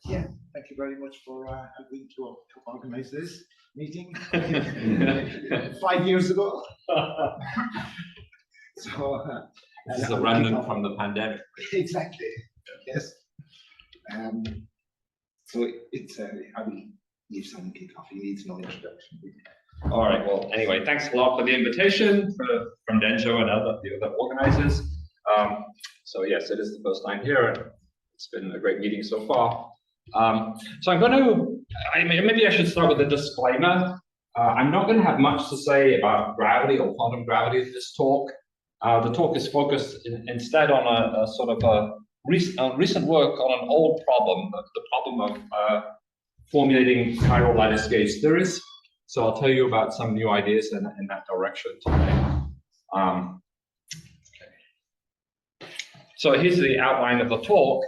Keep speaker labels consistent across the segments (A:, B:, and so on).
A: Yeah, thank you very much for agreeing to organize this meeting 5 years ago. So
B: this is a remnant from the pandemic.
A: Exactly. Yes. So it's I will leave someone kick off. He needs no introduction.
B: All right. Well, anyway, thanks a lot for the invitation from Denjo and the other organizers. So yes, it is the first time here, and it's been a great meeting so far. So I'm going to, maybe I should start with a disclaimer. I'm not going to have much to say about gravity or quantum gravity in this talk. The talk is focused instead on a sort of a recent work on an old problem, the problem of formulating chiral lattice gauge theories. So I'll tell you about some new ideas in that direction today. So here's the outline of the talk.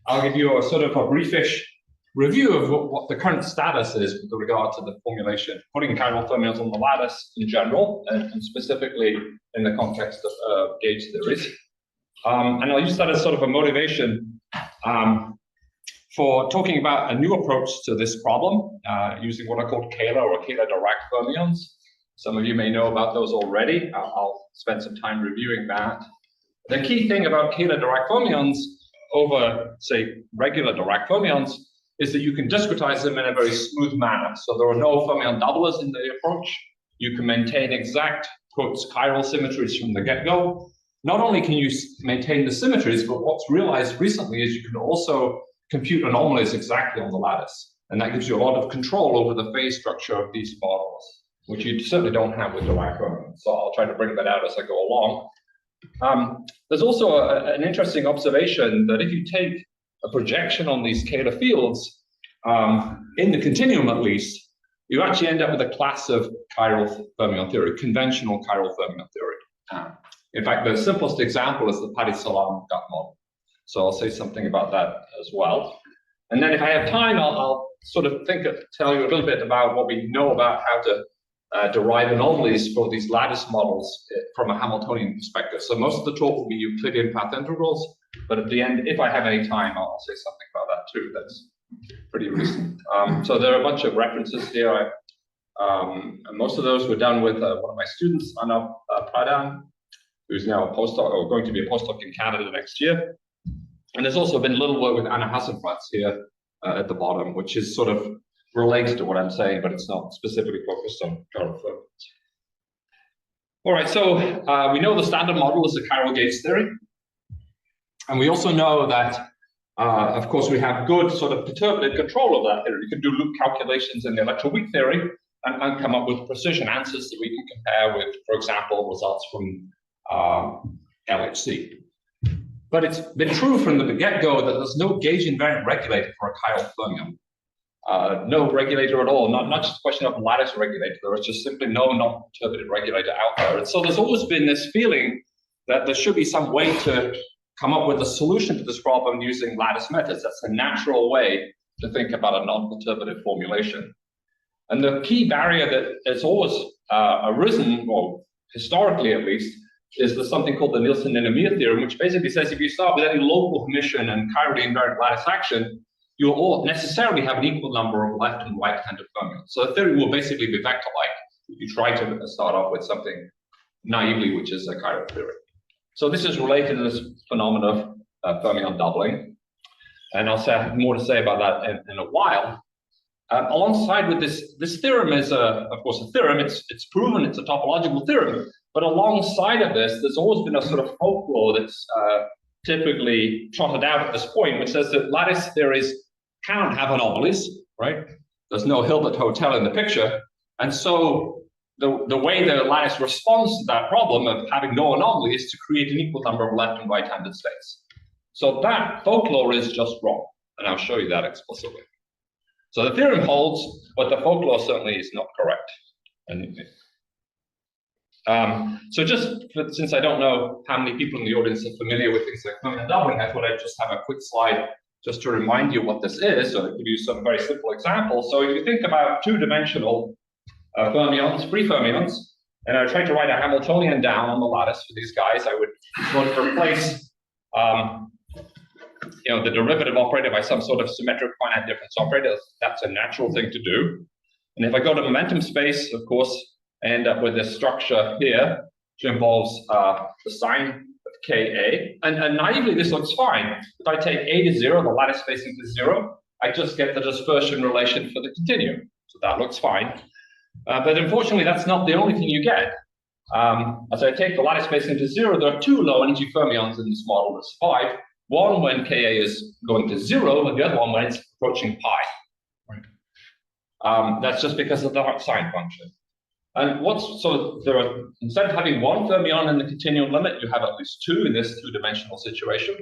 B: I'll give you a sort of a briefish review of what the current status is with regard to the formulation, putting chiral fermions on the lattice in general, and specifically in the context of gauge theories. And I'll use that as sort of a motivation for talking about a new approach to this problem, using what are called Kähler or Kähler-Dirac fermions. Some of you may know about those already. I'll spend some time reviewing that. The key thing about Kähler-Dirac fermions over, say, regular Dirac fermions is that you can discretize them in a very smooth manner. So there are no fermion doublers in the approach. You can maintain exact, quotes, chiral symmetries from the get-go. Not only can you maintain the symmetries, but what's realized recently is you can also compute anomalies exactly on the lattice. And that gives you a lot of control over the phase structure of these models, which you certainly don't have with Dirac fermions. So I'll try to bring that out as I go along. There's also an interesting observation that if you take a projection on these Kähler fields, in the continuum at least, you actually end up with a class of chiral fermion theory, conventional chiral fermion theory. In fact, the simplest example is the Paris-Salam gut model. So I'll say something about that as well. And then if I have time, I'll sort of tell you a little bit about what we know about how to derive anomalies for these lattice models from a Hamiltonian perspective. So most of the talk will be Euclidean path integrals, but at the end, if I have any time, I'll say something about that too. That's pretty recent. So there are a bunch of references here. Most of those were done with one of my students, Anna Pradhan, who's now a postdoc, or going to be a postdoc in Canada next year. And there's also been a little work with Anna Hasselplatz here at the bottom, which is sort of related to what I'm saying, but it's not specifically focused on chiral fermions. All right, so we know the standard model is the chiral gauge theory. And we also know that, of course, we have good sort of perturbative control of that theory. You can do loop calculations in the electroweak theory and come up with precision answers that we can compare with, for example, results from LHC. But it's been true from the get-go that there's no gauge invariant regulator for a chiral fermion. No regulator at all, not just a question of a lattice regulator. There is just simply no non-perturbative regulator out there. And so there's always been this feeling that there should be some way to come up with a solution to this problem using lattice methods. That's a natural way to think about a non-perturbative formulation. And the key barrier that has always arisen, well, historically at least, is there's something called the Nielsen-Ninomiya theorem, which basically says if you start with any local Hermitian and chirally invariant lattice action, you'll all necessarily have an equal number of left and right-handed fermions. So the theory will basically be vector-like if you try to start off with something naively, which is a chiral theory. So this is related to this phenomenon of fermion doubling. And I'll have more to say about that in a while. Alongside with this theorem is, of course, a theorem. It's proven, it's a topological theorem. But alongside of this, there's always been a sort of folklore that's typically trotted out at this point, which says that lattice theories cannot have anomalies, right? There's no Hilbert Hotel in the picture. And so the way the lattice responds to that problem of having no anomaly is to create an equal number of left and right-handed states. So that folklore is just wrong. And I'll show you that explicitly. So the theorem holds, but the folklore certainly is not correct. So since I don't know how many people in the audience are familiar with things like fermion doubling, I thought I'd just have a quick slide just to remind you what this is, so to give you some very simple examples. So if you think about two-dimensional fermions, free fermions, and I tried to write a Hamiltonian down on the lattice for these guys, I would want to replace the derivative operator by some sort of symmetric finite difference operator. That's a natural thing to do. And if I go to momentum space, of course, I end up with this structure here, which involves the sign of Ka. And naively, this looks fine. If I take A to 0, the lattice spacing to 0, I just get the dispersion relation for the continuum. So that looks fine. But unfortunately, that's not the only thing you get. As I take the lattice spacing to 0, there are 2 low energy fermions in this model that survive. One when Ka is going to 0, and the other one when it's approaching pi. Right. That's just because of the sign function. And instead of having 1 fermion in the continuum limit, you have at least 2 in this 2-dimensional situation.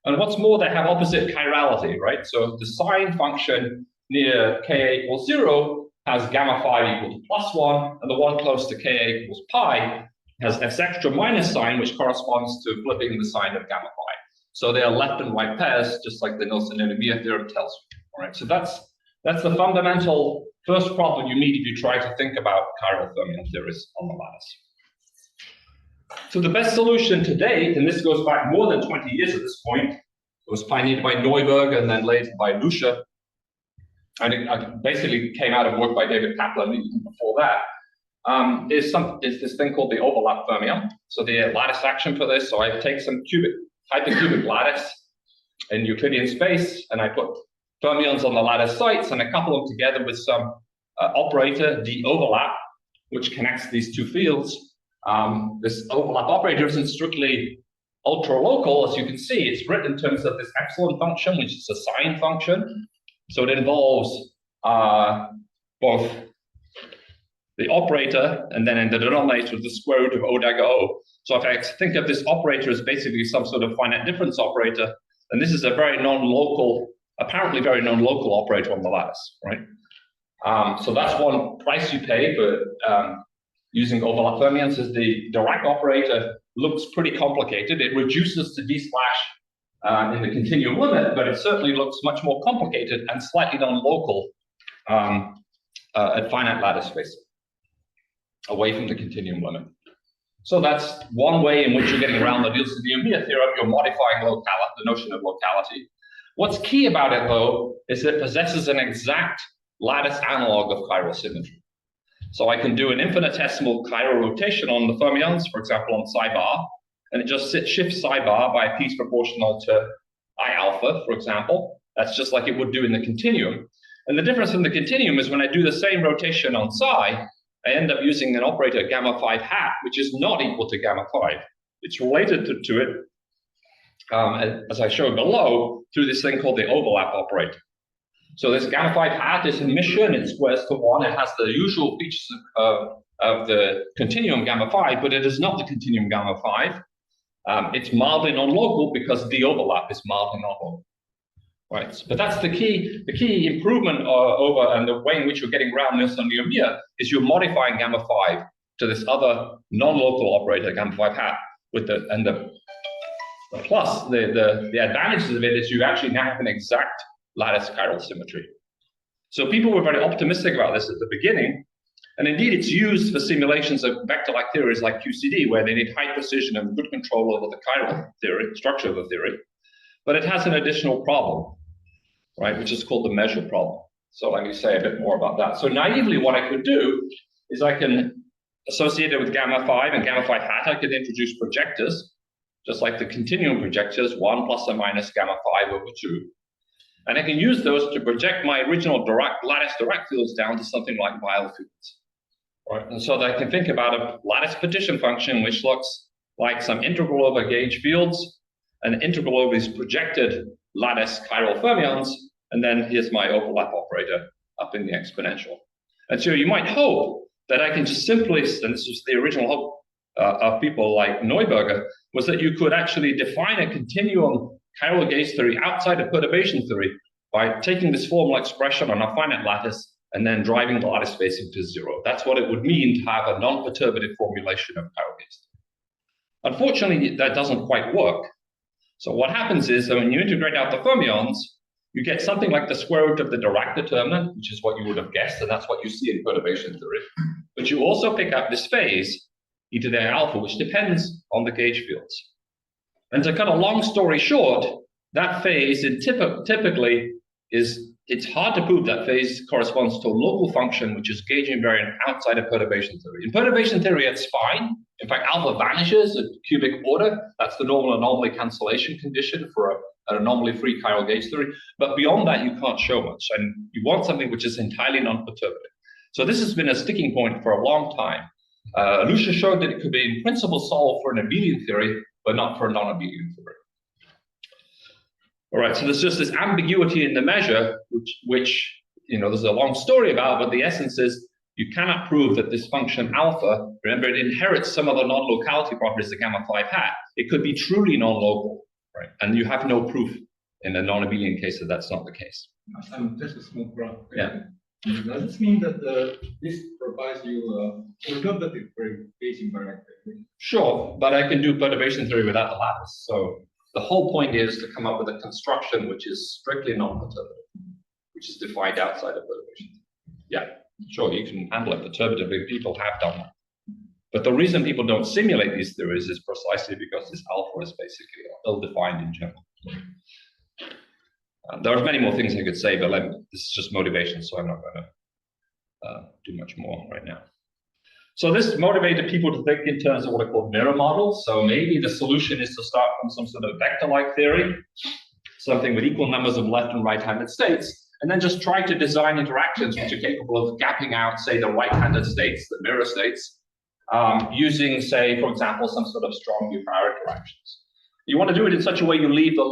B: And what's more, they have opposite chirality, right? So the sign function near Ka equals 0 has gamma phi equal to +1, and the one close to Ka equals pi has this extra minus sign, which corresponds to flipping the sign of gamma phi. So they are left and right pairs, just like the Nielsen-Enemia theorem tells you. All right, so that's the fundamental first problem you meet if you try to think about chiral fermion theories on the lattice. So the best solution to date, and this goes back more than 20 years at this point, it was pioneered by Neuberger and then later by Lucia, and it basically came out of work by David Kaplan even before that, is this thing called the overlap fermion. So the lattice action for this, so I take some hypercubic lattice in Euclidean space, and I put fermions on the lattice sites, and I couple them together with some operator, d overlap, which connects these 2 fields. This overlap operator isn't strictly ultra-local, as you can see. It's written in terms of this epsilon function, which is a sign function. So it involves both the operator, and then in the denominator, the square root of O dagger O. So if I think of this operator as basically some sort of finite difference operator, then this is a very non-local, apparently very non-local operator on the lattice, right? So that's one price you pay for using overlap fermions. Is the Dirac operator looks pretty complicated. It reduces to d slash in the continuum limit, but it certainly looks much more complicated and slightly non-local at finite lattice space, away from the continuum limit. So that's one way in which you're getting around the Nielsen-Enemia theorem. You're modifying locality, the notion of locality. What's key about it, though, is that it possesses an exact lattice analog of chiral symmetry. So I can do an infinitesimal chiral rotation on the fermions, for example, on psi bar, and it just shifts psi bar by a piece proportional to I alpha, for example. That's just like it would do in the continuum. And the difference in the continuum is when I do the same rotation on psi, I end up using an operator gamma 5 hat, which is not equal to gamma 5. It's related to it, as I showed below, through this thing called the overlap operator. So this gamma 5 hat is emission, it squares to 1, it has the usual features of the continuum gamma 5, but it is not the continuum gamma 5. It's mildly non-local because the overlap is mildly non-local. Right, but that's the key improvement over, and the way in which you're getting around Nielsen-Enemia is you're modifying gamma 5 to this other non-local operator, gamma 5 hat, with the plus the advantages of it is you actually now have an exact lattice chiral symmetry. So people were very optimistic about this at the beginning, and indeed it's used for simulations of vector-like theories like QCD, where they need high precision and good control over the chiral theory, structure of the theory. But it has an additional problem, right, which is called the measure problem. So let me say a bit more about that. So naively, what I could do is I can associate it with gamma 5 and gamma 5 hat. I could introduce projectors, just like the continuum projectors, 1 plus or minus gamma 5 over 2. And I can use those to project my original lattice Dirac fields down to something like Weyl fields. Right? And so that I can think about a lattice partition function, which looks like some integral over gauge fields, an integral over these projected lattice chiral fermions, and then here's my overlap operator up in the exponential. And so you might hope that I can just simply, and this was the original hope of people like Neuberger, was that you could actually define a continuum chiral gauge theory outside of perturbation theory by taking this formal expression on a finite lattice and then driving the lattice spacing to 0. That's what it would mean to have a non-perturbative formulation of chiral gauge theory. Unfortunately, that doesn't quite work. So what happens is that when you integrate out the fermions, you get something like the square root of the Dirac determinant, which is what you would have guessed, and that's what you see in perturbation theory. But you also pick up this phase, e to the alpha, which depends on the gauge fields. And to cut a long story short, that phase typically it's hard to prove that phase corresponds to a local function which is gauge invariant outside of perturbation theory. In perturbation theory, it's fine. In fact, alpha vanishes at cubic order. That's the normal anomaly cancellation condition for an anomaly-free chiral gauge theory. But beyond that, you can't show much. And you want something which is entirely non-perturbative. So this has been a sticking point for a long time. Lucia showed that it could be in principle solved for an abelian theory, but not for a non-abelian theory. All right, so there's just this ambiguity in the measure, which there's a long story about, but the essence is you cannot prove that this function alpha, remember, it inherits some of the non-locality properties that gamma 5 had. It could be truly non-local, right? And you have no proof in a non-abelian case that that's not the case.
C: Just a small graph.
B: Yeah.
C: Does this mean that this provides you perturbative phase invariant?
B: Sure, but I can do perturbation theory without the lattice. So the whole point is to come up with a construction which is strictly non-perturbative, which is defined outside of perturbation. Yeah, sure, you can handle it perturbatively. People have done that. But the reason people don't simulate these theories is precisely because this alpha is basically ill-defined in general. There are many more things I could say, but this is just motivation, so I'm not going to do much more right now. So this motivated people to think in terms of what are called mirror models. So maybe the solution is to start from some sort of vector-like theory, something with equal numbers of left and right-handed states, and then just try to design interactions which are capable of gapping out, say, the right-handed states, the mirror states, using, say, for example, some sort of strong new-power interactions. You want to do it in such a way you leave the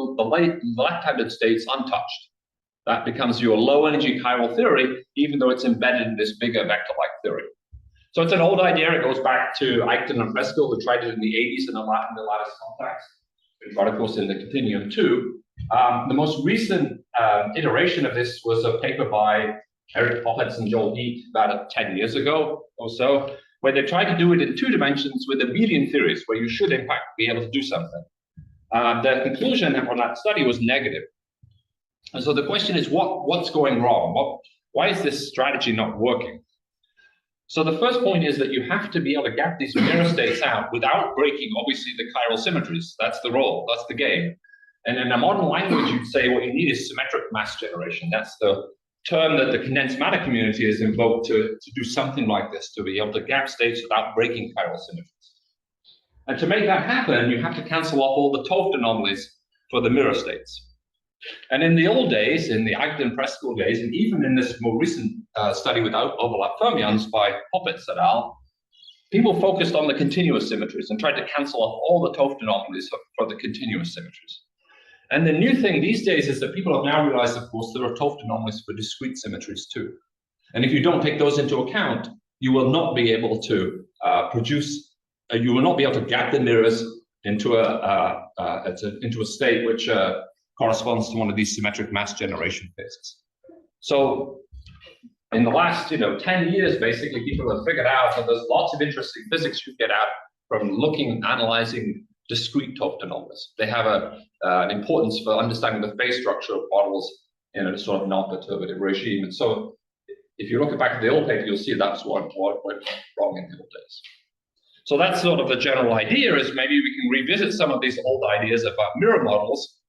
B: left-handed states untouched. That becomes your low-energy chiral theory, even though it's embedded in this bigger vector-like theory. So it's an old idea. It goes back to Eichten and Fresco, who tried it in the 80s in the lattice context. We tried, of course, in the continuum too. The most recent iteration of this was a paper by Eric Pollitz and Joel Heath about 10 years ago or so, where they tried to do it in 2 dimensions with abelian theories, where you should, in fact, be able to do something. The conclusion from that study was negative. And so the question is, what's going wrong? Why is this strategy not working? So the first point is that you have to be able to gap these mirror states out without breaking, obviously, the chiral symmetries. That's the role. That's the game. And in a modern language, you'd say what you need is symmetric mass generation. That's the term that the condensed matter community has invoked to do something like this, to be able to gap states without breaking chiral symmetries. And to make that happen, you have to cancel off all the Toft anomalies for the mirror states. And in the old days, in the Eichten-Preskel days, and even in this more recent study without overlap fermions by Poppitz et al., people focused on the continuous symmetries and tried to cancel off all the Toft anomalies for the continuous symmetries. And the new thing these days is that people have now realized, of course, there are Toft anomalies for discrete symmetries too. And if you don't take those into account, you will not be able to you will not be able to gap the mirrors into a state which corresponds to one of these symmetric mass generation phases. So in the last 10 years, basically, people have figured out that there's lots of interesting physics you get out from analyzing discrete Toft anomalies. They have an importance for understanding the phase structure of models in a sort of non-perturbative regime. And so if you look back at the old paper, you'll see that's what went wrong in the old days. So that's sort of the general idea, is maybe we can revisit some of these old ideas about mirror models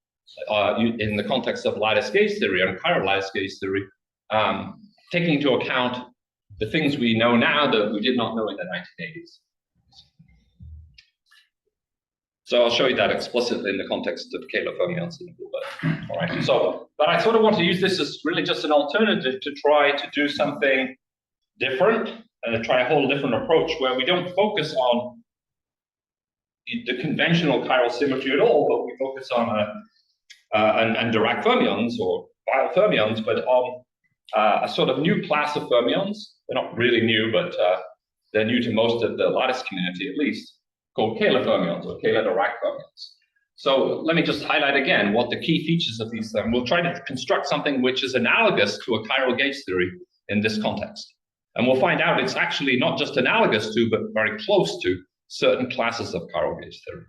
B: in the context of lattice gauge theory and chiral lattice gauge theory, taking into account the things we know now that we did not know in the 1980s. So I'll show you that explicitly in the context of Kähler fermions in a little bit. All right. So, but I sort of want to use this as really just an alternative to try to do something different and try a whole different approach where we don't focus on the conventional chiral symmetry at all, but we focus on and Dirac fermions or Weyl fermions, but on a sort of new class of fermions. They're not really new, but they're new to most of the lattice community, at least, called Kähler fermions or Kähler-Dirac fermions. So let me just highlight again what the key features of these are. We'll try to construct something which is analogous to a chiral gauge theory in this context. And we'll find out it's actually not just analogous to, but very close to certain classes of chiral gauge theory.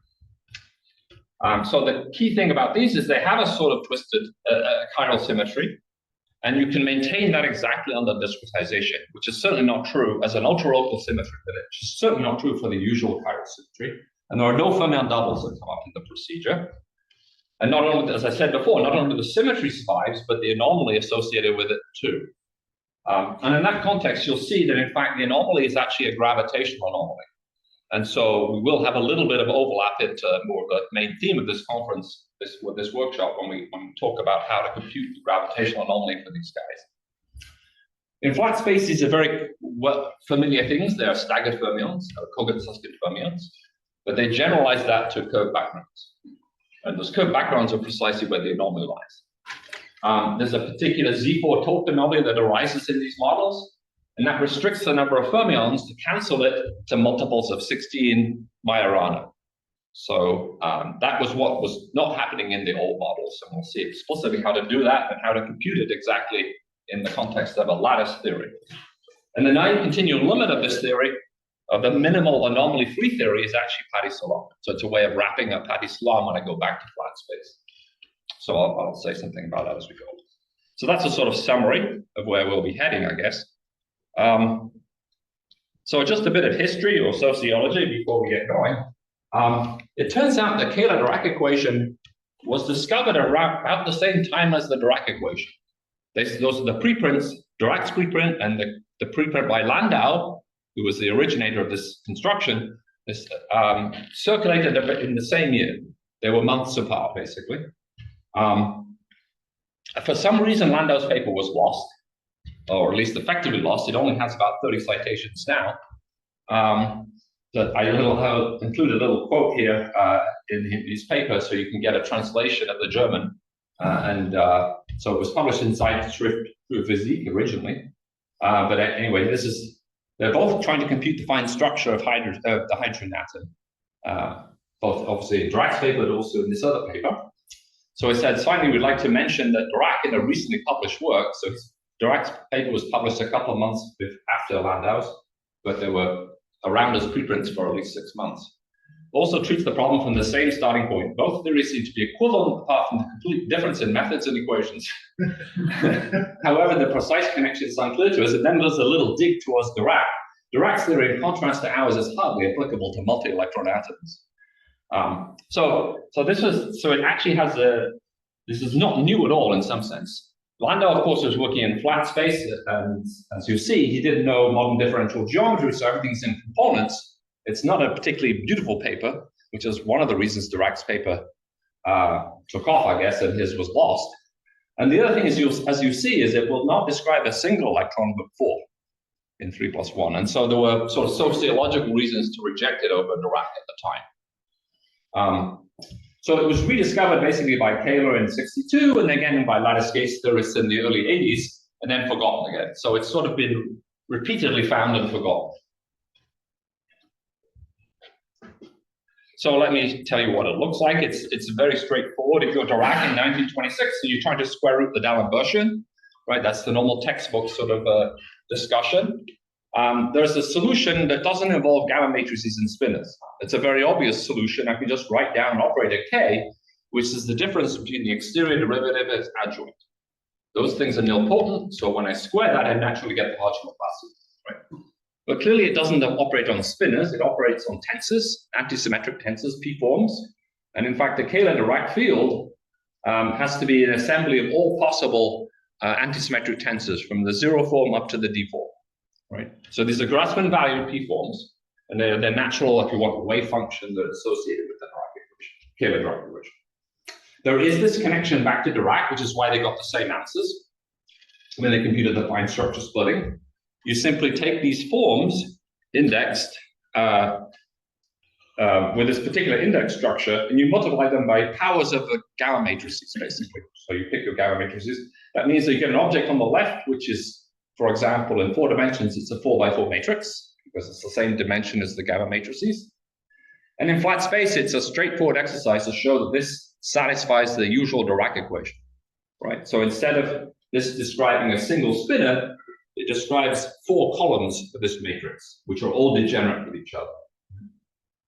B: So the key thing about these is they have a sort of twisted chiral symmetry, and you can maintain that exactly under discretization, which is certainly not true as an ultra-local symmetry, but it's certainly not true for the usual chiral symmetry. And there are no fermion doubles that come up in the procedure. And not only, as I said before, not only the symmetry survives, but the anomaly associated with it too. And in that context, you'll see that in fact the anomaly is actually a gravitational anomaly. And so we will have a little bit of overlap into more of the main theme of this conference, this workshop, when we talk about how to compute the gravitational anomaly for these guys. In flat space, these are very familiar things. They are staggered fermions, or Kogut-Susskind fermions, but they generalize that to curved backgrounds. And those curved backgrounds are precisely where the anomaly lies. There's a particular Z4 torque anomaly that arises in these models, and that restricts the number of fermions to cancel it to multiples of 16 Majorana. So that was what was not happening in the old models, and we'll see explicitly how to do that and how to compute it exactly in the context of a lattice theory. And the non-continuum limit of this theory, of the minimal anomaly-free theory, is actually Patti-Salam. So it's a way of wrapping up Patti-Salam when I go back to flat space. So I'll say something about that as we go. So that's a sort of summary of where we'll be heading, I guess. So just a bit of history or sociology before we get going. It turns out the Kähler-Dirac equation was discovered around about the same time as the Dirac equation. Those are the preprints, Dirac's preprint and the preprint by Landau, who was the originator of this construction, circulated in the same year. They were months apart, basically. For some reason, Landau's paper was lost, or at least effectively lost. It only has about 30 citations now. But I have included a little quote here in his paper, so you can get a translation of the German. So it was published in Zeitschrift für Physik originally. But anyway, they're both trying to compute the fine structure of the hydrogen atom, both obviously in Dirac's paper, but also in this other paper. So it says, finally, we'd like to mention that Dirac, in a recently published work, so Dirac's paper was published a couple of months after Landau's, but they were around as preprints for at least 6 months. Also treats the problem from the same starting point. Both theories seem to be equivalent, apart from the complete difference in methods and equations. However, the precise connection is unclear to us. It then does a little dig towards Dirac. Dirac's theory, in contrast to ours, is hardly applicable to multi-electron atoms. So it actually has this is not new at all in some sense. Landau, of course, was working in flat space, and as you see, he didn't know modern differential geometry, so everything's in components. It's not a particularly beautiful paper, which is one of the reasons Dirac's paper took off, I guess, and his was lost. And the other thing is, as you see, is it will not describe a single electron, but 4 in 3+1. And so there were sort of sociological reasons to reject it over Dirac at the time. So it was rediscovered basically by Kähler in '62, and again by lattice gauge theorists in the early '80s, and then forgotten again. So it's sort of been repeatedly found and forgotten. So let me tell you what it looks like. It's very straightforward. If you're Dirac in 1926, so you're trying to square root the D'Alembert, right? That's the normal textbook sort of discussion. There's a solution that doesn't involve gamma matrices and spinors. It's a very obvious solution. I can just write down operator K, which is the difference between the exterior derivative and its adjoint. Those things are nilpotent, so when I square that, I naturally get the Hodgkin classes, right? But clearly it doesn't operate on spinors, it operates on tensors, antisymmetric tensors, p-forms. And in fact, the Kähler-Dirac field has to be an assembly of all possible antisymmetric tensors from the 0 form up to the D form. Right. So these are Grassmann valued p-forms, and they're natural, if you want, wave function that are associated with the Kähler-Dirac equation. There is this connection back to Dirac, which is why they got the same answers when they computed the fine structure splitting. You simply take these forms indexed with this particular index structure, and you multiply them by powers of the gamma matrices, basically. So you pick your gamma matrices. That means that you get an object on the left, which is, for example, in 4 dimensions, it's a 4x4 matrix, because it's the same dimension as the gamma matrices. And in flat space, it's a straightforward exercise to show that this satisfies the usual Dirac equation, right? So instead of this describing a single spinor, it describes 4 columns of this matrix, which are all degenerate with each other.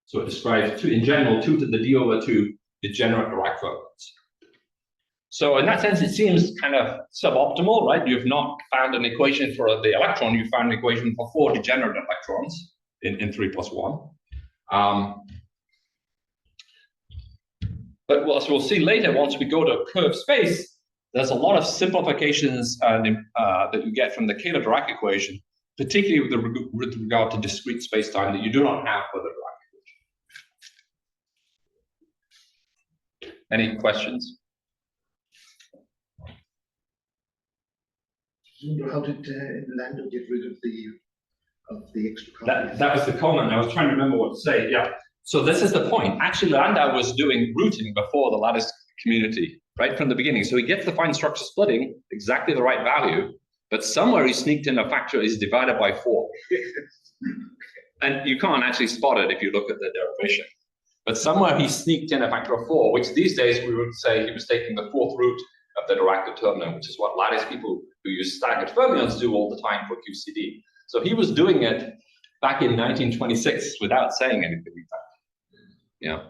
B: So it describes, in general, 2 to the d/2 degenerate Dirac fermions. So in that sense, it seems kind of suboptimal, right? You've not found an equation for the electron, you found an equation for 4 degenerate electrons in 3+1. But as we'll see later, once we go to curved space, there's a lot of simplifications that you get from the Taylor-Dirac equation, particularly with regard to discrete spacetime that you do not have for the Dirac equation. Any questions?
A: How did Lando get rid of the extra copies?
B: That was the comment. I was trying to remember what to say. Yeah. So this is the point. Actually, Landau was doing routing before the lattice community, right from the beginning. So he gets the fine structure splitting, exactly the right value, but somewhere he sneaked in a factor is divided by 4. And you can't actually spot it if you look at the derivation. But somewhere he sneaked in a factor of 4, which these days we would say he was taking the 4th root of the Dirac determinant, which is what lattice people who use staggered fermions do all the time for QCD. So he was doing it back in 1926 without saying anything like that. Yeah,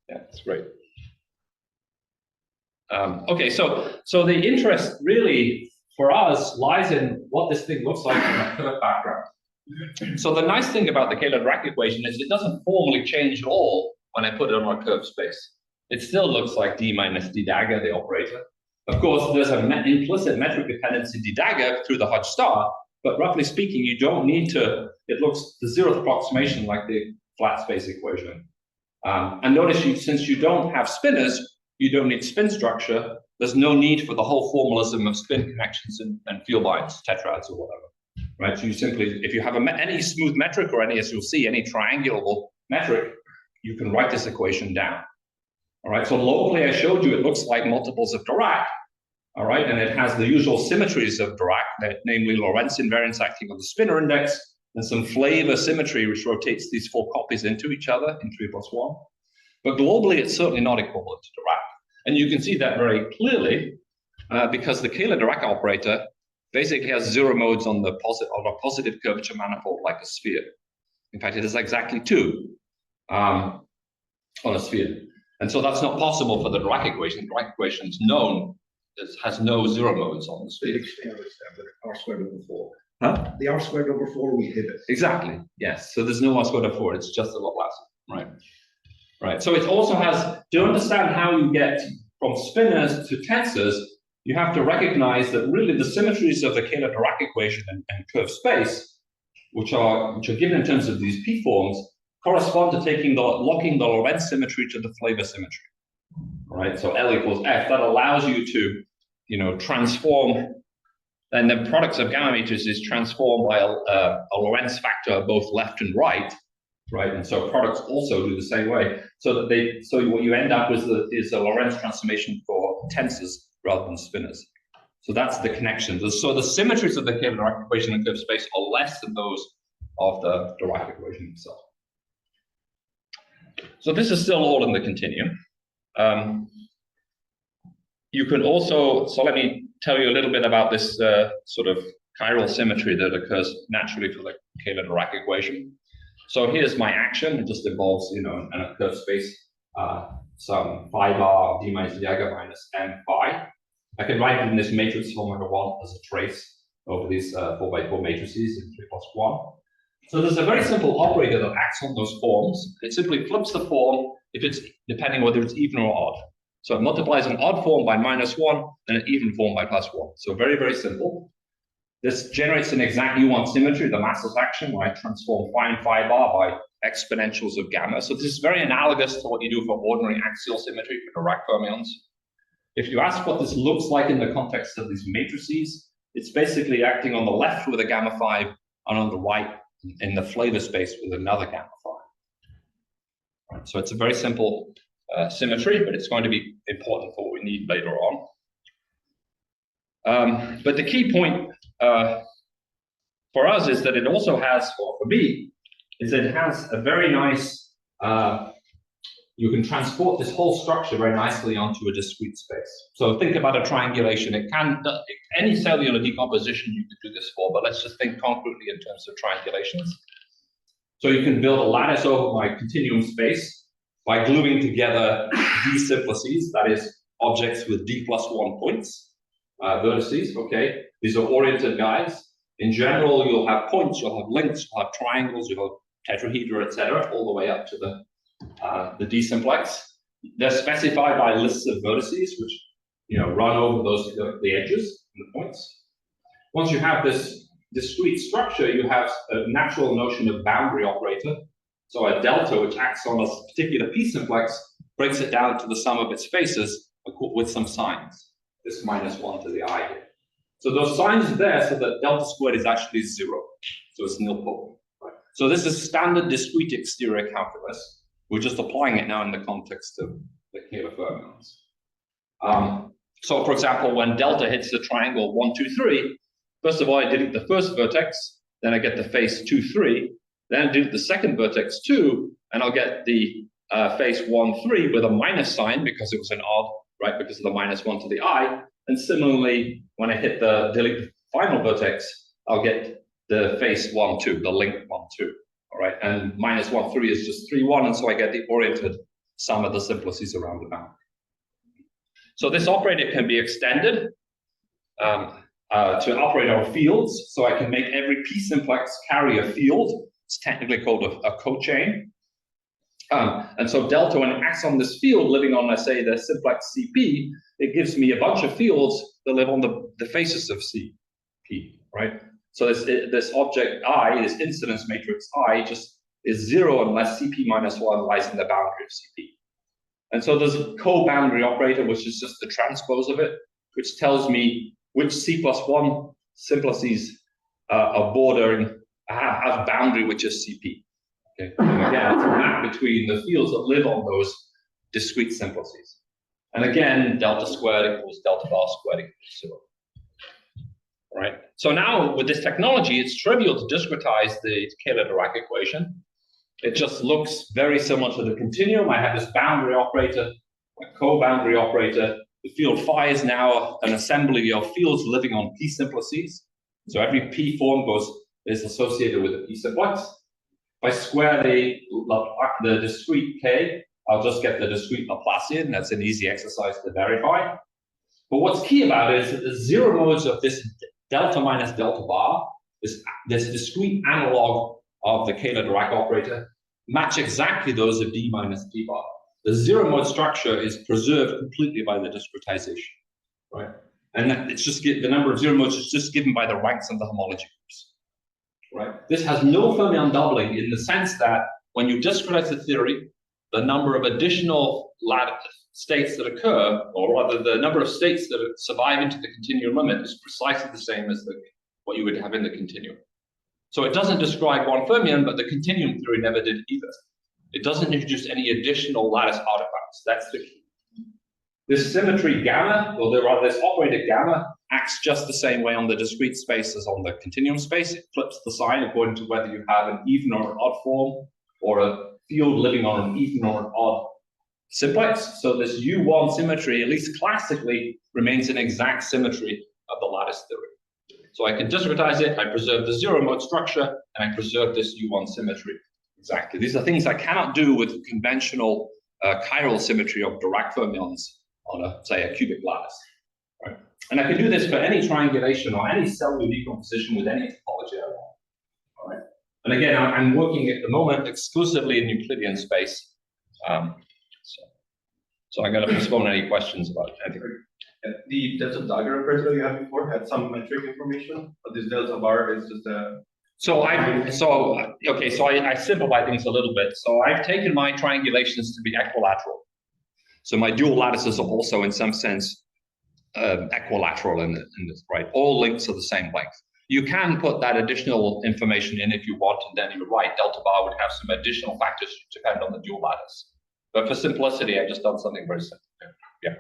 B: that's great. Okay, so the interest really for us lies in what this thing looks like in a curved background. So the nice thing about the Taylor-Dirac equation is it doesn't formally change at all when I put it on a curved space. It still looks like D minus D dagger, the operator. Of course, there's an implicit metric dependency D dagger through the Hodge star, but roughly speaking, you don't need to, it looks the 0th approximation like the flat space equation. And notice since you don't have spinners, you don't need spin structure. There's no need for the whole formalism of spin connections and field lines, tetrads or whatever, right? So you simply, if you have any smooth metric or any, as you'll see, any triangulable metric, you can write this equation down. All right, so locally I showed you it looks like multiples of Dirac, all right, and it has the usual symmetries of Dirac, namely Lorentz invariance acting on the spinor index, and some flavor symmetry which rotates these 4 copies into each other in 3+1. But globally, it's certainly not equivalent to Dirac. And you can see that very clearly because the Taylor-Dirac operator basically has 0 modes on a positive curvature manifold like a sphere. In fact, it has exactly 2 on a sphere. And so that's not possible for the Dirac equation. The Dirac equation is known, it has no 0 modes on the sphere.
C: R squared over 4.
B: Huh?
C: The R squared over 4 we hit it.
B: Exactly, yes. So there's no R squared over 4, it's just a Laplace, right? Right, so it also has, to understand how you get from spinors to tensors, you have to recognize that really the symmetries of the Taylor-Dirac equation and curved space, which are given in terms of these p-forms, correspond to locking the Lorentz symmetry to the flavor symmetry. All right, so L equals F, that allows you to, transform, and the products of gamma matrices transformed by a Lorentz factor both left and right, and so products also do the same way, so what you end up with is a Lorentz transformation for tensors rather than spinors. So that's the connection. So the symmetries of the Taylor-Dirac equation in curved space are less than those of the Dirac equation itself. So this is still all in the continuum. You can also, so let me tell you a little bit about this sort of chiral symmetry that occurs naturally for the Taylor-Dirac equation. So here's my action. It just involves, in a curved space, some phi bar d minus d dagger minus m phi. I can write it in this matrix form I want as a trace over these 4x4 matrices in 3+1. So there's a very simple operator that acts on those forms. It simply flips the form if it's depending whether it's even or odd. So it multiplies an odd form by -1 and an even form by +1. So very, very simple. This generates an exact U1 symmetry, the massless action, where I transform phi and phi bar by exponentials of gamma. So this is very analogous to what you do for ordinary axial symmetry for Dirac fermions. If you ask what this looks like in the context of these matrices, it's basically acting on the left with a gamma phi and on the right in the flavor space with another gamma phi. Right, so it's a very simple symmetry, but it's going to be important for what we need later on. But the key point for us is that it also has, or for me, is that it has a very nice, you can transport this whole structure very nicely onto a discrete space. So think about a triangulation. It can, any cellular decomposition you could do this for, but let's just think concretely in terms of triangulations. So you can build a lattice over my continuum space by gluing together D simplices, that is, objects with D+1 points, vertices, okay? These are oriented guys. In general, you'll have points, you'll have links, you'll have triangles, you'll have tetrahedra, etc., all the way up to the D simplex. they're specified by lists of vertices, which run over the edges and the points. Once you have this discrete structure, you have a natural notion of boundary operator. So a delta, which acts on a particular p-simplex, breaks it down to the sum of its faces with some signs. This -1 to the I here. So those signs are there so that delta squared is actually 0. So it's nilpotent. Right? So this is standard discrete exterior calculus. We're just applying it now in the context of the Kähler fermions. So for example, when delta hits the triangle 1, 2, 3, first of all, I delete the first vertex, then I get the face 2, 3, then I delete the second vertex 2, and I'll get the face 1, 3 with a minus sign because it was an odd, right, because of the -1 to the I. And similarly, when I hit delete the final vertex, I'll get the face 1, 2, the link 1, 2. All right, and -1, 3 is just 3, 1, and so I get the oriented sum of the simplices around the boundary. So this operator can be extended to operate on fields. So I can make every p-simplex carry a field. It's technically called a cochain. And so delta, when it acts on this field living on, let's say, the simplex CP, it gives me a bunch of fields that live on the faces of CP, right? So this object I, this incidence matrix I, just is 0 unless CP -1 lies in the boundary of CP. And so there's a co-boundary operator, which is just the transpose of it, which tells me which C+1 simplices are bordering, have boundary, which is CP. Okay. And again, it's a map between the fields that live on those discrete simplices. And again, delta squared equals delta bar squared equals 0. All right. So now with this technology, it's trivial to discretize the Kähler-Dirac equation. It just looks very similar to the continuum. I have this boundary operator, a co-boundary operator. The field phi is now an assembly of fields living on p-simplices. So every p form is associated with a p-simplex. If I square the discrete k, I'll just get the discrete Laplacian. That's an easy exercise to verify. But what's key about it is that the 0 modes of this delta minus delta bar, this discrete analog of the Kähler-Dirac operator, match exactly those of d minus d bar. The 0 mode structure is preserved completely by the discretization, right? And it's just the number of 0 modes is just given by the ranks of the homology groups, right? This has no fermion doubling in the sense that when you discretize the theory, the number of additional states that occur, or rather the number of states that survive into the continuum limit, is precisely the same as what you would have in the continuum. So it doesn't describe one fermion, but the continuum theory never did either. It doesn't introduce any additional lattice artifacts. That's the key. This symmetry gamma, or this operator gamma, acts just the same way on the discrete space as on the continuum space. It flips the sign according to whether you have an even or an odd form, or a field living on an even or an odd simplex. So this U1 symmetry, at least classically, remains an exact symmetry of the lattice theory. So I can discretize it, I preserve the 0 mode structure, and I preserve this U1 symmetry. Exactly. These are things I cannot do with conventional chiral symmetry of Dirac fermions on say, a cubic lattice. Right? And I can do this for any triangulation or any cellular decomposition with any topology I want. All right. And again, I'm working at the moment exclusively in Euclidean space. So I'm going to postpone any questions about anything.
D: The delta dagger operator you had before had some metric information, but this delta bar is just a.
B: So I simplify things a little bit. So I've taken my triangulations to be equilateral. So my dual lattices are also, in some sense, equilateral in this, right? All links are the same length. You can put that additional information in if you want, and then you're right, delta bar would have some additional factors to depend on the dual lattice. But for simplicity, I've just done something very simple. Yeah.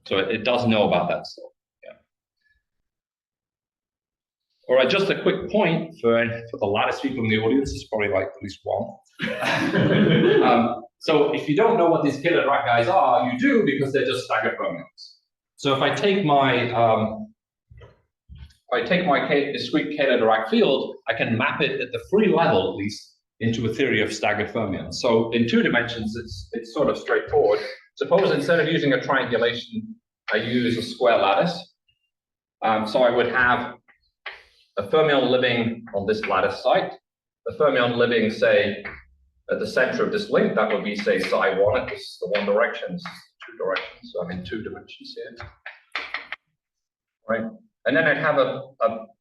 B: So it does know about that still. Yeah. All right, just a quick point for the lattice people in the audience, there's probably like at least one. So if you don't know what these Kähler-Dirac guys are, you do because they're just staggered fermions. So if I take my discrete Kähler-Dirac field, I can map it at the free level at least into a theory of staggered fermions. So in 2 dimensions, it's sort of straightforward. Suppose instead of using a triangulation, I use a square lattice. So I would have a fermion living on this lattice site, a fermion living, say, at the center of this link, that would be, say, psi1, and this is the one direction, this is the two directions, so I'm in two dimensions here. Right? And then I'd have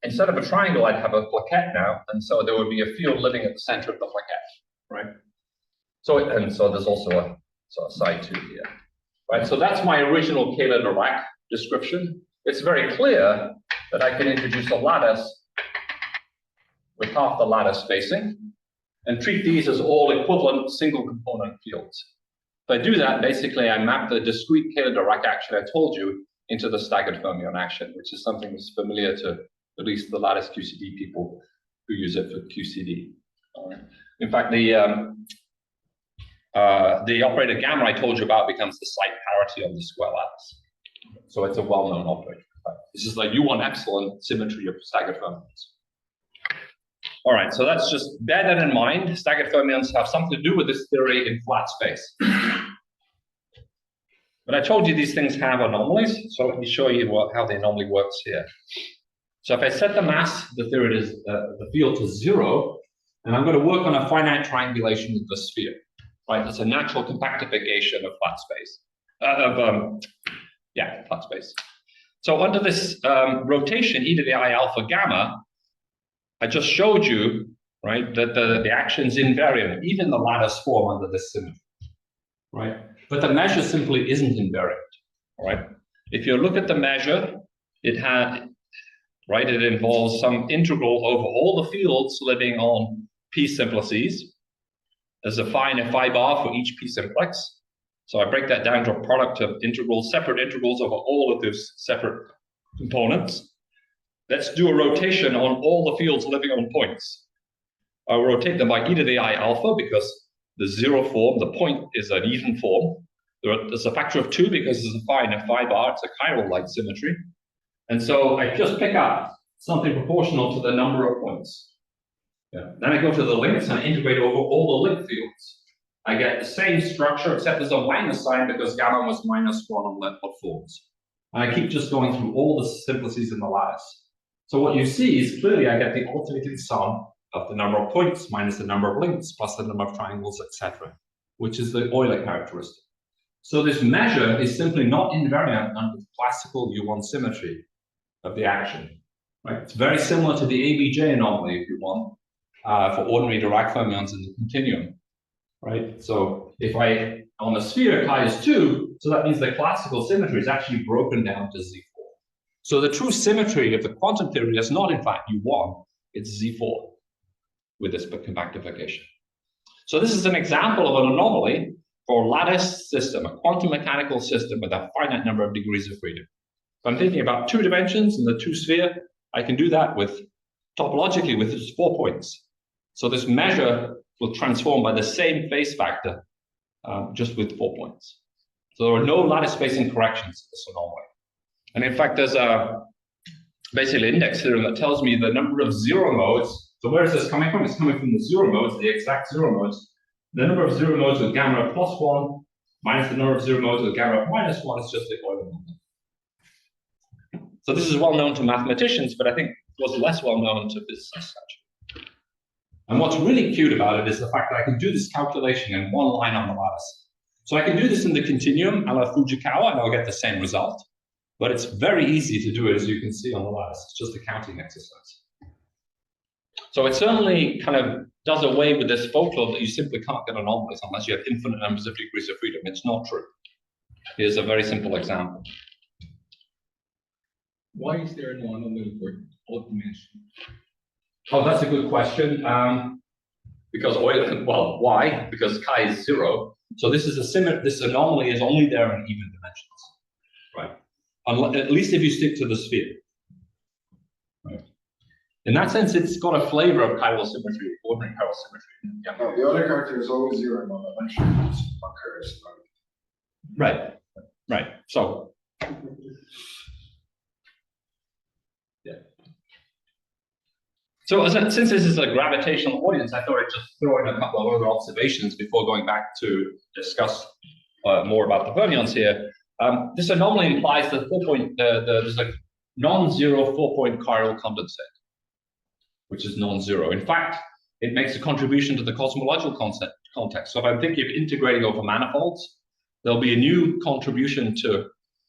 B: instead of a triangle, I'd have a plaquette now, and so there would be a field living at the center of the plaquette, right? So there's also a psi2 here, right? So that's my original Kähler-Dirac description. It's very clear that I can introduce a lattice with half the lattice spacing and treat these as all equivalent single component fields. If I do that, basically I map the discrete Kähler-Dirac action I told you into the staggered fermion action, which is something that's familiar to at least the lattice QCD people who use it for QCD. All right. In fact, the operator gamma I told you about becomes the site parity on the square lattice. So it's a well-known operator. This is like U1 epsilon symmetry of staggered fermions. All right, so let's just bear that in mind. Staggered fermions have something to do with this theory in flat space. But I told you these things have anomalies, so let me show you how the anomaly works here. So if I set the mass, the theory is the field to 0, and I'm going to work on a finite triangulation with the sphere, right? It's a natural compactification of flat space, flat space. So under this rotation, e to the I alpha gamma, I just showed you, right, that the action's invariant, even the lattice form under this symmetry, right? But the measure simply isn't invariant, right? If you look at the measure, it involves some integral over all the fields living on p simplices. There's a phi and a phi bar for each p simplex. So I break that down to a product of integrals, separate integrals over all of those separate components. Let's do a rotation on all the fields living on points. I'll rotate them by e to the I alpha because the 0 form, the point is an even form. There's a factor of 2 because there's a phi and a phi bar. It's a chiral-like symmetry. And so I just pick up something proportional to the number of points. Yeah. Then I go to the links and I integrate over all the link fields. I get the same structure, except there's a minus sign because gamma was -1 on left forms. And I keep just going through all the simplices in the lattice. So what you see is clearly I get the alternating sum of the number of points minus the number of links plus the number of triangles, etc., which is the Euler characteristic. So this measure is simply not invariant under the classical U1 symmetry of the action. Right? It's very similar to the ABJ anomaly, if you want, for ordinary Dirac fermions in the continuum. Right? So if on the sphere, chi is 2, so that means the classical symmetry is actually broken down to Z4. So the true symmetry of the quantum theory is not, in fact, U1, it's Z4 with this compactification. So this is an example of an anomaly for a lattice system, a quantum mechanical system with a finite number of degrees of freedom. If I'm thinking about 2 dimensions in the 2 sphere, I can do that topologically with just 4 points. So this measure will transform by the same phase factor, just with 4 points. So there are no lattice spacing corrections in this anomaly. And in fact, there's basically an index theorem that tells me the number of 0 modes. So where is this coming from? It's coming from the 0 modes, the exact 0 modes. The number of 0 modes with gamma of +1 minus the number of 0 modes with gamma of -1 is just the Euler number. So this is well known to mathematicians, but I think it was less well known to physicists actually. And what's really cute about it is the fact that I can do this calculation in one line on the lattice. So I can do this in the continuum a la Fujikawa, and I'll get the same result. But it's very easy to do it, as you can see on the lattice. It's just a counting exercise. So it certainly kind of does away with this folklore that you simply can't get anomalies unless you have infinite numbers of degrees of freedom. It's not true. Here's a very simple example.
C: Why is there no anomaly for odd dimension?
B: Oh, that's a good question. Because why? Because chi is 0. So this is this anomaly is only there in even dimensions, right? At least if you stick to the sphere. Right. In that sense, it's got a flavor of chiral symmetry, ordinary chiral symmetry. Yeah.
A: No, the other character is always 0 in one dimension. It's occurs.
B: Right. Right. So. Yeah. So since this is a gravitational audience, I thought I'd just throw in a couple of other observations before going back to discuss more about the fermions here. This anomaly implies that there's a non-zero 4-point chiral condensate, which is non-zero. In fact, it makes a contribution to the cosmological context. So if I'm thinking of integrating over manifolds, there'll be a new contribution to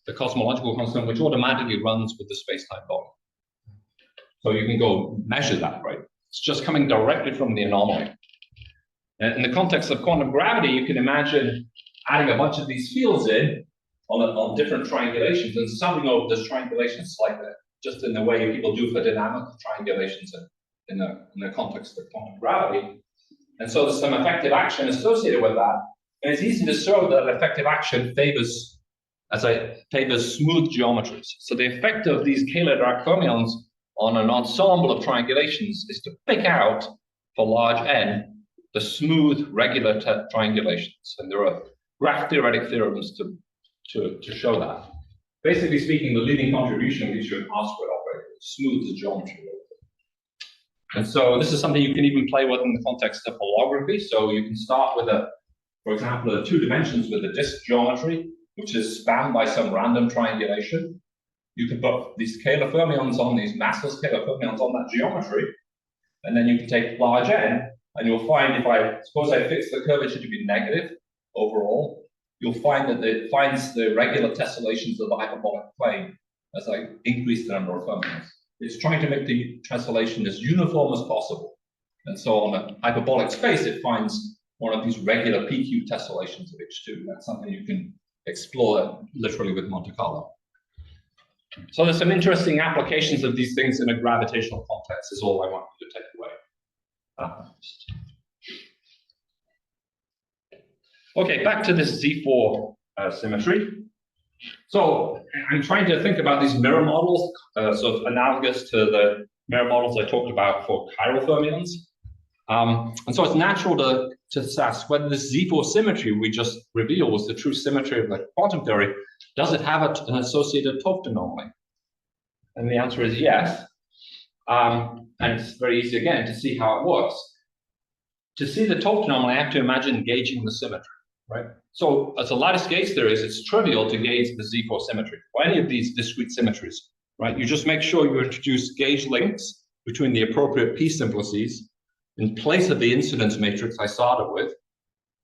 B: the cosmological constant, which automatically runs with the space-time volume. So you can go measure that, right? It's just coming directly from the anomaly. And in the context of quantum gravity, you can imagine adding a bunch of these fields in on different triangulations and summing over those triangulations like that, just in the way people do for dynamic triangulations in the context of quantum gravity. And so there's some effective action associated with that. And it's easy to show that effective action favors smooth geometries. So the effect of these Kähler-Dirac fermions on an ensemble of triangulations is to pick out, for large n, the smooth, regular triangulations. And there are graph theoretic theorems to show that. Basically speaking, the leading contribution gives you an R-squared operator, smooths the geometry. And so this is something you can even play with in the context of holography. So you can start with for example, 2 dimensions with a disk geometry, which is spanned by some random triangulation. You can put these Kähler fermions on these massless Kähler fermions on that geometry, and then you can take large n, and you'll find suppose I fix the curvature to be negative overall, you'll find that it finds the regular tessellations of the hyperbolic plane as I increase the number of fermions. It's trying to make the tessellation as uniform as possible. And so on a hyperbolic space, it finds one of these regular PQ tessellations of H2. That's something you can explore literally with Monte Carlo. So there's some interesting applications of these things in a gravitational context is all I want you to take away. Okay, back to this Z4 symmetry. So I'm trying to think about these mirror models, sort of analogous to the mirror models I talked about for chiral fermions. And so it's natural to ask whether this Z4 symmetry we just revealed was the true symmetry of the quantum theory. Does it have an associated Toft anomaly? And the answer is yes. And it's very easy, again, to see how it works. To see the Toft anomaly, I have to imagine gauging the symmetry, right? So as a lattice gauge theorist, it's trivial to gauge the Z4 symmetry for any of these discrete symmetries, right? You just make sure you introduce gauge links between the appropriate P simplices in place of the incidence matrix I started with.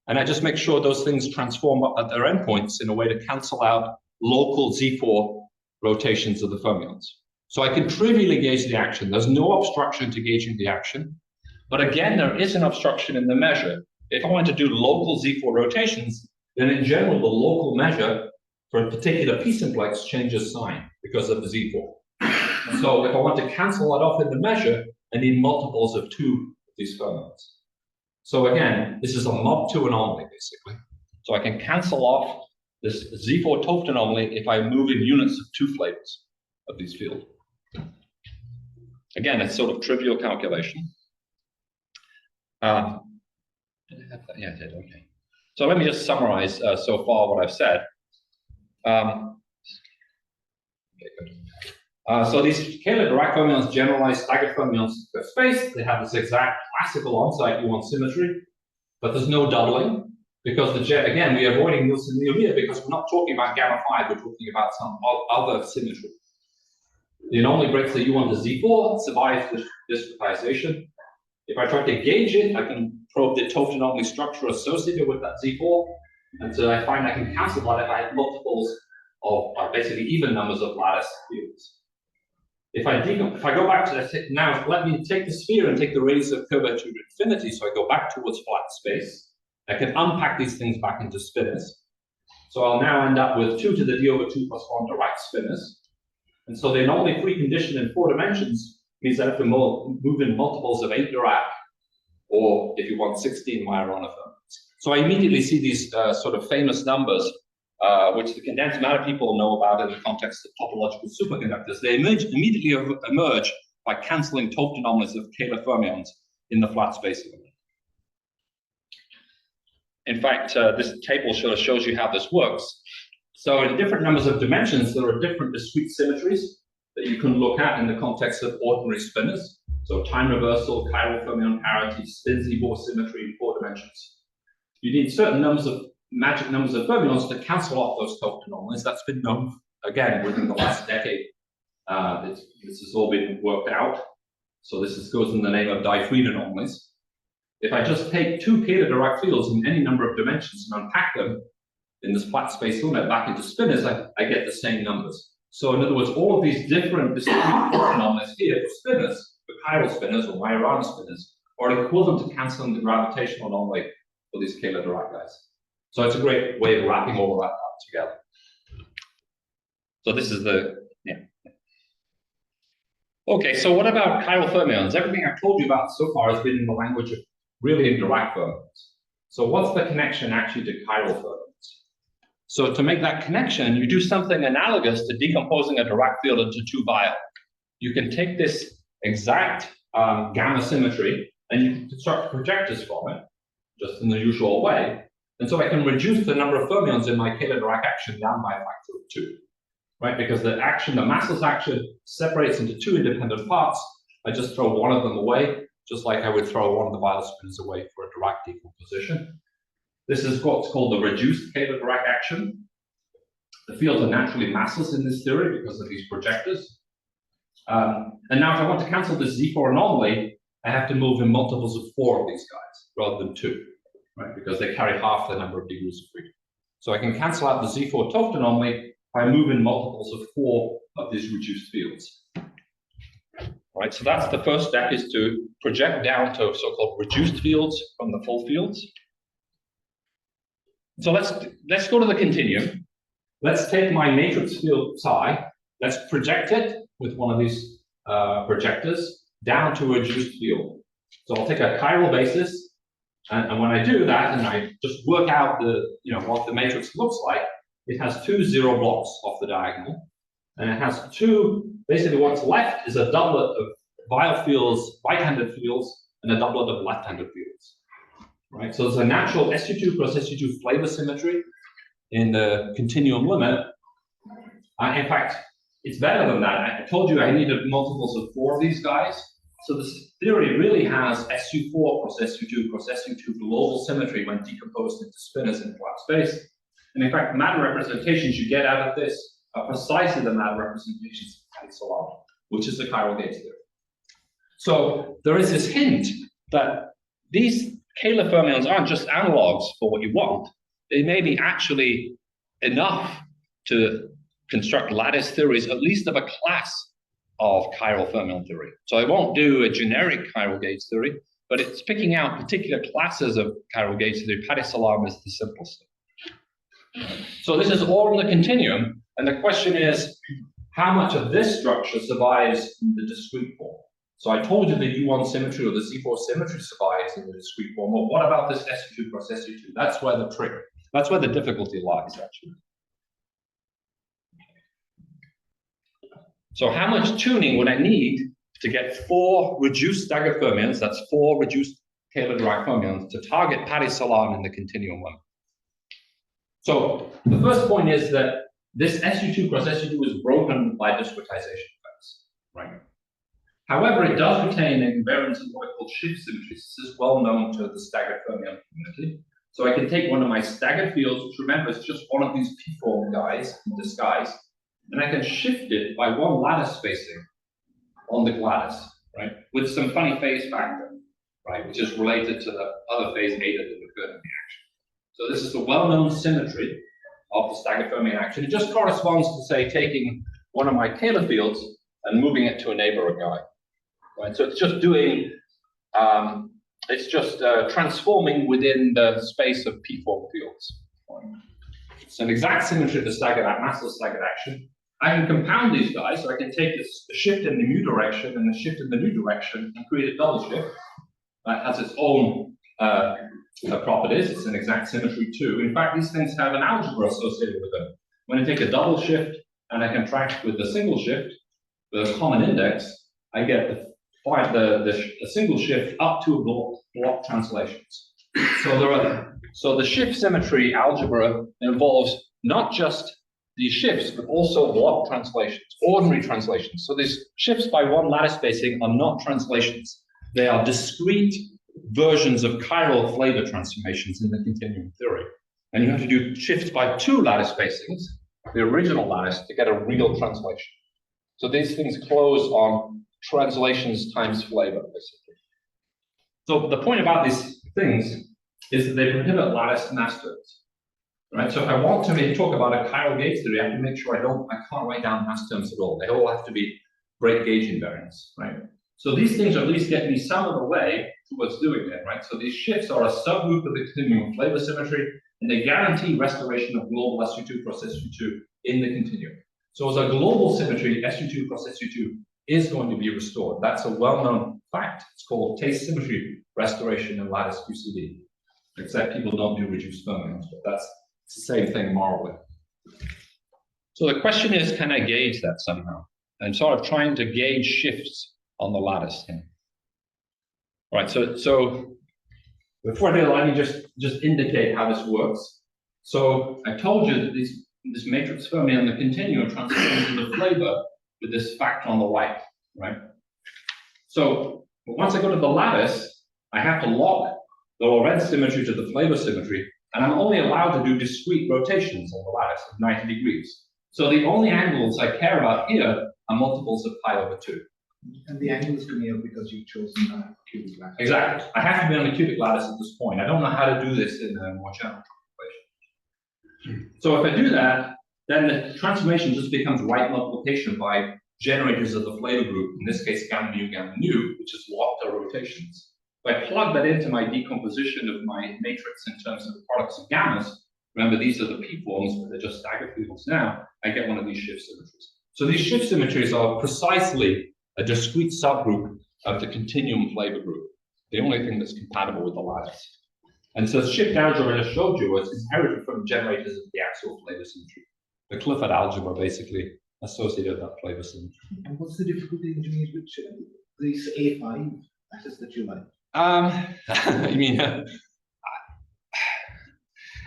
B: And I just make sure those things transform at their endpoints in a way to cancel out local Z4 rotations of the fermions. So I can trivially gauge the action. There's no obstruction to gauging the action. But again, there is an obstruction in the measure. If I want to do local Z4 rotations, then in general, the local measure for a particular P-simplex changes sign because of the Z4. So if I want to cancel that off in the measure, I need multiples of 2 of these fermions. So again, this is a mob2 anomaly, basically. So I can cancel off this Z4 Toft anomaly if I move in units of 2 flavors of these fields. Again, it's sort of trivial calculation. Yeah, I did, okay. So let me just summarize so far what I've said. Okay, good. So these Kähler-Dirac fermions generalize staggered fermions to space. They have this exact classical on-site U1 symmetry, but there's no doubling because again, we're avoiding Nielsen-Neal here because we're not talking about gamma 5, we're talking about some other symmetry. The anomaly breaks the U1 to Z4, survives the discretization. If I try to gauge it, I can probe the Toft anomaly structure associated with that Z4, and so I find I can cancel that if I have multiples of basically even numbers of lattice fields. If I go back to this, now let me take the sphere and take the radius of curvature to infinity, so I go back towards flat space. I can unpack these things back into spinors. So I'll now end up with 2 to the d over 2 plus 1 direct spinors. And so the anomaly precondition in 4 dimensions means I have to move in multiples of 8 Dirac, or if you want 16 Majorana fermions. So I immediately see these sort of famous numbers, which the condensed matter people know about in the context of topological superconductors. They immediately emerge by canceling Toft anomalies of Kähler fermions in the flat space element. In fact, this table sort of shows you how this works. So in different numbers of dimensions, there are different discrete symmetries that you can look at in the context of ordinary spinors. So time reversal, chiral fermion parity, spin Z4 symmetry in 4 dimensions. You need certain magic numbers of fermions to cancel off those Toft anomalies. That's been known, again, within the last decade. This has all been worked out. So this goes in the name of Difreed anomalies. If I just take two Dirac fields in any number of dimensions and unpack them in this flat space limit back into spinors, I get the same numbers. So in other words, all of these different discrete anomalies here for spinors, for chiral spinors or Majorana spinors, are equivalent to canceling the gravitational anomaly for these Dirac guys. So it's a great way of wrapping all of that up together. So this is the, yeah. Okay, so what about chiral fermions? Everything I've told you about so far has been in the language of really Dirac fermions. So what's the connection actually to chiral fermions? So to make that connection, you do something analogous to decomposing a Dirac field into two via. You can take this exact gamma symmetry and you can construct projectors from it, just in the usual way. And so I can reduce the number of fermions in my Dirac action down by a factor of 2. Right, because the action, the massless action, separates into two independent parts. I just throw one of them away, just like I would throw one of the violet spinors away for a Dirac decomposition. This is what's called the reduced Dirac action. The fields are naturally massless in this theory because of these projectors. And now if I want to cancel this Z4 anomaly, I have to move in multiples of 4 of these guys rather than 2, right? Because they carry half the number of degrees of freedom. So I can cancel out the Z4 Toft anomaly by moving multiples of 4 of these reduced fields. Right, so that's the first step, is to project down to so-called reduced fields from the full fields. So let's go to the continuum. Let's take my matrix field psi, let's project it with one of these projectors down to a reduced field. So I'll take a chiral basis, and when I do that, and I just work out what the matrix looks like, it has 2 0 blocks off the diagonal, and it has basically what's left is a doublet of violet fields, right-handed fields, and a doublet of left-handed fields. Right, so there's a natural SU2 cross SU2 flavor symmetry in the continuum limit. In fact, it's better than that. I told you I needed multiples of 4 of these guys. So this theory really has SU4 cross SU2 cross SU2 global symmetry when decomposed into spinors in flat space. And in fact, matter representations you get out of this are precisely the matter representations of Exponentially, which is the chiral gauge theory. So there is this hint that these Kähler fermions aren't just analogs for what you want. They may be actually enough to construct lattice theories, at least of a class of chiral fermion theory. So I won't do a generic chiral gauge theory, but it's picking out particular classes of chiral gauge theory. Paris-Salam is the simplest. So this is all in the continuum, and the question is, how much of this structure survives in the discrete form? So I told you the U1 symmetry or the Z4 symmetry survives in the discrete form. Well, what about this SU2 cross SU2? That's where that's where the difficulty lies, actually. So how much tuning would I need to get 4 reduced staggered fermions, that's 4 reduced Kähler-Dirac fermions, to target Paris-Salam in the continuum limit? So the first point is that this SU2 cross SU2 is broken by discretization effects, right? However, it does retain invariance in what are called shift symmetries. This is well known to the staggered fermion community. So I can take one of my staggered fields, which remember is just one of these p-form guys in disguise, and I can shift it by 1 lattice spacing on the lattice, right? With some funny phase factor, right? Which is related to the other phase eta that occurred in the action. So this is the well-known symmetry of the staggered fermion action. It just corresponds to, say, taking one of my Kähler fields and moving it to a neighbor guy, right? So it's just doing, transforming within the space of p-form fields. It's an exact symmetry of the staggered massless staggered action. I can compound these guys, so I can take this shift in the mu direction and the shift in the nu direction and create a double shift that has its own properties. It's an exact symmetry too. In fact, these things have an algebra associated with them. When I take a double shift and I contract with the single shift, with a common index, I get the single shift up to block translations. So the shift symmetry algebra involves not just these shifts, but also block translations, ordinary translations. So these shifts by 1 lattice spacing are not translations. They are discrete versions of chiral flavor transformations in the continuum theory. And you have to do shifts by 2 lattice spacings, the original lattice, to get a real translation. So these things close on translations times flavor, basically. So the point about these things is that they prohibit lattice mass terms. Right, so if I want to talk about a chiral gauge theory, I have to make sure I can't write down mass terms at all. They all have to be great gauge invariants, right? So these things at least get me some of the way towards doing it, right? So these shifts are a subgroup of the continuum of flavor symmetry, and they guarantee restoration of global SU2 cross SU2 in the continuum. So as a global symmetry, SU2 cross SU2 is going to be restored. That's a well-known fact. It's called taste symmetry restoration in lattice QCD. Except people don't do reduced fermions, but that's the same thing morally. So the question is, can I gauge that somehow? I'm sort of trying to gauge shifts on the lattice here. All right, so before I do, let me just indicate how this works. So I told you that this matrix fermion, the continuum, transforms into flavor with this fact on the right, right? So once I go to the lattice, I have to lock the Lorentz symmetry to the flavor symmetry, and I'm only allowed to do discrete rotations on the lattice of 90 degrees. So the only angles I care about here are multiples of pi over 2.
A: And the angle is coming up because you've chosen cubic lattice.
B: Exactly. I have to be on the cubic lattice at this point. I don't know how to do this in a more general equation. So if I do that, then the transformation just becomes right multiplication by generators of the flavor group, in this case gamma nu, which is locked or rotations. If I plug that into my decomposition of my matrix in terms of products of gammas, remember these are the p-forms, but they're just staggered fields now, I get one of these shift symmetries. So these shift symmetries are precisely a discrete subgroup of the continuum flavor group, the only thing that's compatible with the lattice. And so shift algebra I just showed you was inherited from generators of the axial flavor symmetry. The Clifford algebra basically associated that flavor symmetry.
A: And what's the difficulty in doing it with these A5 lattice that you like?
B: I mean,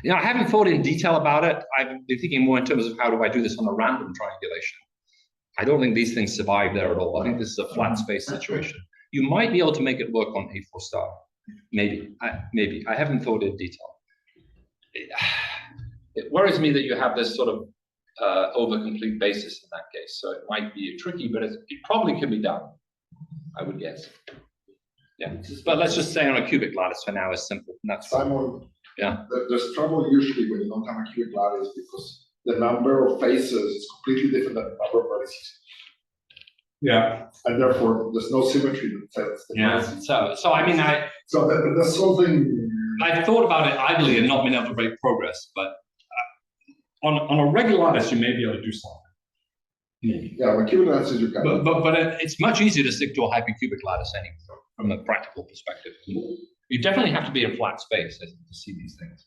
B: you know, I haven't thought in detail about it. I've been thinking more in terms of how do I do this on a random triangulation. I don't think these things survive there at all. I think this is a flat space situation. You might be able to make it work on A4 star. Maybe. I haven't thought in detail. It worries me that you have this sort of over-complete basis in that case. So it might be tricky, but it probably can be done, I would guess. Yeah, but let's just say on a cubic lattice for now is simple. And that's
E: Simon,
B: yeah.
E: There's trouble usually when you don't have a cubic lattice because the number of faces is completely different than the number of vertices.
B: Yeah.
E: And therefore, there's no symmetry that sets the vertices.
B: So I mean,
E: So that's something.
B: I thought about it idly and not been able to make progress, but on a regular lattice, you may be able to do something. Maybe.
E: Yeah, with cubic lattices you can.
B: But it's much easier to stick to a hypercubic lattice anyway, from a practical perspective. You definitely have to be in flat space to see these things.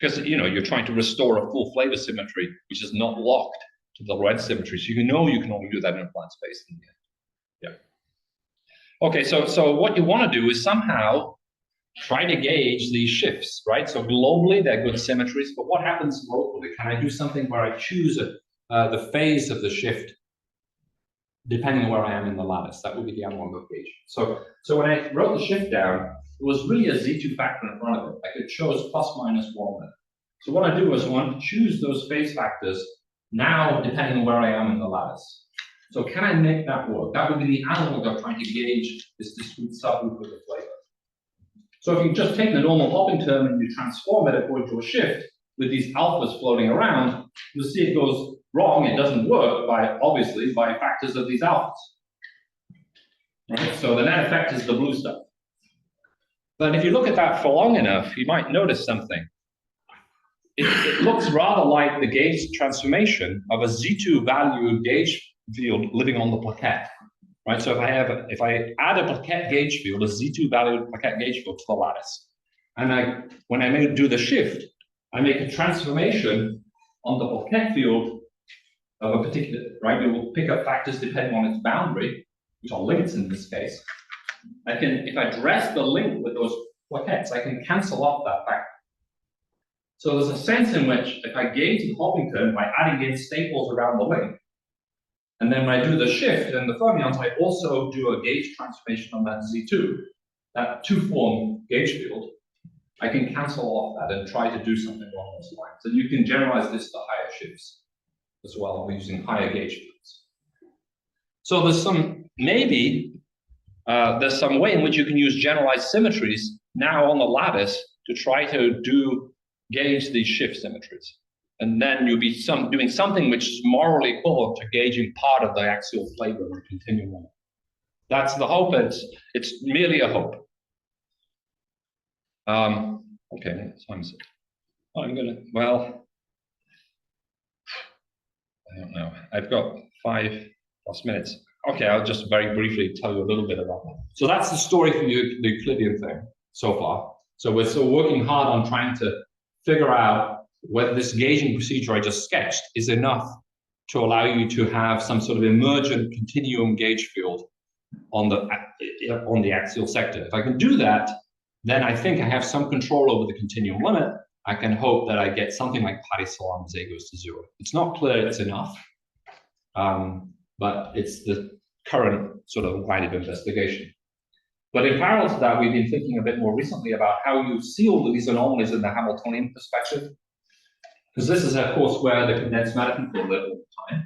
B: Because you're trying to restore a full flavor symmetry, which is not locked to the Lorentz symmetry. So you can only do that in a flat space in the end. Yeah. Okay, so what you want to do is somehow try to gauge these shifts, right? So globally, they're good symmetries, but what happens locally? Can I do something where I choose the phase of the shift depending on where I am in the lattice? That would be the analog of gauge. So when I wrote the shift down, it was really a Z2 factor in front of it. I could choose plus minus 1 there. So what I do is I want to choose those phase factors now depending on where I am in the lattice. So can I make that work? That would be the analog of trying to gauge this discrete subgroup of the flavor. So if you just take the normal hopping term and you transform it according to a shift with these alphas floating around, you'll see it goes wrong. It doesn't work obviously by factors of these alphas. Right? So the net effect is the blue stuff. But if you look at that for long enough, you might notice something. It looks rather like the gauge transformation of a Z2 value gauge field living on the plaquette. Right, so if I add a plaquette gauge field, a Z2 valued plaquette gauge field to the lattice, and when I do the shift, I make a transformation on the plaquette field of a particular, right? It will pick up factors depending on its boundary, which are links in this case. If I dress the link with those plaquettes, I can cancel off that factor. So there's a sense in which if I gauge the hopping term by adding in staples around the link, and then when I do the shift and the fermions, I also do a gauge transformation on that Z2, that two-form gauge field. I can cancel off that and try to do something along those lines. And you can generalize this to higher shifts as well using higher gauge fields. So there's maybe there's some way in which you can use generalized symmetries now on the lattice to try to gauge these shift symmetries. And then you'll be doing something which is morally equivalent to gauging part of the axial flavor of the continuum. That's the hope. It's merely a hope. Okay, what time is it? Well, I don't know. I've got 5+ minutes. Okay, I'll just very briefly tell you a little bit about that. So that's the story for the Euclidean thing so far. So we're still working hard on trying to figure out whether this gauging procedure I just sketched is enough to allow you to have some sort of emergent continuum gauge field on the axial sector. If I can do that, then I think I have some control over the continuum limit. I can hope that I get something like Paris-Salam as A goes to 0. It's not clear it's enough, but it's the current sort of line of investigation. But in parallel to that, we've been thinking a bit more recently about how you see all of these anomalies in the Hamiltonian perspective. Because this is, of course, where the condensed matter people live all the time.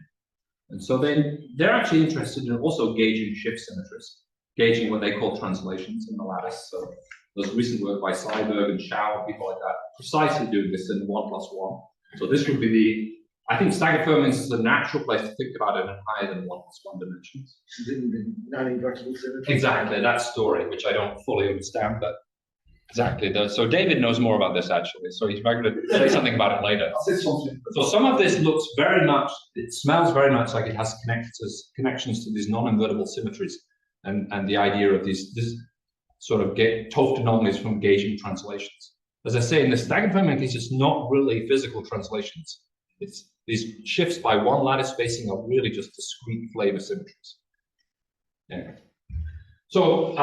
B: And so they're actually interested in also gauging shift symmetries, gauging what they call translations in the lattice. So there's recent work by Seiberg and Schau and people like that, precisely doing this in 1+1. So this would be I think staggered fermions is a natural place to think about it in higher than 1+1 dimensions.
A: Non-invertible symmetry.
B: Exactly, that story, which I don't fully understand, but exactly. So David knows more about this actually, so he's going to say something about it later.
E: I'll say something.
B: So some of this looks very much, it smells very much like it has connections to these non-invertible symmetries and the idea of this sort of Toft anomalies from gauging translations. As I say, in the staggered fermion case, it's not really physical translations. It's these shifts by one lattice spacing are really just discrete flavor symmetries. Anyway. So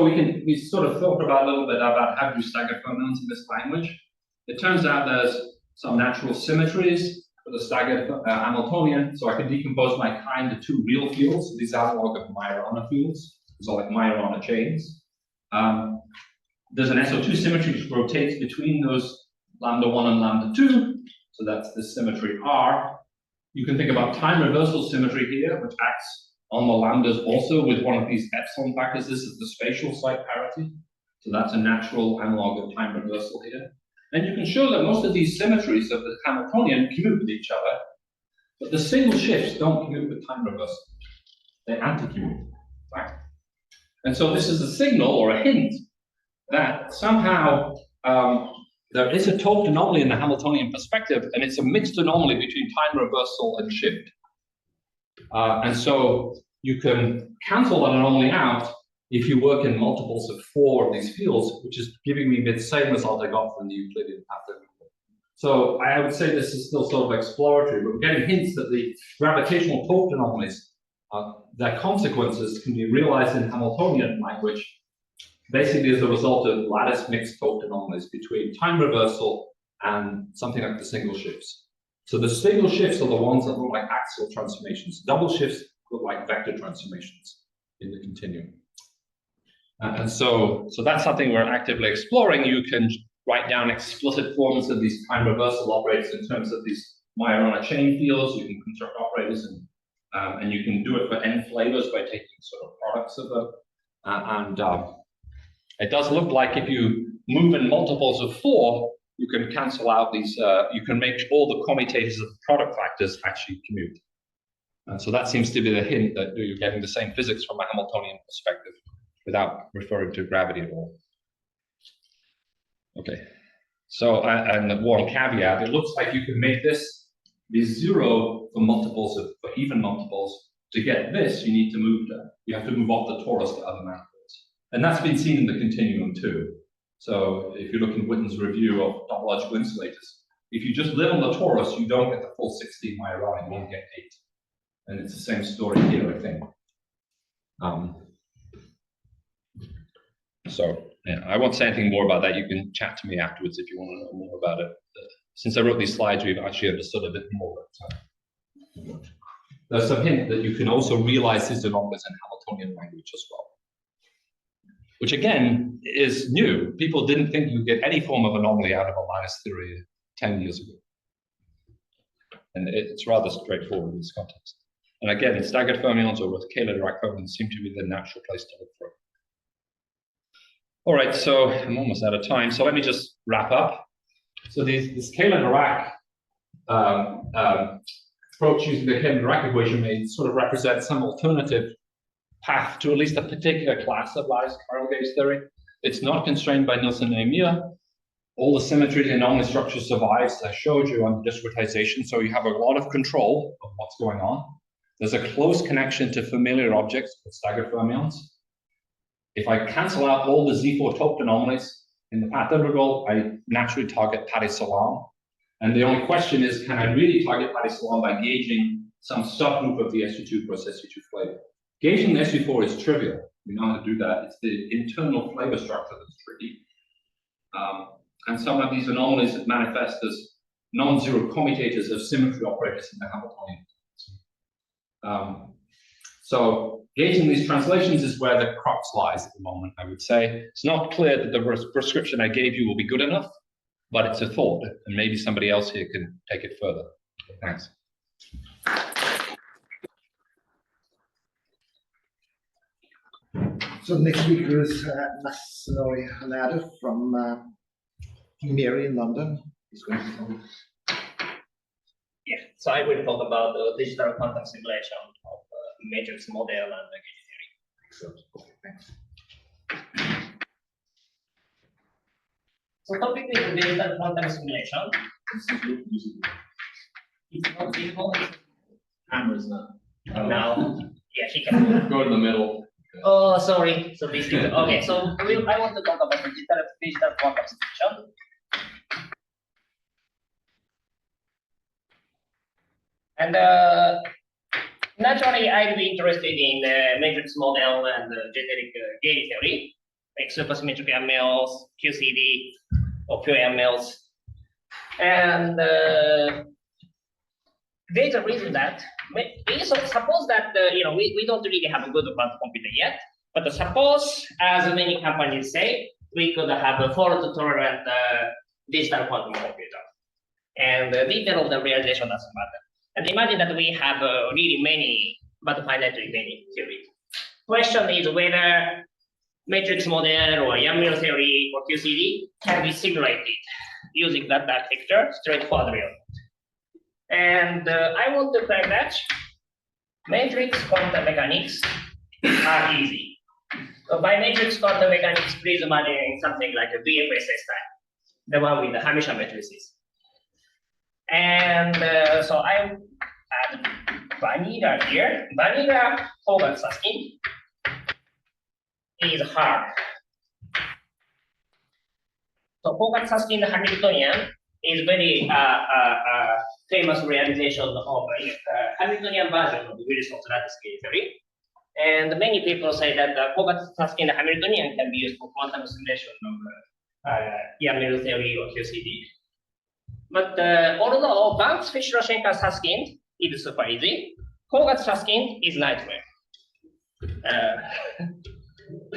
B: we sort of thought about a little bit about how to do staggered fermions in this language. It turns out there's some natural symmetries for the staggered Hamiltonian. So I can decompose my kind to two real fields. These are analog of Majorana fields. These are like Majorana chains. There's an SO2 symmetry which rotates between those λ1 and λ2. So that's the symmetry R. You can think about time reversal symmetry here, which acts on the lambdas also with one of these epsilon factors. This is the spatial site parity. So that's a natural analog of time reversal here. And you can show that most of these symmetries of the Hamiltonian commute with each other, but the single shifts don't commute with time reversal. They anti-commute. Right? And so this is a signal or a hint that somehow there is a Toft anomaly in the Hamiltonian perspective, and it's a mixed anomaly between time reversal and shift. And so you can cancel that anomaly out if you work in multiples of 4 of these fields, which is giving me the same result I got from the Euclidean pattern. So I would say this is still sort of exploratory, but we're getting hints that the gravitational Toft anomalies, their consequences can be realized in Hamiltonian language, basically as a result of lattice mixed Toft anomalies between time reversal and something like the single shifts. So the single shifts are the ones that look like axial transformations. Double shifts look like vector transformations in the continuum. And so that's something we're actively exploring. You can write down explicit forms of these time reversal operators in terms of these Majorana chain fields. You can construct operators and you can do it for n flavors by taking sort of products of them. It does look like if you move in multiples of 4, you can cancel out these, you can make all the commutators of the product factors actually commute. And so that seems to be the hint that you're getting the same physics from a Hamiltonian perspective without referring to gravity at all. Okay, so, and one caveat, it looks like you can make this be 0 for multiples of, for even multiples. To get this, you need to move, you have to move off the torus to other manifolds. And that's been seen in the continuum too. So if you look in Witten's review of topological insulators, if you just live on the torus, you don't get the full 16 Majorana, you only get 8. And it's the same story here, I think. So yeah, I won't say anything more about that. You can chat to me afterwards if you want to know more about it. Since I wrote these slides, we've actually understood a bit more. There's some hint that you can also realize these anomalies in Hamiltonian language as well, which again is new. People didn't think you'd get any form of anomaly out of a lattice theory 10 years ago. And it's rather straightforward in this context. And again, staggered fermions or with Kähler-Dirac fermions seem to be the natural place to look for it. All right, so I'm almost out of time. So let me just wrap up. So this Kähler-Dirac approach using the Kähler-Dirac equation may sort of represent some alternative path to at least a particular class of lattice chiral gauge theory. It's not constrained by Nielsen and Emir. All the symmetry and anomaly structure survives, as I showed you on discretization, so you have a lot of control of what's going on. There's a close connection to familiar objects with staggered fermions. If I cancel out all the Z4 topped anomalies in the path integral, I naturally target Patti-Salam. And the only question is, can I really target Patti-Salam by gauging some subgroup of the SU2 plus SU2 flavor? Gauging the SU4 is trivial. We know how to do that. It's the internal flavor structure that's tricky. And some of these anomalies that manifest as non-zero commutators of symmetry operators in the Hamiltonian. So gauging these translations is where the crux lies at the moment, I would say. It's not clear that the prescription I gave you will be good enough, but it's a thought, and maybe somebody else here can take it further. Thanks.
A: So next speaker is Masanori Hanada from Mary in London. He's going to talk.
F: Yeah, so I will talk about the digital quantum simulation of matrix model and gauge theory.
A: Excellent. Okay, thanks.
F: So topic is digital quantum simulation. It's not visible.
C: Hammer's not.
F: Now, yeah, he can.
C: Go in the middle.
F: Oh, sorry. So this is okay. So I want to talk about the digital quantum simulation. And naturally, I'd be interested in matrix model and generic gauge theory, like supersymmetric MLs, QCD, or pure MLs. And there's a reason that suppose that we don't really have a good quantum computer yet, but suppose, as many companies say, we could have a fault-tolerant digital quantum computer, and the detail of the realization doesn't matter. And imagine that we have really many, but finitely many theories. Question is whether matrix model or YAML theory or QCD can be simulated using that architecture straightforwardly. And I want to claim that matrix quantum mechanics are easy. So by matrix quantum mechanics, please imagine something like a BFSS type, the one with the Hermitian matrices. And so I add vanilla here. Vanilla Kogut-Susskind is hard. So Kogut-Susskind Hamiltonian is very famous realization of Hamiltonian version of Wilson's lattice gauge theory. And many people say that the Kogut-Susskind Hamiltonian can be used for quantum simulation of YAML theory or QCD. But although Banks-Fischler-Shenker-Susskind is super easy, Kogut-Susskind is nightmare.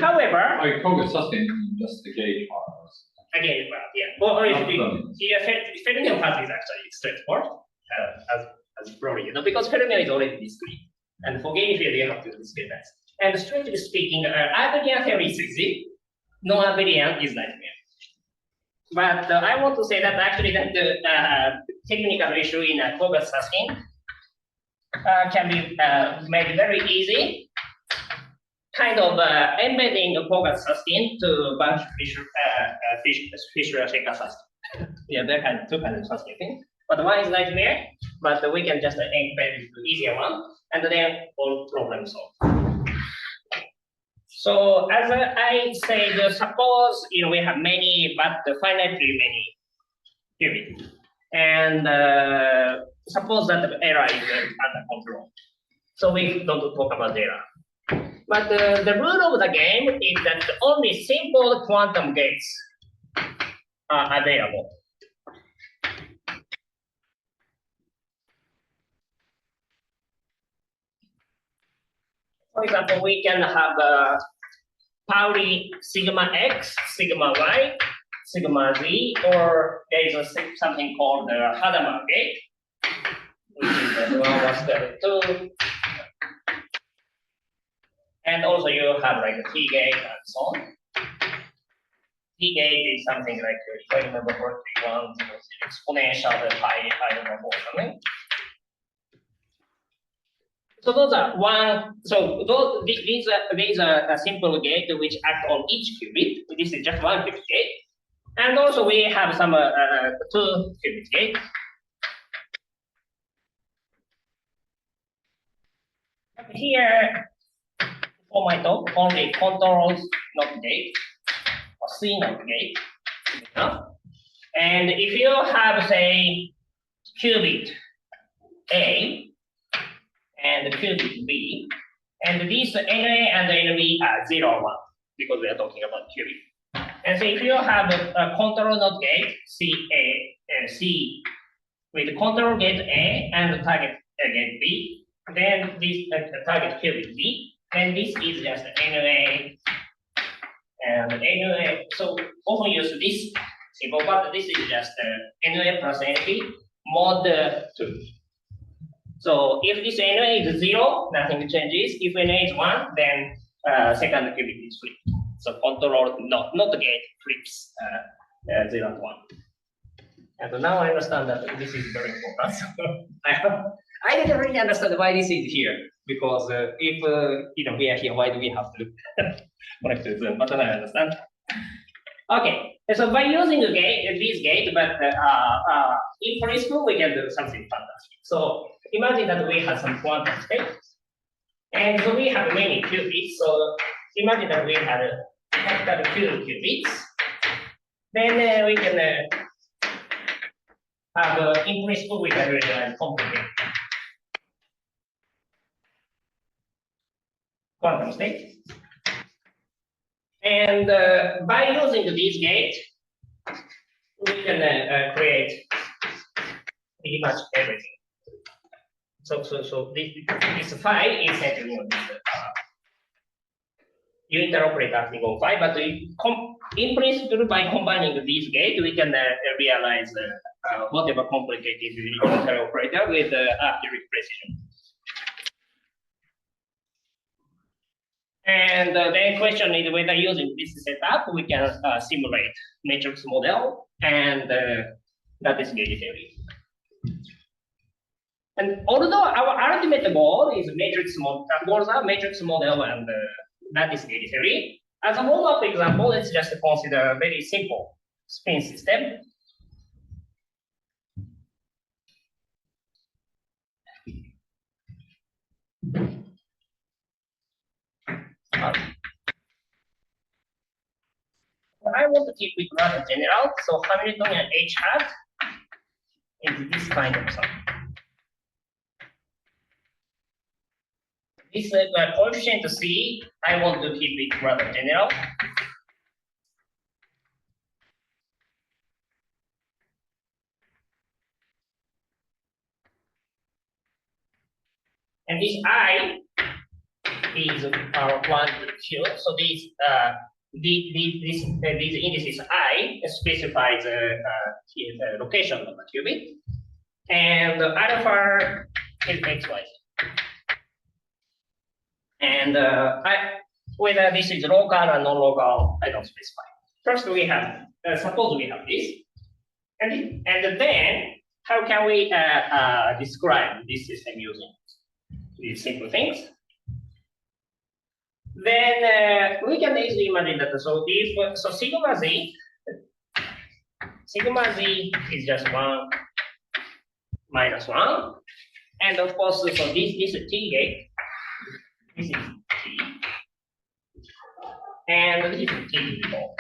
F: However,
B: Kogut-Susskind just the gauge part.
F: Again, yeah. Or if fermion part is actually straightforward, as probably because fermion is already discrete, and for gauge theory you have to discretize. And strictly speaking, abelian theory is easy, non-abelian is nightmare. But I want to say that actually that the technical issue in Kogut-Susskind can be made very easy, kind of embedding Kogut-Susskind to Banks-Fischler-Shenker-Susskind. Yeah, there are two kinds of Susskind things. But one is nightmare, but we can just embed the easier one, and then all problem solved. So as I said, suppose we have many, but finitely many theories, and suppose that the error is under control. So we don't talk about the error. But the rule of the game is that only simple quantum gates are available. For example, we can have Pauli sigma x, sigma y, sigma z, or there is something called the Hadamard gate, which is the 1 was 2, And also you have like a T gate and so on. T gate is something like, if I remember correctly, exponential pi, I don't know, or something. So those are one. So these are a simple gate which act on each qubit. This is just one qubit gate, and also we have some 2 qubit gate. Here, for my talk, only controls not gate or C not gate. And if you have say qubit A and qubit B, and these NA and NB are 0 or 1 because we are talking about qubit. And so if you have a control not gate C with control gate A and target gate B, then this target qubit B, and this is just NA and NA. So often use this symbol, but this is just NA plus NB mod 2. So if this NA is 0, nothing changes. If NA is 1, then second qubit is flipped. So control not gate flips 0 and 1. And now I understand that this is very important. So I didn't really understand why this is here, because if we are here, why do we have to connect to Zoom? But I understand. Okay, so by using this gate, but in principle we can do something fantastic. So imagine that we have some quantum states, and so we have many qubits. So imagine that we have capital Q qubits. Then we can have in principle we can realize complicated quantum state. And by using this gate, we can create pretty much everything. So this phi is centered on this unit operator acting on phi, but in principle, by combining this gate, we can realize whatever complicated unitary operator with accurate precision. And the question is whether using this setup, we can simulate matrix model and lattice gauge theory. And although our ultimate goal is matrix model, and lattice gauge theory, as a warm-up example, let's just consider a very simple spin system. I want to keep it rather general, so Hamiltonian H hat is this kind of something. This coefficient C, I want to keep it rather general. And this I is our one Q. So these indices I specifies the location of the qubit, and alpha is XY. And whether this is local or non-local, I don't specify. First, we have suppose we have this, and then how can we describe this system using these simple things? Then we can easily imagine that. So if sigma z is just 1 minus 1, and of course, so this is T gate. This is T, and this is T before.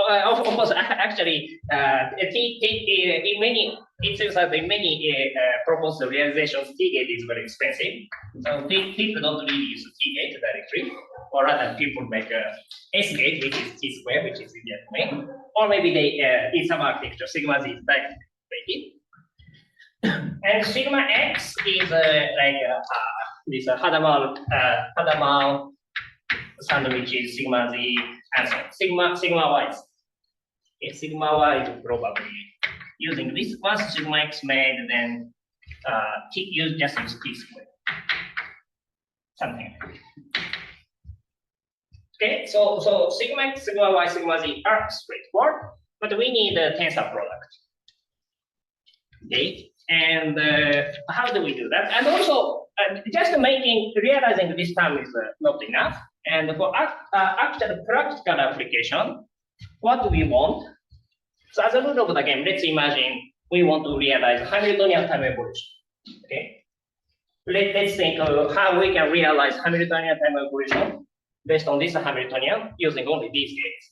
F: Of course, actually, in many, it seems that in many proposed realizations, T gate is very expensive. So people don't really use T gate directly, or rather, people make a S gate, which is T square, which is easier to make, or maybe they in some architecture, sigma z is directly created, and sigma x is like this Hadamard sandwich is sigma z, and so sigma y. Okay, sigma y is probably using this. Once sigma x made, then use T squared. something. Okay, so sigma x, sigma y, sigma z are straightforward, but we need a tensor product. Okay, and how do we do that? And also, just realizing this term is not enough. And for actual practical application, what do we want? So as a rule of the game, let's imagine we want to realize Hamiltonian time evolution. Okay, let's think of how we can realize Hamiltonian time evolution based on this Hamiltonian using only these gates.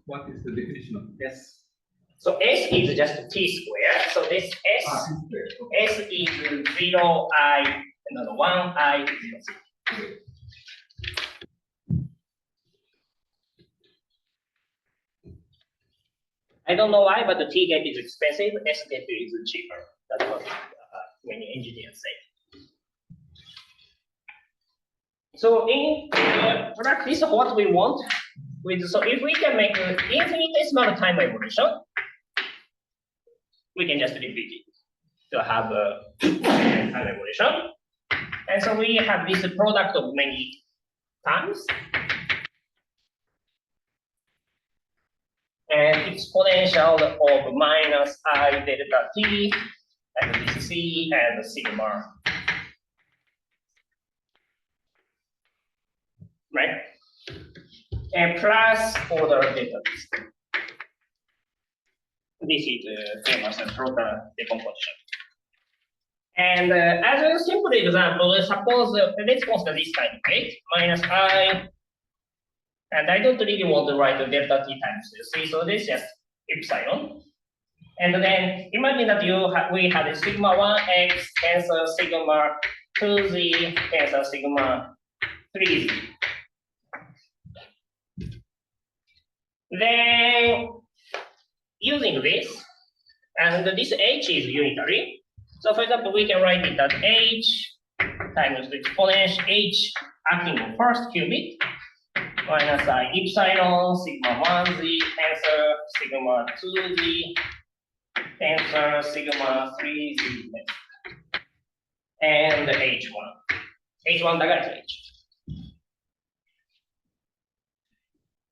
C: What is the definition of S?
F: So S is just T squared. So this S, S is 0, I, another 1, I, 0. I don't know why, but the T gate is expensive, S gate is cheaper. That's what many engineers say. So in practice, what we want, so if we can make an infinitesimal time evolution, we can just repeat it to have a time evolution. And so we have this product of many terms. And exponential of minus I delta t, and this c, and sigma. Right? And plus order delta t. This is the famous total decomposition. And as a simple example, suppose let's consider this kind of gate, minus I, and I don't really want to write delta t times c, so this is just epsilon. And then imagine that we had a sigma 1x tensor sigma 2z tensor sigma 3z. Then using this, and this h is unitary. So for example, we can write it as h times the exponential h acting on first qubit minus I epsilon sigma 1z tensor sigma 2z tensor sigma 3z and h1 dagger h.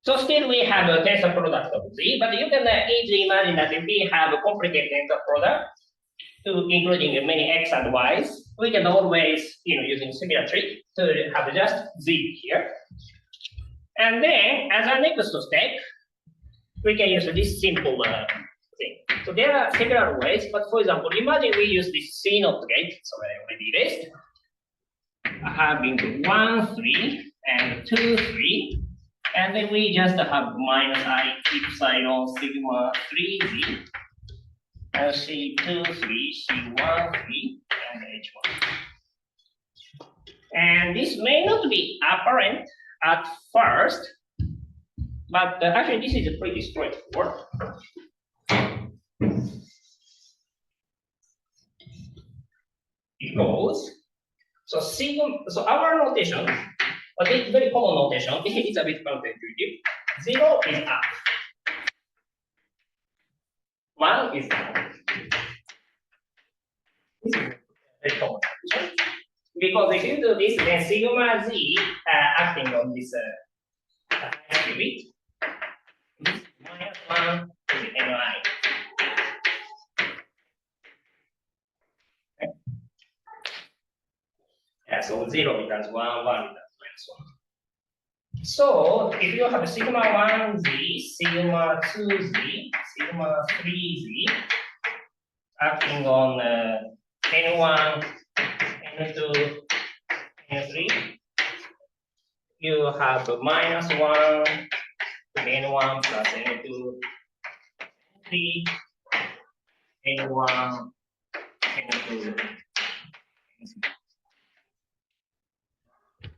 F: So still we have a tensor product of z, but you can easily imagine that if we have a complicated tensor product, including many x and y's, we can always, using similar trick to have just z here. And then, as a next step, we can use this simple thing. So there are several ways, but for example, imagine we use this C0 gate, so I already erased, having 1, 3, and 2, 3, and then we just have minus I epsilon sigma 3z, and C2, 3, C1, 3, and H1. And this may not be apparent at first, but actually this is pretty straightforward. Because so our notation, but it's very common notation, it's a bit counterintuitive. 0 is up. 1 is down. This is very common notation. Because if you do this, then sigma z acting on this qubit, this minus 1 is ni. Okay. Yeah, so 0 becomes 1, 1 becomes -1. So if you have sigma 1z, sigma 2z, sigma 3z acting on n1, n2, n3, you have -1 to n1 plus n2, n3, n1, n2, n3.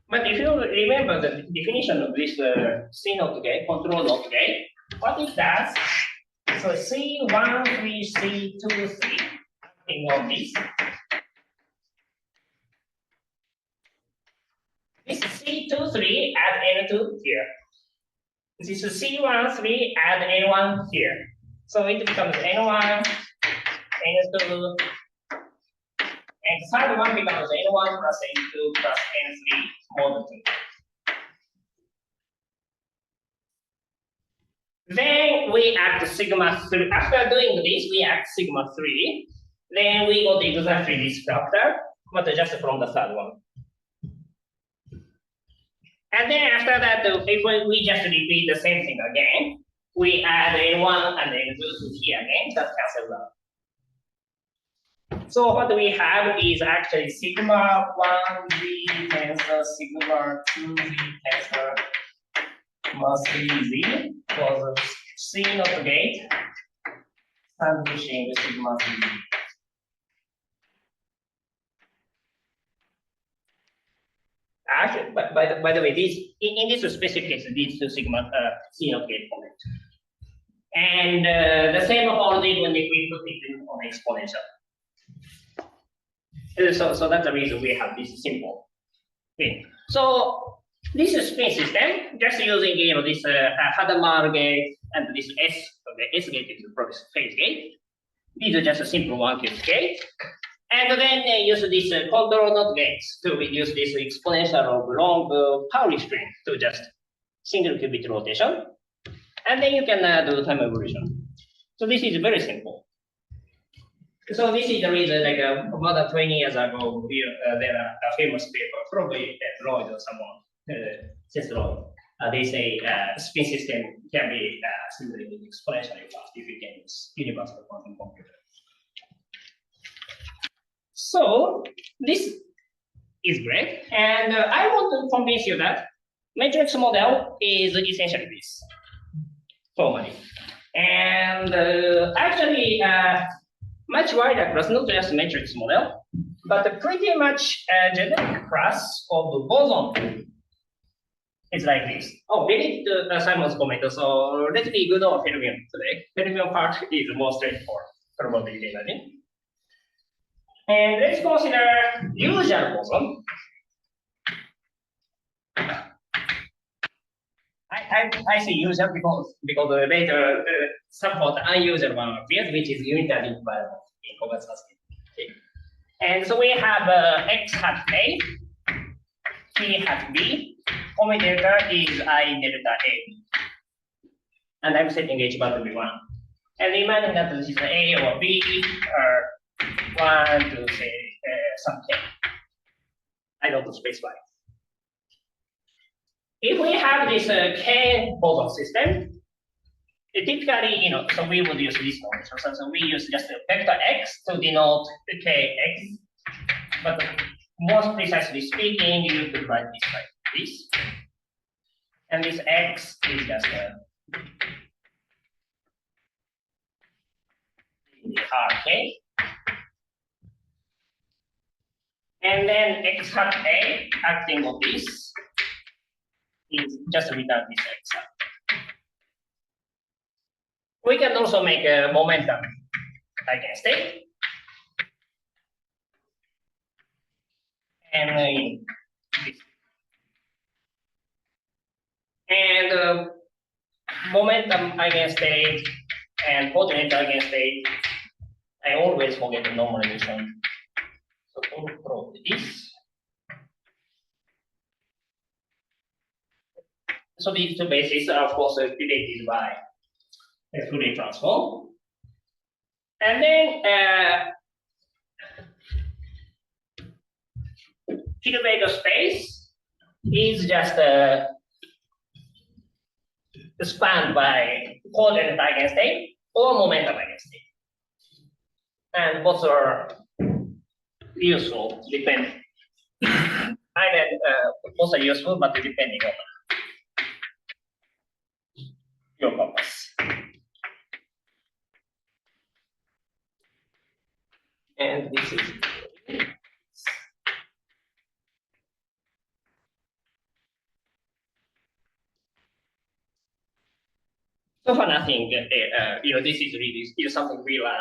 F: But if you remember the definition of this C0 gate, control not gate, what it does, so C1, 3, C2, 3, acting on this. This is C2, 3, add N2 here. This is C1, 3, add N1 here. So it becomes N1, N2, And the third one becomes n1 plus n2 plus n3 mod 2. Then we add sigma 3. After doing this, we add sigma 3. Then we got exactly this factor, but just from the third one. And then after that, if we just repeat the same thing again, we add n1 and n2 to here again, that cancels out. So what we have is actually sigma 1z tensor, sigma 2z tensor, sigma 3z for the C not gate, sandwiching sigma 3z. Actually, by the way, these in this specific case, these two sigma C not gate point. And the same holds when we put it on exponential. So that's the reason we have this simple thing. So this is spin system, just using this Hanada gate and this S. The S gate is the phase gate. These are just a simple one-qubit gate. And then use this control node gates to reduce this exponential of long Pauli string to just single qubit rotation. And then you can do time evolution. So this is very simple. So this is the reason, like more than 20 years ago, there are a famous paper, probably Lloyd or someone, Seth Lloyd. They say spin system can be simulated exponentially fast if you can use universal quantum computer. So this is great, and I want to convince you that matrix model is essentially this formally, and actually much wider class, not just matrix model, but pretty much generic class of boson is like this. Oh, we need Simon's comment. So let's be good on fermion today. Fermion part is more straightforward probability energy. And let's consider usual boson. I say usual because later support unusual one appears, which is unitary environment in Kogut-Susskind. Okay. And so we have x hat A, t hat B, commutator is I delta A. And I'm setting h bar to be 1. And imagine that this is A or B or 1 to say something. I don't specify. If we have this K boson system, typically, so we would use this notation. So we use just a vector x to denote the kx. But more precisely speaking, you could write this like this. And this x is just Rk. And then x hat A acting on this is just return this x hat. We can also make a momentum eigenstate. And this. And momentum eigenstate and potential eigenstate, I always forget the normalization. So control this. So these two bases are of course related by a Fourier transform. And then Hilbert space is just spanned by coordinate eigenstate or momentum eigenstate. And both are useful, depending. Both are useful, but depending on your purpose. And this is so for nothing. This is really something we learn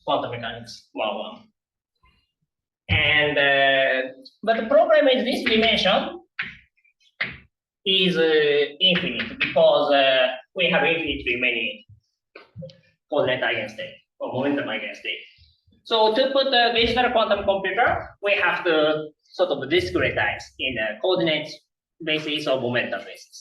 F: quantum mechanics 101. And but the problem is this dimension is infinite because we have infinitely many coordinate eigenstate or momentum eigenstate. So to put the digital quantum computer, we have to sort of discretize in the coordinate basis or momentum basis.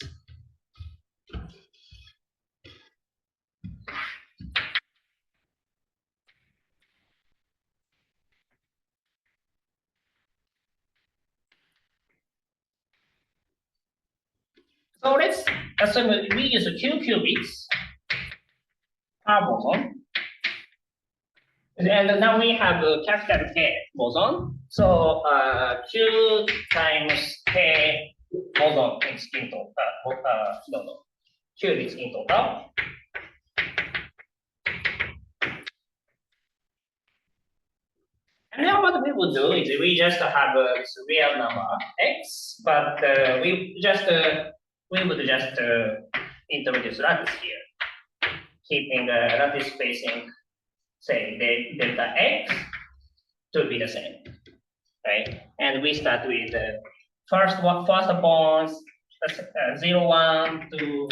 F: So let's assume we use 2 qubits per boson. And now we have a capital K boson. So 2 times K boson is in total. Qubits in total. And now what we would do is we just have a real number x, but we would just introduce lattice here, keeping lattice spacing, say delta x to be the same, right? And we start with the first bonds 0, 1 to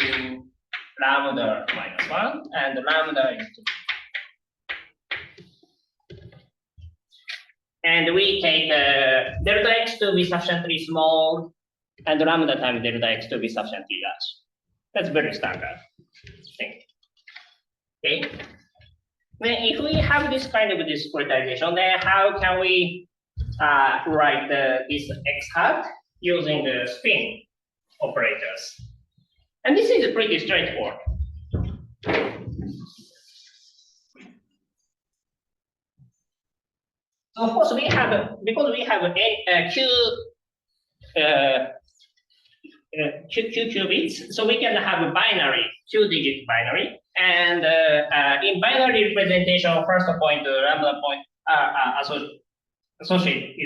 F: lambda minus 1, and lambda is 2. And we take delta x to be sufficiently small, and lambda times delta x to be sufficiently large. That's very standard thing. Okay. Then if we have this kind of discretization, then how can we write this x hat using the spin operators? And this is pretty straightforward. So of course we have, because we have q qubits, so we can have a binary, 2-digit binary, and in binary representation, first point, lambda point associated.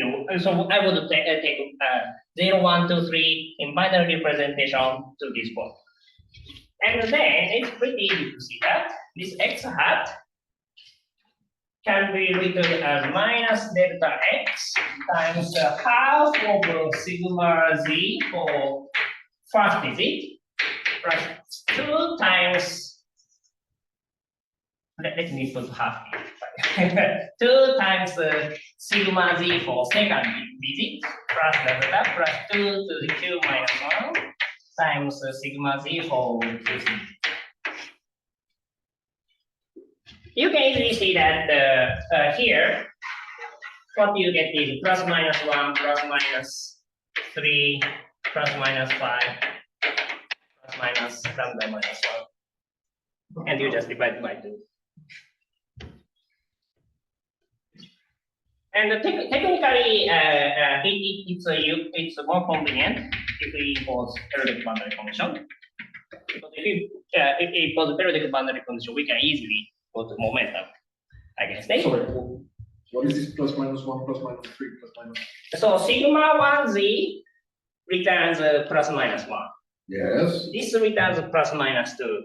F: So I would take 0, 1, 2, 3 in binary representation to this point, and then it's pretty easy to see that this x hat can be written as minus delta x times half of sigma z for first digit plus 2 times, let me put half here, 2 times sigma z for second digit plus delta plus 2 to the q minus 1 times sigma z for first digit. You can easily see that here, what you get is plus minus 1, plus minus 3, plus minus 5, plus minus lambda minus 1. And you just divide by 2. And technically, it's more convenient if we impose periodic boundary condition. Because if we impose periodic boundary condition, we can easily go to momentum against it.
E: Sorry, what is this plus minus 1, plus minus 3, plus minus?
F: So sigma 1z returns plus minus 1.
E: Yes.
F: This returns plus minus 2,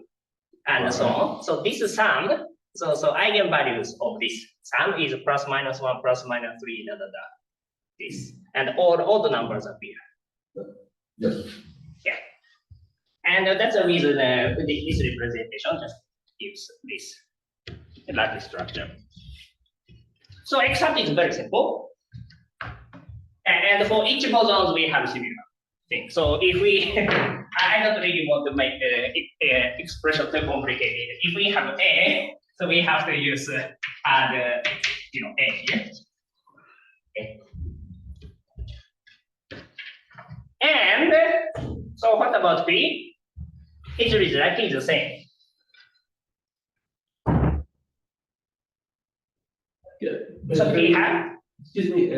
F: and so on. So this sum, so eigenvalues of this sum is plus minus 1, plus minus 3, this, and all the numbers appear.
E: Yes.
F: Yeah, and that's the reason this representation just gives this lattice structure. So x hat is very simple, and for each bosons we have similar thing. So if we, I don't really want to make the expression too complicated. If we have A, so we have to use A here. Okay. And so what about P? It's exactly the same. So P hat.
G: Excuse me,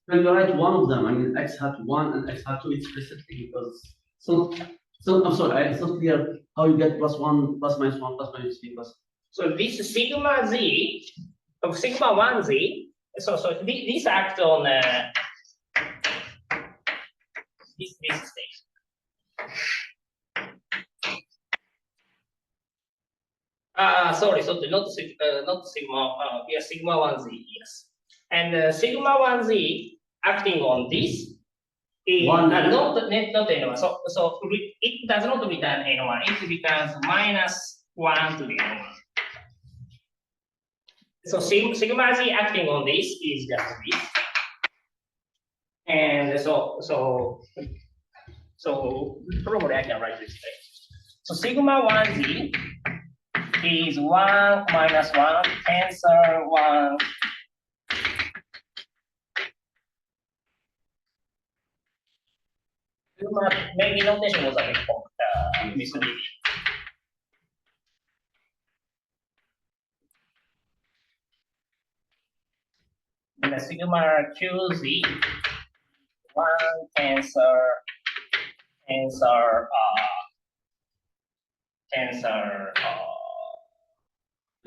G: when you write one of them, I mean x hat 1 and x hat 2, it's specifically because so I'm sorry, it's not clear how you get plus 1, plus minus 1, plus minus 3, plus.
F: So this sigma z of sigma 1z, so this acts on this state. Sorry, so not sigma, yeah, sigma 1z, yes. And sigma 1z acting on this is not n1. So it does not return n1, it returns minus 1 to the n1. So sigma z acting on this is just this. And so probably I can write this way. So sigma 1z is 1 minus 1 tensor 1 maybe notation was a bit misleading. And the sigma qz 1 tensor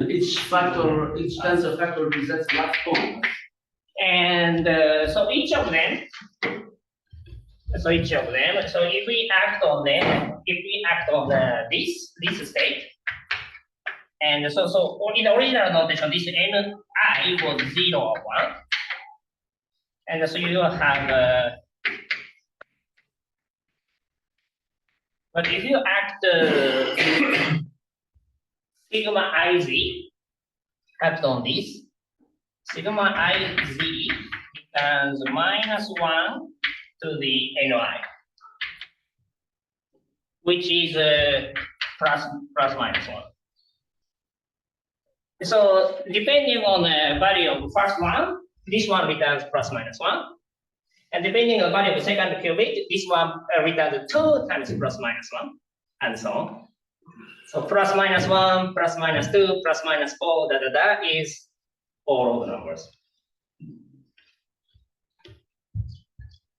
G: Each tensor factor represents last point.
F: and so each of them, so if we act on them, this state, and so in the original notation, this ni was 0 or 1, and so you have but if you act sigma iz act on this, sigma iz becomes -1 to the ni, which is plus -1. So depending on the value of the first one, this one returns ±1. And depending on the value of the second qubit, this one returns 2 times ±1, and so on. So ±1, ±2, ±4, is all of the numbers.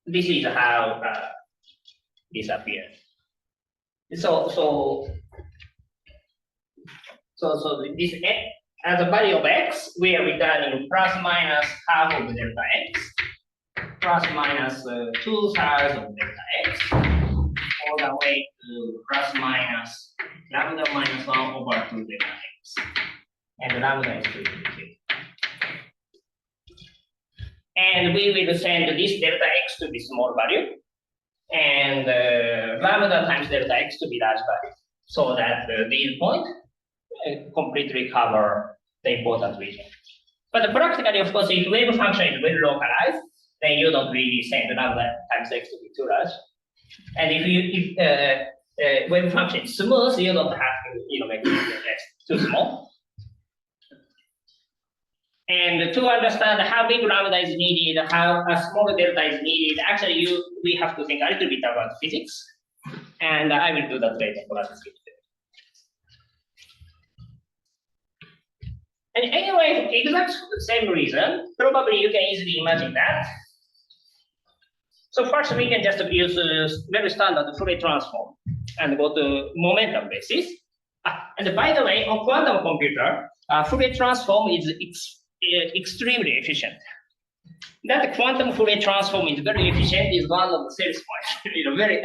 F: This is how this appears. So this as a value of x, we are returning ±half of delta x, ±2/3 of delta x, all the way to lambda -1 over 2 delta x, and lambda is 2. And we will send this delta x to be small value, and lambda times delta x to be large value, so that these points completely cover the important region. But practically, of course, if wave function is very localized, then you don't really send lambda times x to be too large. And if wave function is smooth, you don't have to make x too small. And to understand how big lambda is needed, how small delta is needed, actually we have to think a little bit about physics. And I will do that later. And anyway, exact same reason, probably you can easily imagine that. So first we can just use very standard Fourier transform and go to momentum basis. And by the way, on quantum computer, Fourier transform is extremely efficient. That quantum Fourier transform is very efficient is one of the sales points, very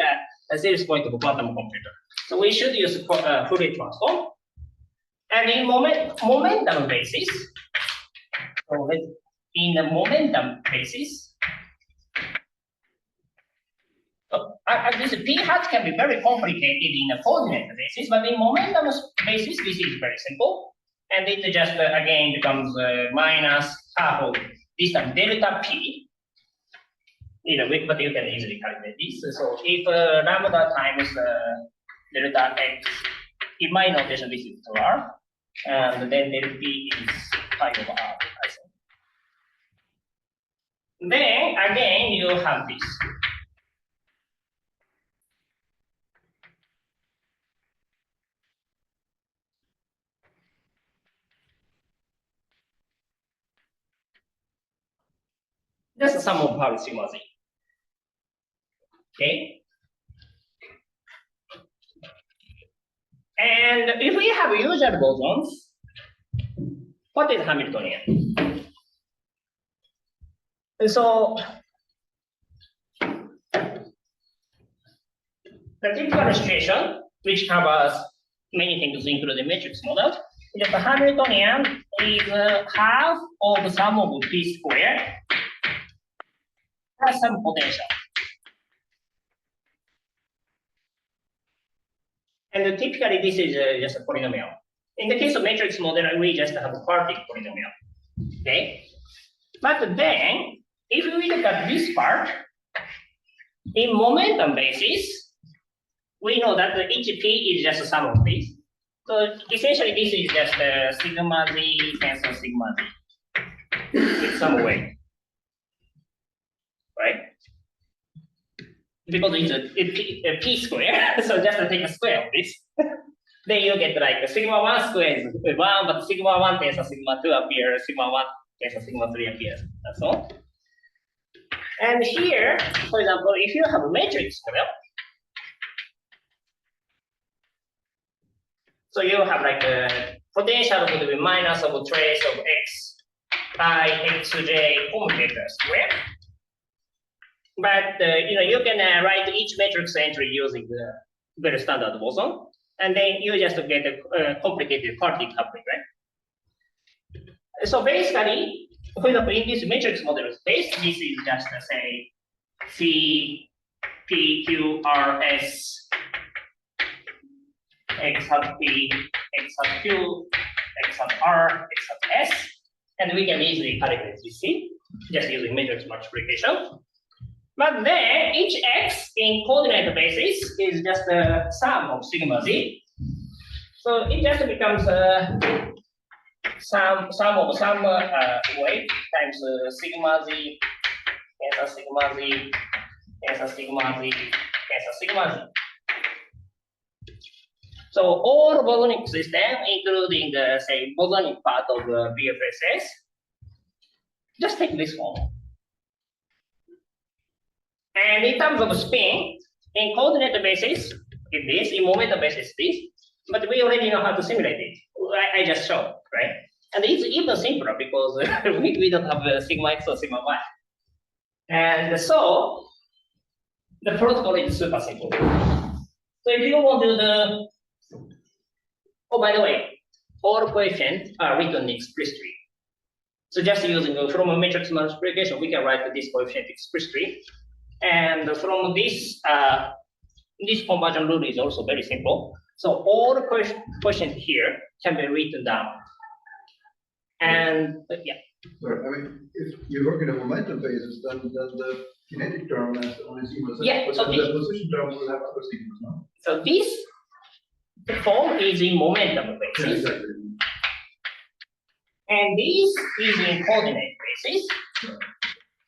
F: a sales point of a quantum computer. So we should use Fourier transform. And in momentum basis, so in the momentum basis, this p hat can be very complicated in a coordinate basis, but in momentum basis, this is very simple. And it just again becomes minus half of this time delta p. But you can easily calculate this. So if lambda times delta x, in my notation, this is 2r, and then delta p is 5 over r. Then again, you have this. That's the sum of power sigma z. Okay. And if we have usual bosons, what is Hamiltonian? And so the typical situation, which covers many things, including matrix model, is that the Hamiltonian is half of the sum of p squared plus some potential. And typically, this is just a polynomial. In the case of matrix model, we just have a quartic polynomial. Okay, but then if we look at this part, in momentum basis, we know that each p is just a sum of these. So essentially, this is just sigma z tensor sigma z in some way, right? Because it's a p square, so just take a square of this. Then you get like sigma 1 square is 1, but sigma 1 tensor sigma 2 appears, sigma 1 tensor sigma 3 appears, that's all. And here, for example, if you have a matrix model, so you have like a potential would be minus of a trace of x by xj commutator square. But you can write each matrix entry using the very standard boson, and then you just get a complicated party coupling, right? So basically, for example, in this matrix model space, this is just say C, P, Q, R, S, X hat P, X hat Q, X hat R, X hat S, and we can easily calculate this C just using matrix multiplication. But then each X in coordinate basis is just a sum of sigma Z. So it just becomes sum of some weight times sigma Z, tensor sigma Z, tensor sigma Z, tensor sigma Z. So all bosonic system, including the say bosonic part of BFSS, just take this form. And in terms of spin, in coordinate basis, it is, in momentum basis, this, but we already know how to simulate it. I just showed, right? And it's even simpler because we don't have sigma x or sigma y. And so the protocol is super simple. So if you want to do oh, by the way, all coefficients are written explicitly. So just using from a matrix multiplication, we can write this coefficient explicitly. And from this, this conversion rule is also very simple. So all the coefficients here can be written down. And yeah.
C: Sorry, I mean, if you work in a momentum basis, then the kinetic term has only sigma.
F: Yeah,
C: but
F: so
C: then the position term will have other sigmas, no?
F: So this form is in momentum basis.
C: Yeah, exactly.
F: And this is in coordinate basis.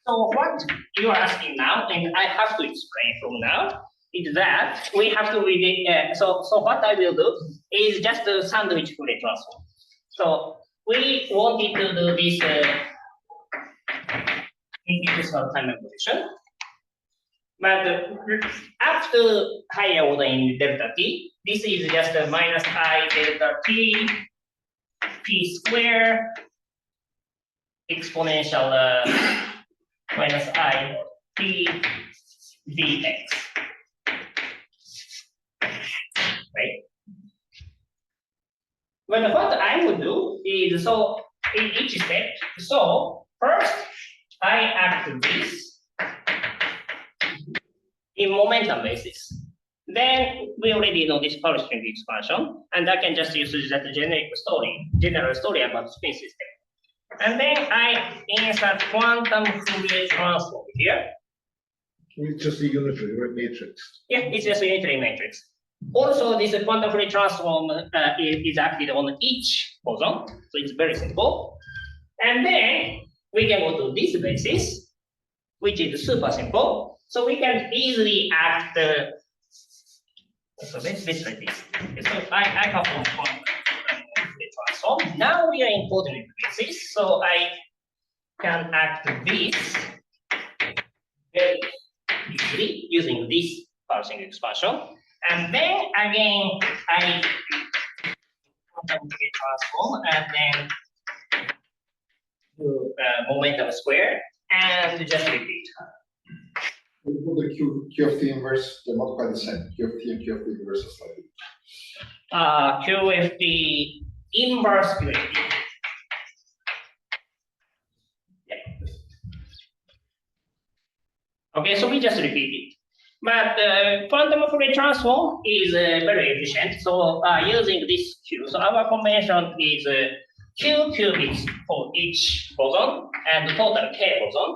F: So what you are asking now, and I have to explain from now, is that we have to really, so what I will do is just a sandwich Fourier transform. So we wanted to do this infinitesimal time evolution, but up to higher order in delta t, this is just a minus I delta t, p square, exponential minus I p dx. Right? But what I would do is, so in each step, so first I act this in momentum basis. Then we already know this power string expansion, and I can just use that general story about spin system. And then I insert quantum Fourier transform here.
C: It's just a unitary matrix.
F: Yeah, it's just a unitary matrix. Also, this quantum Fourier transform is acted on each boson, so it's very simple. And then we can go to this basis, which is super simple. So we can easily act. So let's like this. So I come from quantum Fourier transform. Now we are in coordinate basis, so I can act this very easily using this parsing expansion. And then again, I quantum Fourier transform and then do momentum square and just repeat.
E: We put the Q of t inverse, they're not quite the same. Q of t and Q of t inverse are slightly.
F: QFT inverse QFT. Yeah. Okay, so we just repeat it. But quantum Fourier transform is very efficient. So using this Q, so our convention is Q qubits for each boson and total K boson.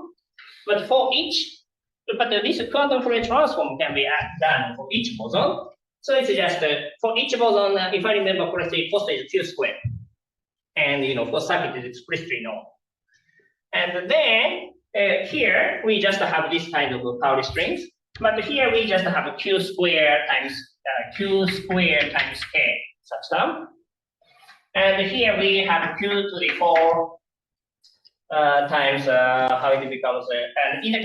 F: But this quantum Fourier transform can be done for each boson. So it's just for each boson, if I remember correctly, cost is Q squared. And for circuit is explicitly known. And then here we just have this kind of Pauli strings, but here we just have Q squared times K such term. And here we have Q to the 4 times how it becomes. And in the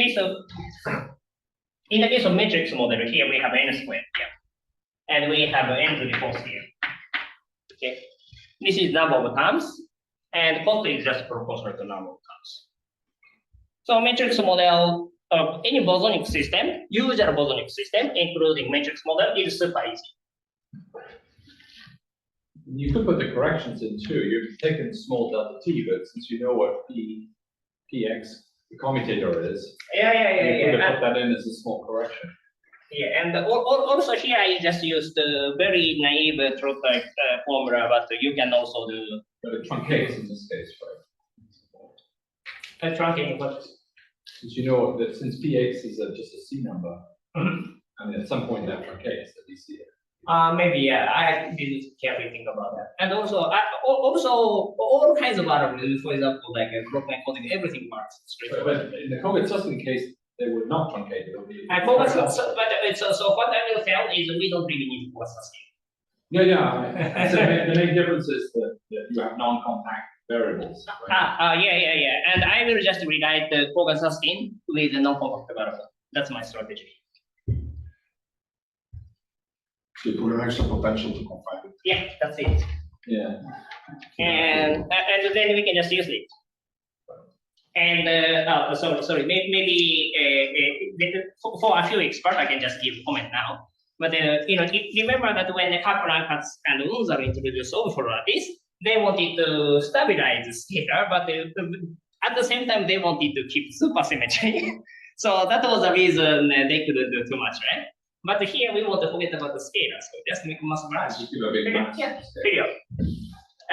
F: case of matrix model, here we have n squared. Yeah. And we have n to the 4th here. Okay. This is number of terms, and cost is just proportional to number of terms. So matrix model of any bosonic system, usual bosonic system, including matrix model, is super easy.
B: You could put the corrections in too. You've taken small delta t, but since you know what px, the commutator is, you could have put that in as a small correction.
F: Yeah, and also here I just used the very naive truth-like formula, but you can also do.
B: But it truncates in this case, right?
F: Truncating what?
B: Since you know that since px is just a C number, I mean at some point that truncates that you see it.
F: Maybe, yeah, I didn't carefully think about that. And also all kinds of variables, for example, like broken encoding, everything works straight away.
B: But in the Kogut-Susskind case, they would not truncate it.
F: And so what I will tell is we don't really need Kogut-Susskind.
B: Yeah. So the main difference is that you have non-compact variables. Right?
F: Yeah. And I will just rewrite the Kogut-Susskind with a non-compact variable. That's my strategy.
E: So you put an extra potential to confine it.
F: Yeah, that's it.
B: Yeah.
F: And then we can just use it. And sorry, maybe for a few experts, I can just give comment now. But remember that when the Catterall and Unz are introduced over lattice, they wanted to stabilize the scalar, but at the same time they wanted to keep supersymmetry. So that was the reason they couldn't do too much, right? But here we want to forget about the scalar, so just make mass branch. Yeah, period.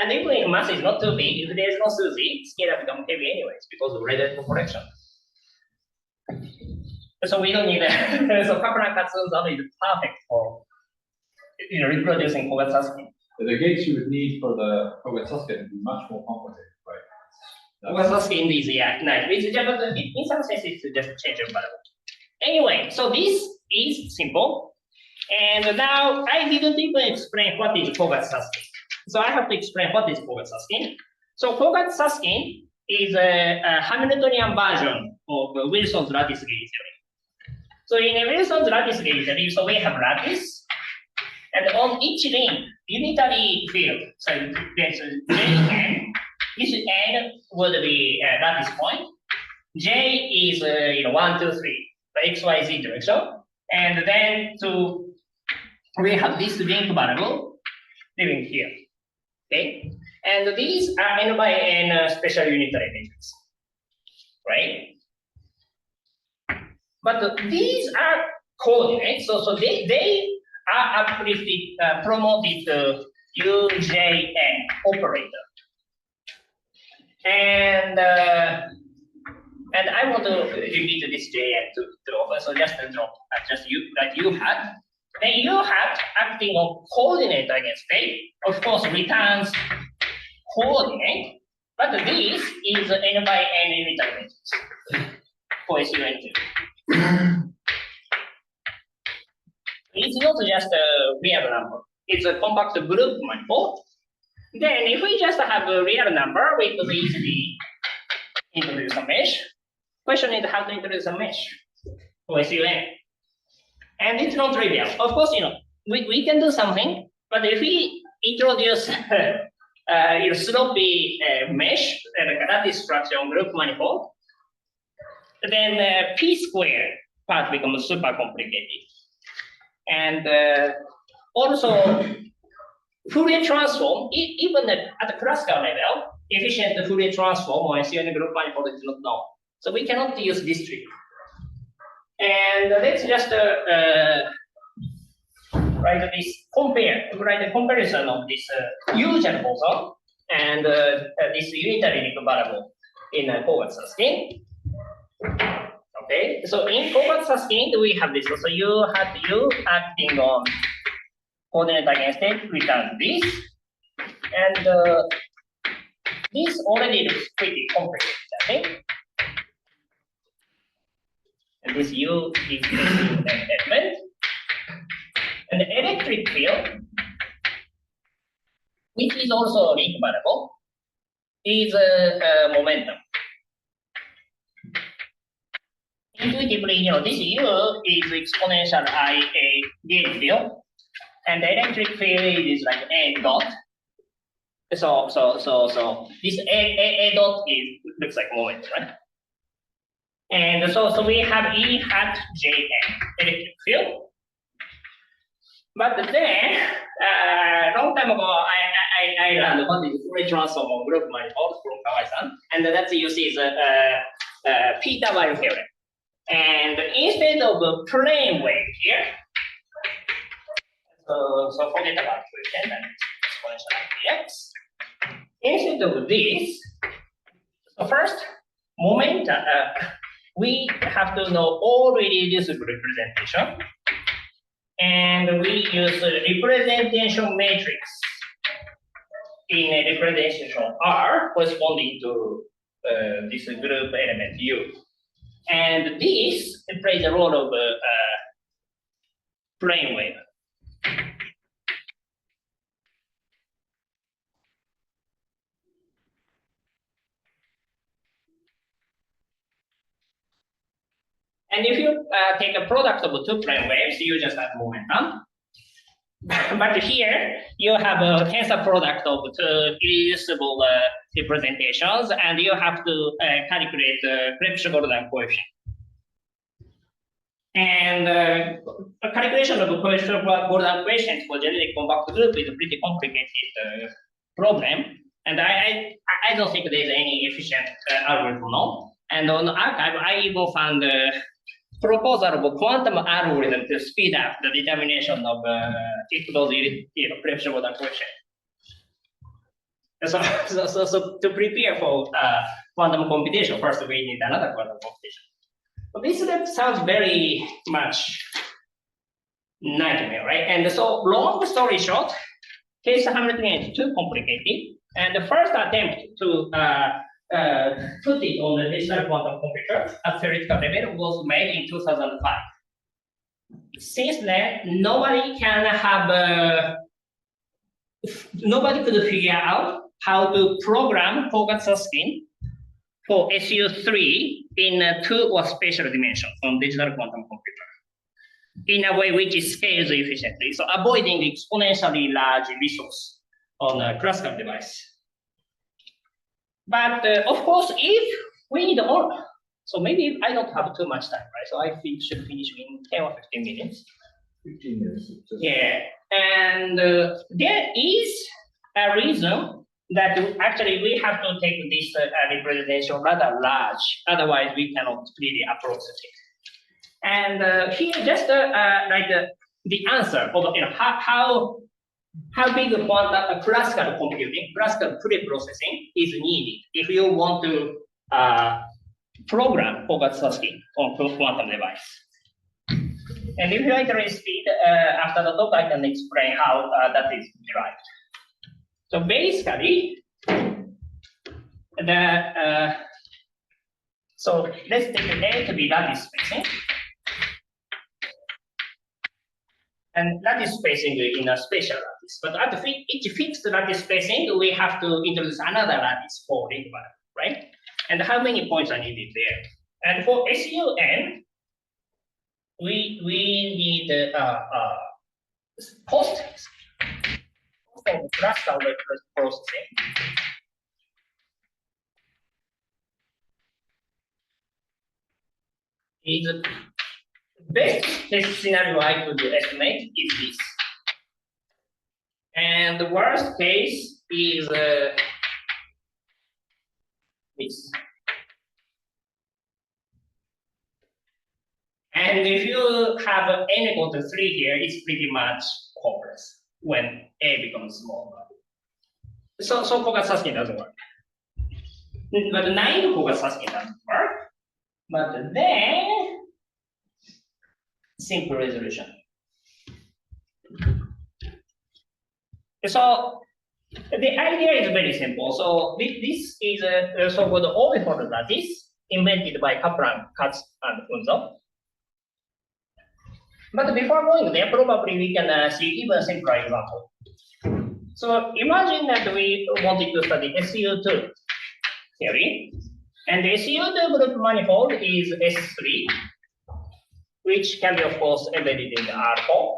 F: And even if mass is not too big, if there is no SUSY, scalar becomes heavy anyways because of radial correction. So we don't need that. So Catterall is perfect for reproducing Kogut-Susskind.
B: The gates you would need for the Kogut-Susskind would be much more complicated, right?
F: Kogut-Susskind is nice. But in some sense, it's just change of variable. Anyway, so this is simple. And now I didn't even explain what is Kogut-Susskind. So I have to explain what is Kogut-Susskind. So Kogut-Susskind is a Hamiltonian version of Wilson's lattice gauge theory. So in a Wilson's lattice gauge theory, so we have lattice, and on each ring, unitary field. So there's Jn. This n would be a lattice point. J is 1, 2, 3, the x, y, z direction, and then we have this link variable living here. Okay, and these are n by n special unitary matrix, right? But these are coordinates, so they are uplifted, promoted to UJN operator, and I want to repeat this JN to drop. So just drop, you had. Then you had acting on coordinate against state, of course, returns coordinate, but this is n by n unitary matrix for SUN2. It's not just a real number, it's a compact group manifold. Then if we just have a real number, we could easily introduce a mesh. Question is how to introduce a mesh for SUN. And it's not trivial. Of course, we can do something, but if we introduce sloppy mesh, that is structure on group manifold, then p squared part becomes super complicated. And also, Fourier transform, even at the classical level, efficient Fourier transform on SUN group manifold is not known. So we cannot use this trick. And let's just write a comparison of this usual boson and this unitary variable in Kogut-Susskind. Okay, so in Kogut-Susskind we have this. So you acting on coordinate against it, return this, and this already looks pretty complicated, I think. And this U is an element. And the electric field, which is also a link variable, is a momentum. Intuitively, this U is exponential IA gauge field, and the electric field is like A dot. So this A dot looks like momentum, right? And so we have E hat JN electric field. But then, long time ago, I learned what is Fourier transform of group manifolds from Kawai-san, and that's you see is Peter-Weyl theorem. And instead of a plane wave here, so forget about equation and exponential dx. Instead of this, so first momentum, we have to know already this representation. And we use a representation matrix in a representation R corresponding to this group element U. And this plays a role of plane wave. And if you take a product of two plane waves, you just have momentum. But here, you have a tensor product of two irreducible representations, and you have to calculate the Krebs-Gordon coefficient. And a calculation of Krebs-Gordon coefficient for genetic compact group is a pretty complicated problem. And I don't think there's any efficient algorithm now. And on arXiv, I even found proposal of quantum algorithm to speed up the determination of if those Krebs-Gordon coefficient. So to prepare for quantum computation, first we need another quantum computation. But this sounds very much nightmare, right? And so long story short, case Hamiltonian is too complicated. And the first attempt to put it on the digital quantum computer at theoretical level was made in 2005. Since then, nobody could figure out how to program Kogut-Susskind for SU3 in 2 or spatial dimensions on digital quantum computer in a way which scales efficiently, so avoiding exponentially large resource on a classical device. But of course, if we need more, so maybe I don't have too much time, right? So I should finish in 10 or 15 minutes.
A: 15 minutes.
F: Yeah, and there is a reason that actually we have to take this representation rather large, otherwise we cannot really approach it. And here just the answer of how big a quantum classical computing, classical pre-processing is needed if you want to program Kogut-Susskind on quantum device. And if you are interested, after the talk, I can explain how that is derived. So basically, so let's take A to be lattice spacing. And lattice spacing in a spatial lattice. But at each fixed lattice spacing, we have to introduce another lattice for link variable, right? And how many points are needed there? And for SUN, we need cost of classical processing. Is the best case scenario I could estimate is this. And the worst case is this. And if you have n equal to 3 here, it's pretty much hopeless when A becomes small. So Kogut-Susskind doesn't work. But 9 Kogut-Susskind doesn't work. But then simple resolution. So the idea is very simple. So this is a so-called orbifold lattice invented by Kaplan, Katz, and Unzo. But before going there, probably we can see even simpler example. So imagine that we wanted to study SU2 theory, and the SU2 group manifold is S3, which can be, of course, embedded in the R4.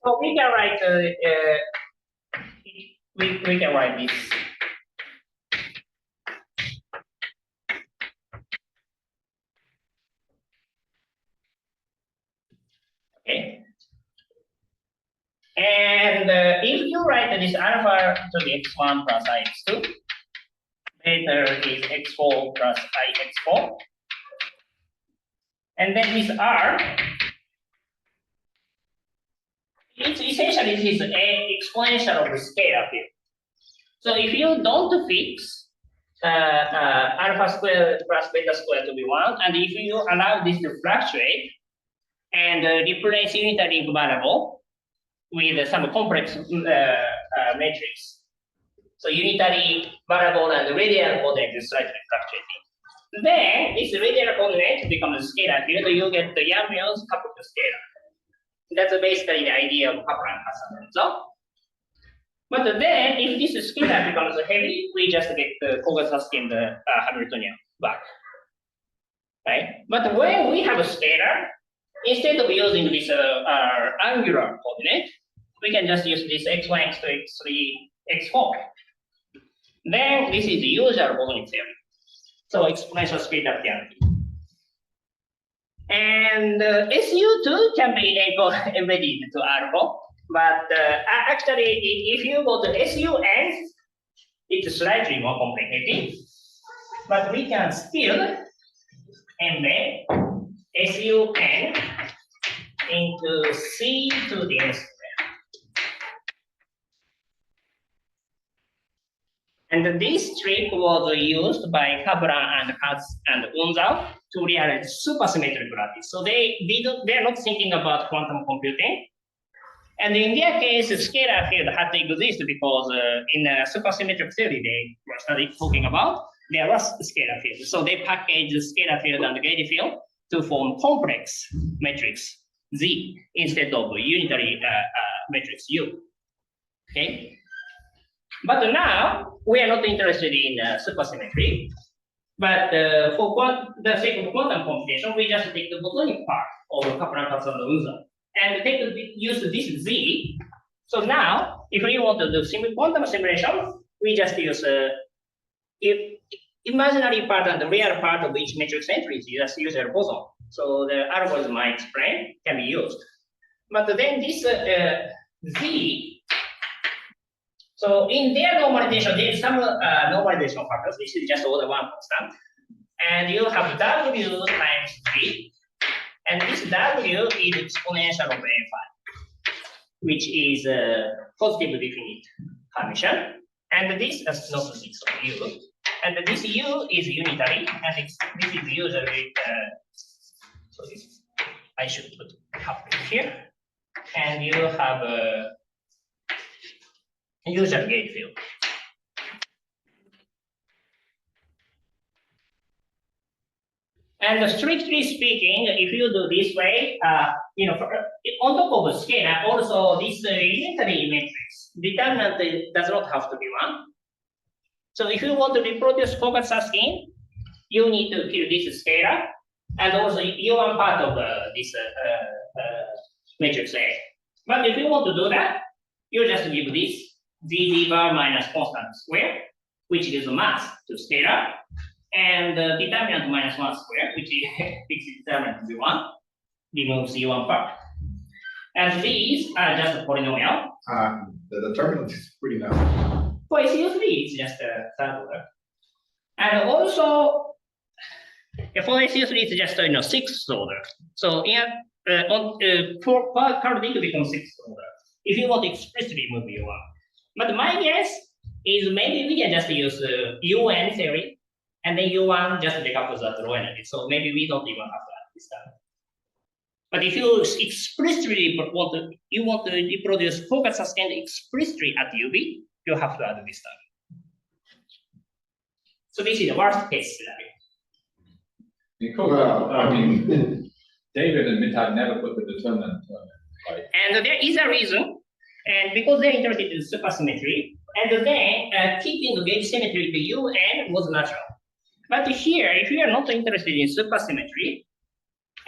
F: So we can write we can write this. Okay. And if you write this alpha to the x1 plus ix2, beta is x4 plus ix4, and then this r, it's essentially this is a exponential of the scalar field. So if you don't fix alpha squared plus beta squared to be 1, and if you allow this to fluctuate and replace unitary variable with some complex matrix, so unitary variable and radial coordinate is slightly fluctuating, then this radial coordinate becomes a scalar field. You get the fermions coupled to scalar. That's basically the idea of Kaplan, Hassan, and so. But then, if this scalar becomes heavy, we just get the Kogut-Susskind Hamiltonian back, right? But when we have a scalar, instead of using this angular coordinate, we can just use this x1, x2, x3, x4. Then this is the usual bosonic theory. So exponential scalar theory. And SU2 can be embedded to R4, but actually, if you go to SUN, it's slightly more complicated. But we can still embed SUN into C to the n square. And this trick was used by Kaplan and Katz and Unzo to realize supersymmetric lattice. So they are not thinking about quantum computing. And in their case, scalar field had to exist because in a supersymmetric theory they were talking about, there was a scalar field. So they packaged the scalar field and the gauge field to form complex matrix Z instead of unitary matrix U. Okay. But now we are not interested in supersymmetry. But for the sake of quantum computation, we just take the bosonic part of Kaplan, Katz, and Unzo and use this Z. So now, if we want to do quantum simulation, we just use imaginary part and the real part of each matrix entry. You just use a boson. So the algorithm I explained can be used. But then this Z, so in their normalization, there is some normalization factors. This is just order 1 constant. And you have W times Z. And this W is exponential of A5, which is a positive definite Hermitian. And this is not 6 of U. And this U is unitary, and this is usually, so this, I should put coupling here. And you have a usual gauge field. And strictly speaking, if you do this way, on top of a scalar, also this unitary matrix determinant does not have to be 1. So if you want to reproduce Kogut-Susskind, you need to kill this scalar, and also you want part of this matrix A. But if you want to do that, you just give this ZZ bar minus constant square, which gives mass to scalar, and determinant minus 1 square, which is fixed determinant to be 1, removes U1 part. And these are just polynomial.
E: The determinant is pretty narrow.
F: For SU3, it's just a third order. And also, for SU3, it's just 6th order. So for currently to become 6th order, if you want to explicitly move U1. But my guess is maybe we can just use UN theory, and then U1 just decompose that low energy. So maybe we don't even have to add this stuff. But if you explicitly want to reproduce Kogut-Susskind explicitly at UV, you have to add this stuff. So this is the worst case scenario.
B: I mean, David and Mittag never put the determinant term in, right?
F: And there is a reason, and because they're interested in supersymmetry, and then keeping the gauge symmetry to UN was natural. But here, if you are not interested in supersymmetry,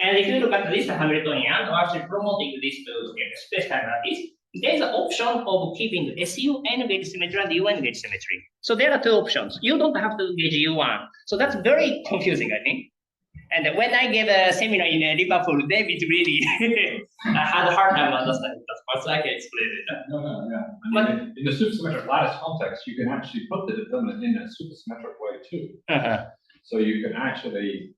F: and if you look at this Hamiltonian, or actually promoting this to space-time lattice, there's an option of keeping SUN gauge symmetry and UN gauge symmetry. So there are two options. You don't have to gauge U1. So that's very confusing, I think. And when I gave a seminar in Liverpool, David really had a hard time understanding that part, so I can explain it.
B: No, yeah. I mean, in the supersymmetric lattice context, you can actually put the determinant in a supersymmetric way too. So you can actually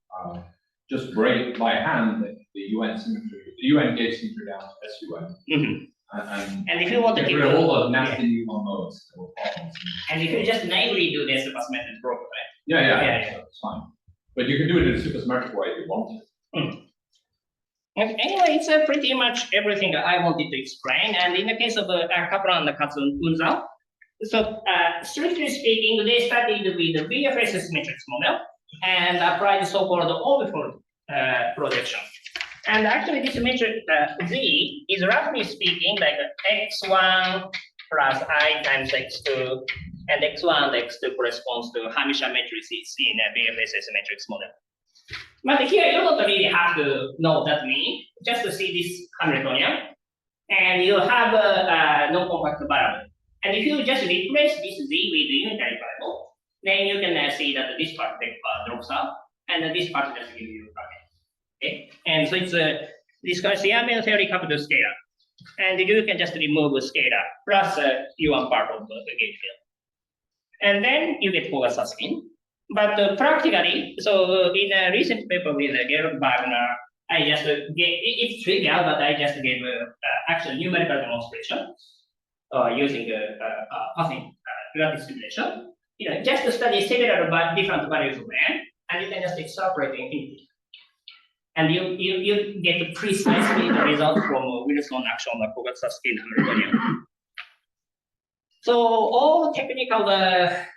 B: just break by hand the UN symmetry, the UN gauge symmetry down to SUN.
F: And if you want to
B: get
F: keep
B: rid of all those nasty U1 modes,
F: and if you just naively do this supersymmetric probe, right?
B: Yeah, so it's fine. But you can do it in a supersymmetric way if you want to.
F: Anyway, it's pretty much everything that I wanted to explain. And in the case of Catterall and Katsu-Unzao, so strictly speaking, they started with the VFS matrix model and applied the so-called overfold projection. And actually, this matrix Z is roughly speaking like x1 plus I times x2, and x1 and x2 corresponds to Hermitian matrices in a VFSS matrix model. But here you don't really have to know that meaning, just to see this Hamiltonian, and you have a non-compact variable. And if you just replace this Z with the unitary variable, then you can see that this part drops out, and this part just gives you a bracket. Okay, and so it's this Gaussian theory capital scalar, and you can just remove a scalar plus U1 part of the gauge field. And then you get Kogut-Susskind. But practically, so in a recent paper with Gerald Wagner, I just gave, it's trivial, but I just gave actual numerical demonstration using pathing lattice simulation. Just to study several different values of n, and you can just extrapolate infinity. And you get precisely the result from Wilson action on the Kogut-Susskind Hamiltonian. So all technical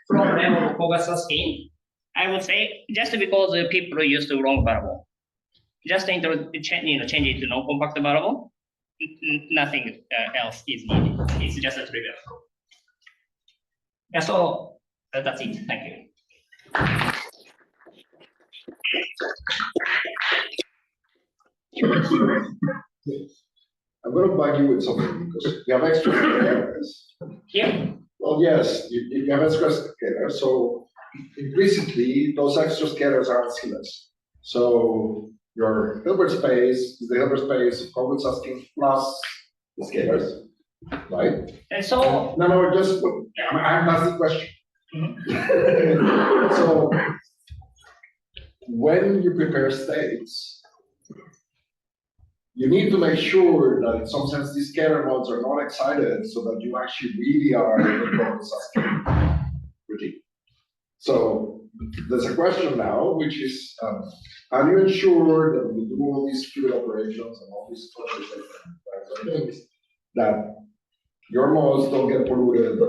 F: problem of Kogut-Susskind, I would say, just because people use the wrong variable, just change it to non-compact variable, nothing else is needed. It's just a trivial problem. Yeah, so that's it. Thank you.
E: I'm going to bug you with something because you have extra scalars.
F: Yeah.
E: Well, yes, you have extra scalars. So implicitly, those extra scalars are scalars. So your Hilbert space is the Hilbert space of Kogut-Susskind plus the scalars, right?
F: And so
E: No, just I'm asking the question. So when you prepare states, you need to make sure that in some sense these scalar modes are not excited so that you actually really are in the Kogut-Susskind regime. So there's a question now, which is how do you ensure that when you do all these fluid operations and all these things, that your modes don't get polluted,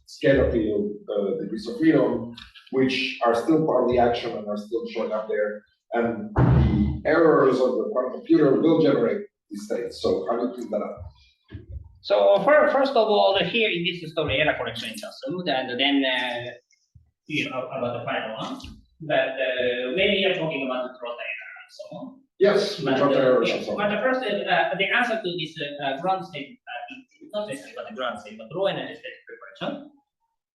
E: scalar field, degrees of freedom, which are still part of the action and are still showing up there, and the errors of the quantum computer will generate these states. So how do you clean that up?
F: So first of all, here in this story, error correction is assumed, and then about the final one. But maybe you're talking about the Trota error and so on.
E: Yes,
F: but
E: errors and so on.
F: But the first, the answer to this ground state, not necessarily but the ground state, but raw energy state preparation.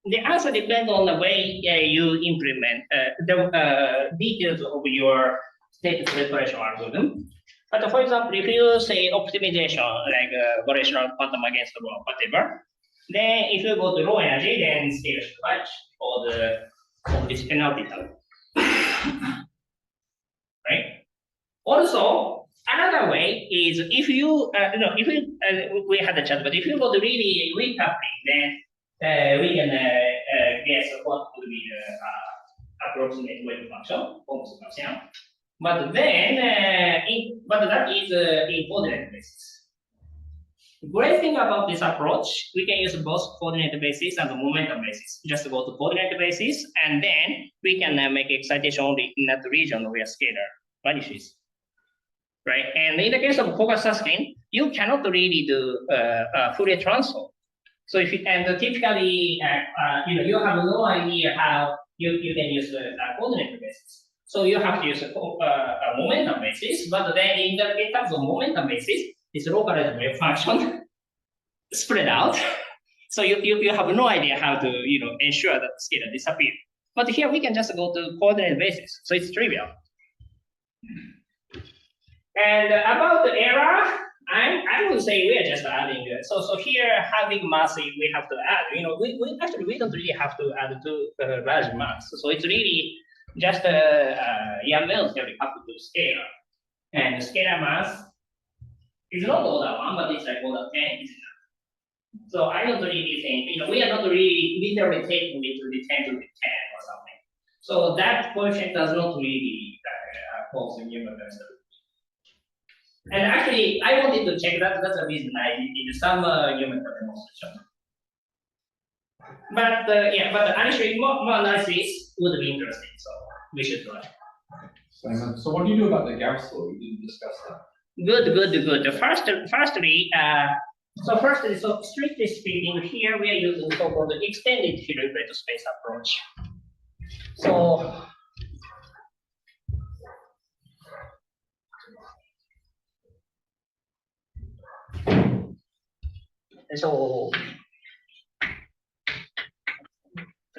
F: The answer depends on the way you implement the details of your state preparation algorithm. But for example, if you say optimization, like variational quantum against the law, whatever, then if you go to low energy, then scale should match for this penalty term. Right? Also, another way is if you we had a chat, but if you go to really recoupling, then we can guess what would be the approximate wave function, but then but that is in coordinate basis. The great thing about this approach, we can use both coordinate basis and the momentum basis. Just go to coordinate basis, and then we can make excitation only in that region where scalar vanishes, right? And in the case of Kogut-Susskind, you cannot really do Fourier transform. So if you, and typically, you have no idea how you can use the coordinate basis. So you have to use a momentum basis, but then in terms of momentum basis, this localized wave function spread out. So you have no idea how to ensure that the scalar disappears. But here we can just go to coordinate basis, so it's trivial. And about the error, I would say we are just adding. So here having mass, we have to add. We actually we don't really have to add to large mass. So it's really just Yang-Mills theory have to do scalar, and scalar mass is not order 1, but it's like order 10 is enough. So I don't really think, we are not really literally taking it to the 10 to the 10 or something. So that coefficient does not really cause a human density. And actually, I wanted to check that. That's the reason I did some human demonstration. But but actually, more analysis would be interesting. So we should try.
B: Simon, so what do you do about the Gauss law? We didn't discuss that.
F: Good. Firstly, so strictly speaking, here we are using so-called extended Hilbert space approach. So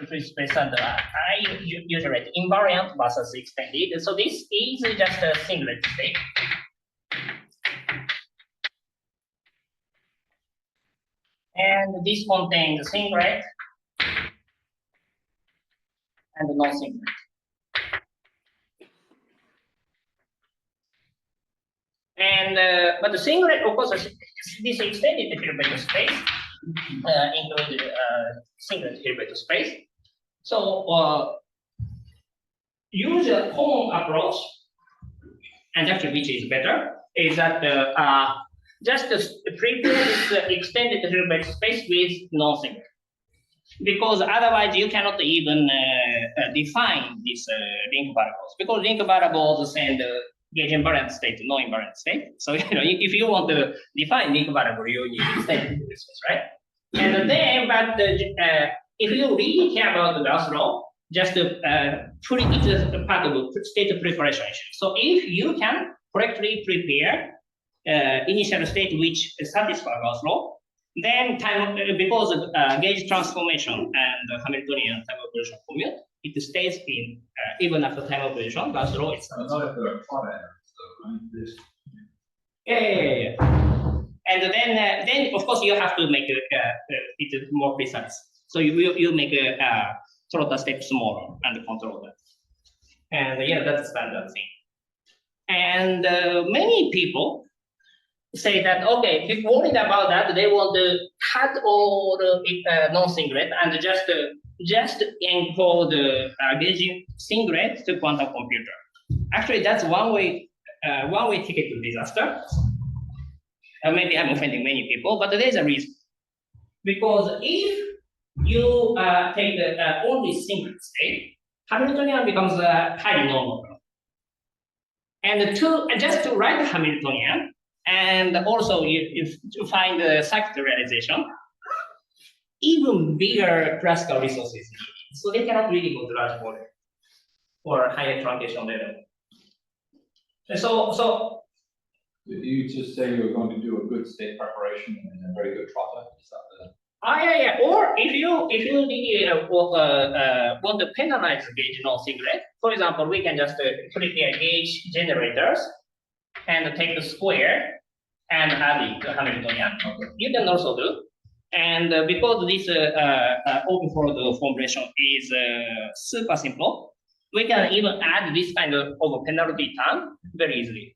F: free space and I usually invariant versus extended. So this is just a singlet state. And this contains singlet and non-singlet. And but the singlet, of course, this extended Hilbert space include singlet Hilbert space. So use a common approach, and actually which is better, is that just prepare this extended Hilbert space with non-singlet, because otherwise you cannot even define these link variables, because link variables send gauge invariant state to non-invariant state. So if you want to define link variable, you need extended space, right? And then, but if you really care about the Gauss law, just put it as a part of state preparation issue. So if you can correctly prepare initial state which satisfies Gauss law, then time, because of gauge transformation and Hamiltonian time evolution commute, it stays in even after time evolution. Gauss law is yeah. And then of course you have to make it more precise. So you make a throttle step smaller and control that. And yeah, that's a standard thing. And many people say that, okay, if worried about that, they want to cut all the non-singlet and just encode the gauge singlet to quantum computer. Actually, that's one way ticket to disaster. Maybe I'm offending many people, but there's a reason. Because if you take the only singlet state, Hamiltonian becomes highly non-local. And just to write Hamiltonian, and also to find the circuit realization, even bigger classical resources needed. So they cannot really go to large volume or higher truncation level. So
B: you just say you're going to do a good state preparation and a very good trotter. Is that the...
F: Yeah. Or if you really want to penalize gauge non-singlet, for example, we can just prepare gauge generators and take the square and add it to Hamiltonian. Okay. You can also do. And because this open fold formulation is super simple, we can even add this kind of penalty term very easily.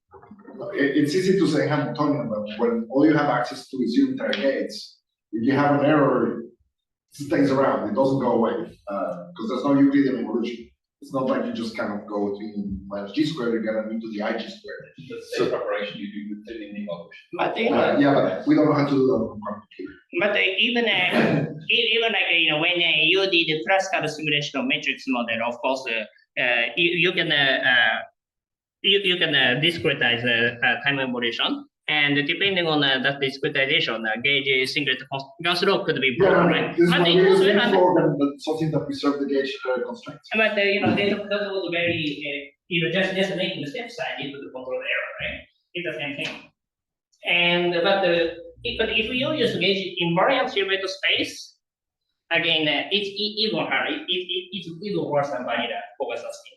E: It's easy to say Hamiltonian, but when all you have access to is unitary gates, if you have an error, it stays around. It doesn't go away because there's no Euclidean evolution. It's not like you just kind of go between minus g squared, you get into the ig squared.
B: The same preparation you do with the evolution.
F: But
E: Yeah, but we don't know how to do that on computer.
F: but even like when you did the classical simulation of matrix model, of course you can discretize time evolution, and depending on that discretization, gauge singlet Gauss law could be broken, right?
E: This is
F: But
E: what
F: it
E: we're
F: was
E: using
F: very-
E: for something that preserves the gauge constraints.
F: But that was very just making the step side into the control error, right? It's the same thing. And but if you use gauge invariant Hilbert space, again it's even harder. It's even worse than vanilla Kogut-Susskind.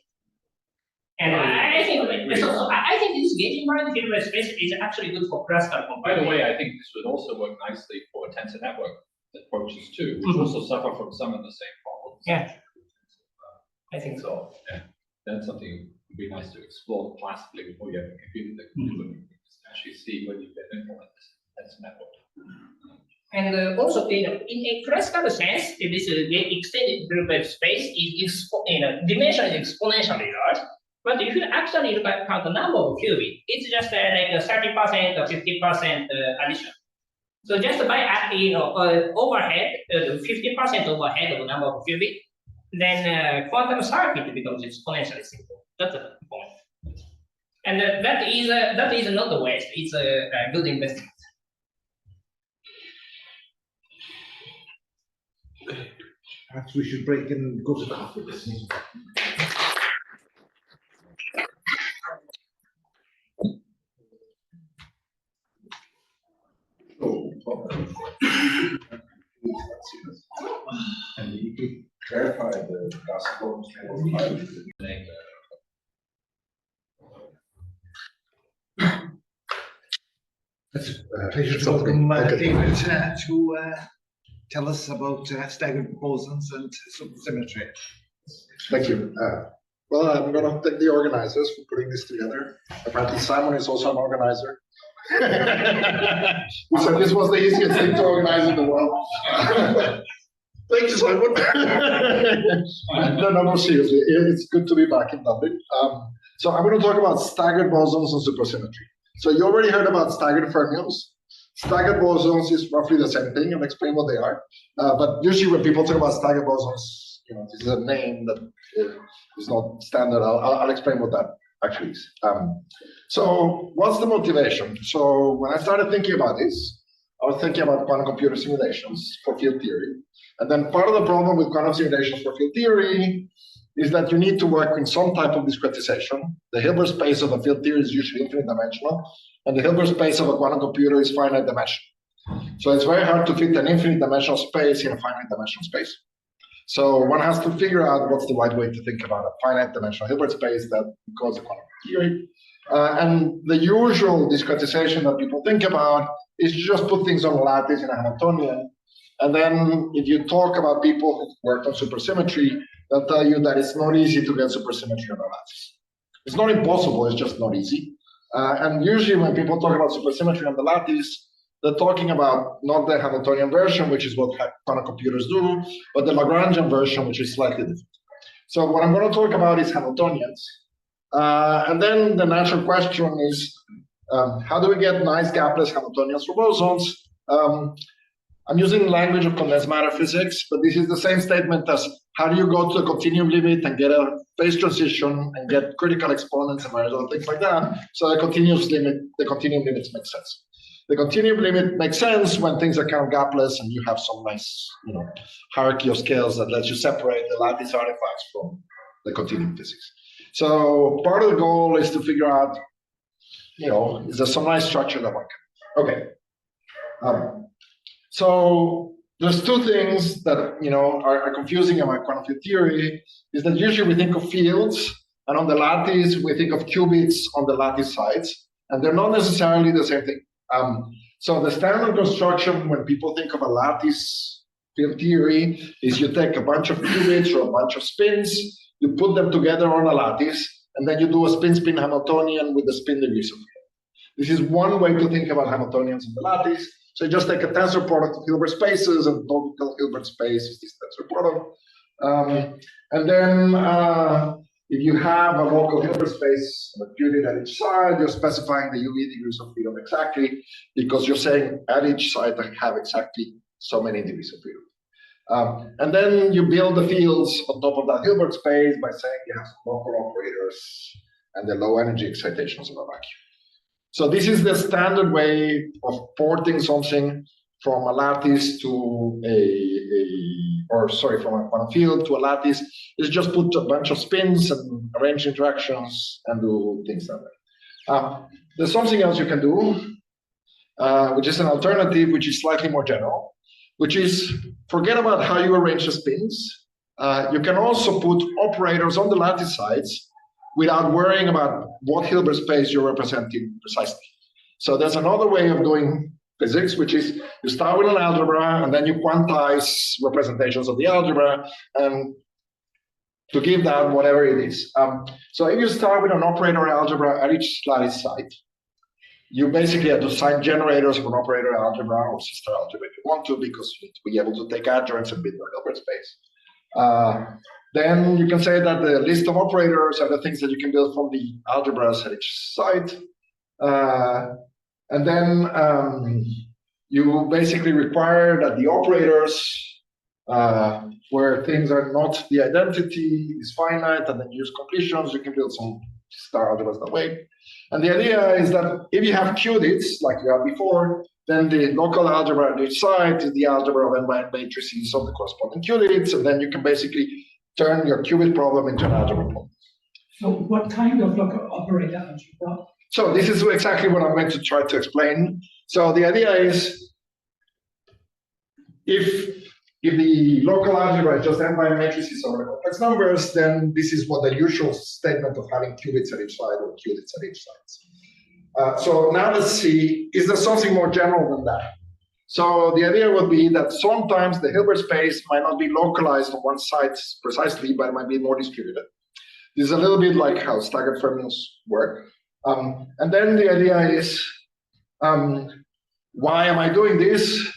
F: And I think I think this gauge invariant Hilbert space is actually good for classical
B: By
F: computing.
B: the way, I think this would also work nicely for tensor network approaches too, which also suffer from some of the same problems.
F: Yeah. I think so.
B: That's something would be nice to explore classically before you have a computer that can do it. You can actually see when you can implement this tensor network.
F: And also, in a classical sense, this extended Hilbert space is dimension is exponentially large. But if you actually look at count the number of qubits, it's just like a 30% or 50% addition. So just by overhead, 50% overhead of the number of qubits, then quantum circuit becomes exponentially simple. That's the point. And that is not a waste. It's a good investment.
A: Perhaps we should break and go to coffee.
E: And you could clarify the gospel.
A: It's a pleasure to welcome David to tell us about staggered bosons and supersymmetry.
E: Thank you. Well, I'm going to thank the organizers for putting this together. Apparently, Simon is also an organizer. He said this was the easiest thing to organize in the world. Thank you, Simon. No, seriously, it's good to be back in Dublin. So I'm going to talk about staggered bosons and supersymmetry. So you already heard about staggered fermions. Staggered bosons is roughly the same thing. I'll explain what they are. But usually when people talk about staggered bosons, this is a name that is not standard. I'll explain what that actually is. So what's the motivation? So when I started thinking about this, I was thinking about quantum computer simulations for field theory. And then part of the problem with quantum simulations for field theory is that you need to work in some type of discretization. The Hilbert space of a field theory is usually infinite dimensional, and the Hilbert space of a quantum computer is finite dimensional. So it's very hard to fit an infinite dimensional space in a finite dimensional space. So one has to figure out what's the right way to think about a finite dimensional Hilbert space that goes a quantum theory. And the usual discretization that people think about is you just put things on a lattice in a Hamiltonian. And then if you talk about people who worked on supersymmetry, they'll tell you that it's not easy to get supersymmetry on a lattice. It's not impossible, it's just not easy. And usually when people talk about supersymmetry on the lattice, they're talking about not the Hamiltonian version, which is what quantum computers do, but the Lagrangian version, which is slightly different. So what I'm going to talk about is Hamiltonians. And then the natural question is, how do we get nice gapless Hamiltonians for bosons? I'm using language of condensed matter physics, but this is the same statement as how do you go to a continuum limit and get a phase transition and get critical exponents and things like that. So the continuum limits make sense. The continuum limit makes sense when things are kind of gapless and you have some nice, hierarchy of scales that lets you separate the lattice artifacts from the continuum physics. So part of the goal is to figure out, is there some nice structure that one can. Okay. So there's two things that are confusing about quantum field theory. Is that usually we think of fields, and on the lattice we think of qubits on the lattice sides, and they're not necessarily the same thing. So the standard construction when people think of a lattice field theory is you take a bunch of qubits or a bunch of spins, you put them together on a lattice, and then you do a spin-spin Hamiltonian with the spin degrees of freedom. This is one way to think about Hamiltonians in the lattice. So you just take a tensor product of Hilbert spaces, and total Hilbert space is this tensor product. And then if you have a local Hilbert space computed at each side, you're specifying the UV degrees of freedom exactly, because you're saying at each side I have exactly so many degrees of freedom. And then you build the fields on top of that Hilbert space by saying you have some local operators and the low energy excitations of a vacuum. So this is the standard way of porting something from a lattice to from a quantum field to a lattice. Is just put a bunch of spins and arrange interactions and do things that way. There's something else you can do, which is an alternative, which is slightly more general, which is forget about how you arrange the spins. You can also put operators on the lattice sides without worrying about what Hilbert space you're representing precisely. So there's another way of doing physics, which is you start with an algebra and then you quantize representations of the algebra and to give that whatever it is. So if you start with an operator algebra at each lattice side, you basically have to assign generators for an operator algebra or sister algebra if you want to, because you need to be able to take adjoints and build a Hilbert space. Then you can say that the list of operators are the things that you can build from the algebras at each side. And then you basically require that the operators where things are not the identity is finite, and then use completions. You can build some star algebras that way. And the idea is that if you have qubits, like you had before, then the local algebra on each side is the algebra of n by n matrices of the corresponding qubits, and then you can basically turn your qubit problem into an algebra problem.
H: So what kind of local operator algebra?
E: So this is exactly what I'm going to try to explain. So the idea is, if the local algebra is just n by n matrices over the complex numbers, then this is what the usual statement of having qubits at each side or qubits at each side. So now let's see, is there something more general than that? So the idea would be that sometimes the Hilbert space might not be localized on one side precisely, but it might be more distributed. This is a little bit like how staggered fermions work. And then the idea is, why am I doing this?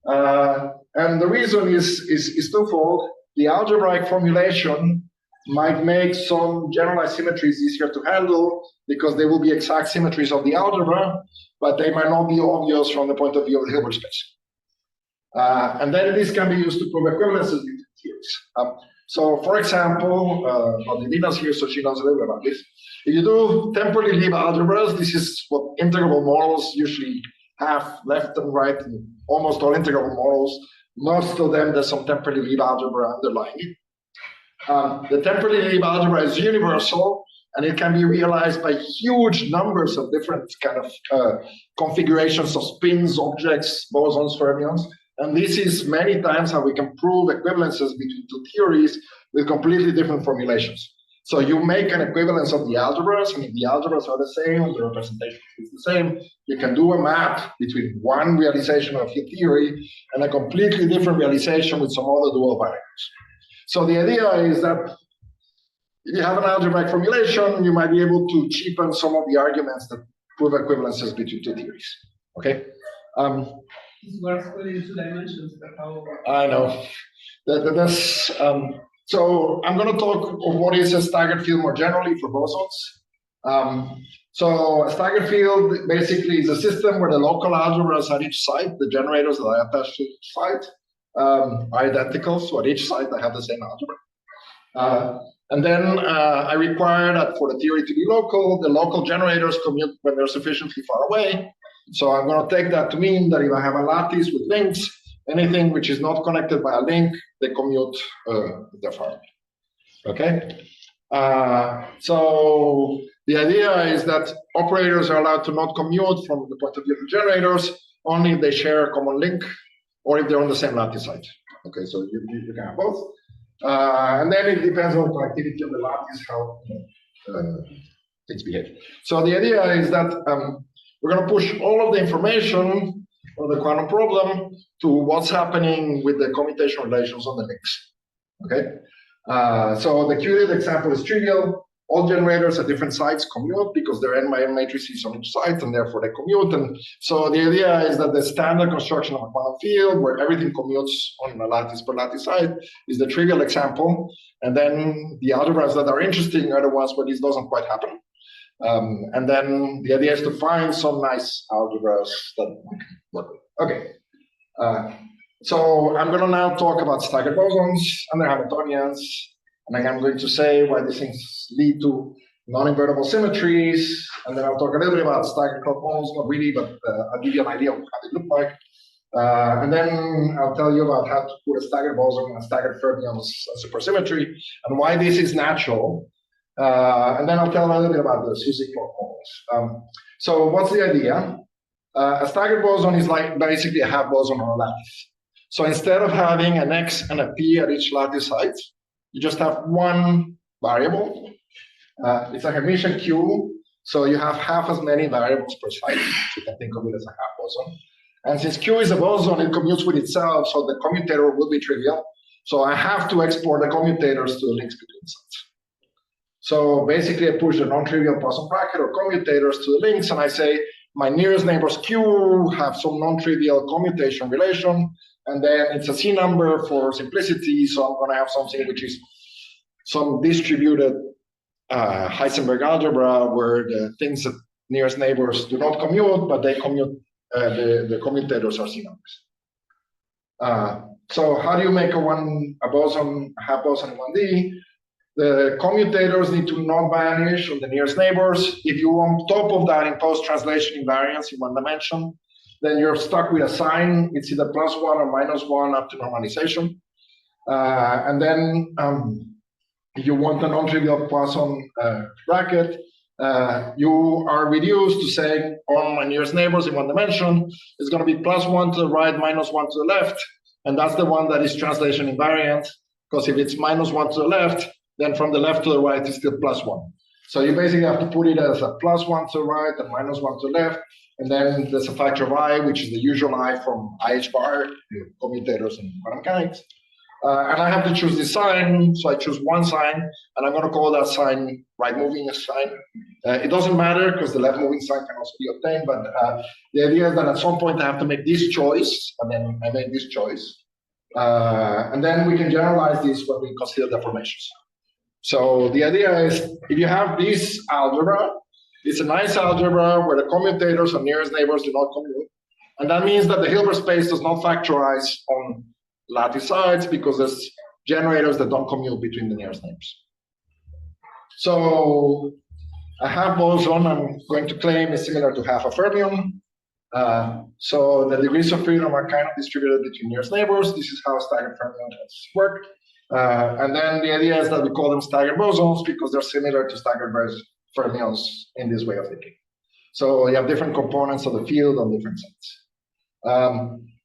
E: And the reason is twofold. The algebraic formulation might make some generalized symmetries easier to handle because they will be exact symmetries of the algebra, but they might not be obvious from the point of view of the Hilbert space. And then this can be used to prove equivalences between theories. So for example, Dina's here, so she knows a little bit about this. If you do temporally Lieb algebras, this is what integrable models usually have left and right in almost all integrable models. Most of them, there's some temporally Lieb algebra underlying it. The temporally Lieb algebra is universal, and it can be realized by huge numbers of different kind of configurations of spins, objects, bosons, fermions. And this is many times how we can prove equivalences between two theories with completely different formulations. So you make an equivalence of the algebras, and if the algebras are the same, and the representation is the same, you can do a map between one realization of your theory and a completely different realization with some other dual variables. So the idea is that if you have an algebraic formulation, you might be able to cheapen some of the arguments that prove equivalences between two theories. Okay?
H: This works only in two dimensions, but how?
E: I know. So I'm going to talk of what is a staggered field more generally for bosons. So a staggered field basically is a system where the local algebras at each side, the generators that I attach to each side, are identical. So at each side, I have the same algebra. And then I require that for the theory to be local, the local generators commute when they're sufficiently far away. So I'm going to take that to mean that if I have a lattice with links, anything which is not connected by a link, they commute their far away. Okay? So the idea is that operators are allowed to not commute from the point of view of the generators, only if they share a common link or if they're on the same lattice side. Okay, so you can have both. And then it depends on the connectivity of the lattice, how things behave. So the idea is that we're going to push all of the information of the quantum problem to what's happening with the commutation relations on the links. Okay? So the qubit example is trivial. all generators at different sites commute because their n by n matrices on each site, and therefore they commute. And so the idea is that the standard construction of a quantum field where everything commutes on a lattice per lattice site is the trivial example. And then the algebras that are interesting are the ones where this doesn't quite happen. And then the idea is to find some nice algebras that we can work with. Okay. So I'm going to now talk about staggered bosons and their Hamiltonians. And then I'm going to say why these things lead to non-invertible symmetries. And then I'll talk a little bit about staggered closed, not really, but I'll give you an idea of how they look like. And then I'll tell you about how to put a staggered boson and a staggered fermions supersymmetry and why this is natural. And then I'll tell a little bit about the Susskind models. So what's the idea? A staggered boson is like basically a half boson on a lattice. So instead of having an x and a p at each lattice site, you just have one variable. It's a Hermitian Q, so you have half as many variables per site. So you can think of it as a half boson. And since Q is a boson, it commutes with itself, so the commutator will be trivial. So I have to export the commutators to the links between sites. So basically, I push the non-trivial Poisson bracket or commutators to the links, and I say my nearest neighbors Q have some non-trivial commutation relation, and then it's a C number for simplicity. So I'm going to have something which is some distributed Heisenberg algebra where the things that nearest neighbors do not commute, but they commute. The commutators are C numbers. So how do you make a boson, a half boson in 1D? The commutators need to not vanish on the nearest neighbors. If you on top of that impose translation invariance in one dimension, then you're stuck with a sign. It's either +1 or -1 up to normalization. And then if you want a non-trivial Poisson bracket, you are reduced to saying all my nearest neighbors in one dimension is going to be +1 to the right, -1 to the left. And that's the one that is translation invariant, because if it's -1 to the left, then from the left to the right is still +1. So you basically have to put it as a +1 to the right and -1 to the left. And then there's a factor of I, which is the usual I from IH bar, commutators in quantum mechanics. And I have to choose this sign, so I choose one sign, and I'm going to call that sign right-moving sign. It doesn't matter because the left-moving sign can also be obtained, but the idea is that at some point I have to make this choice, and then I make this choice. And then we can generalize this when we consider deformations. So the idea is if you have this algebra, it's a nice algebra where the commutators or nearest neighbors do not commute. And that means that the Hilbert space does not factorize on lattice sites because there's generators that don't commute between the nearest neighbors. So a half boson I'm going to claim is similar to half a fermion. So the degrees of freedom are kind of distributed between nearest neighbors. This is how staggered fermions work. And then the idea is that we call them staggered bosons because they're similar to staggered fermions in this way of thinking. So you have different components of the field on different sites.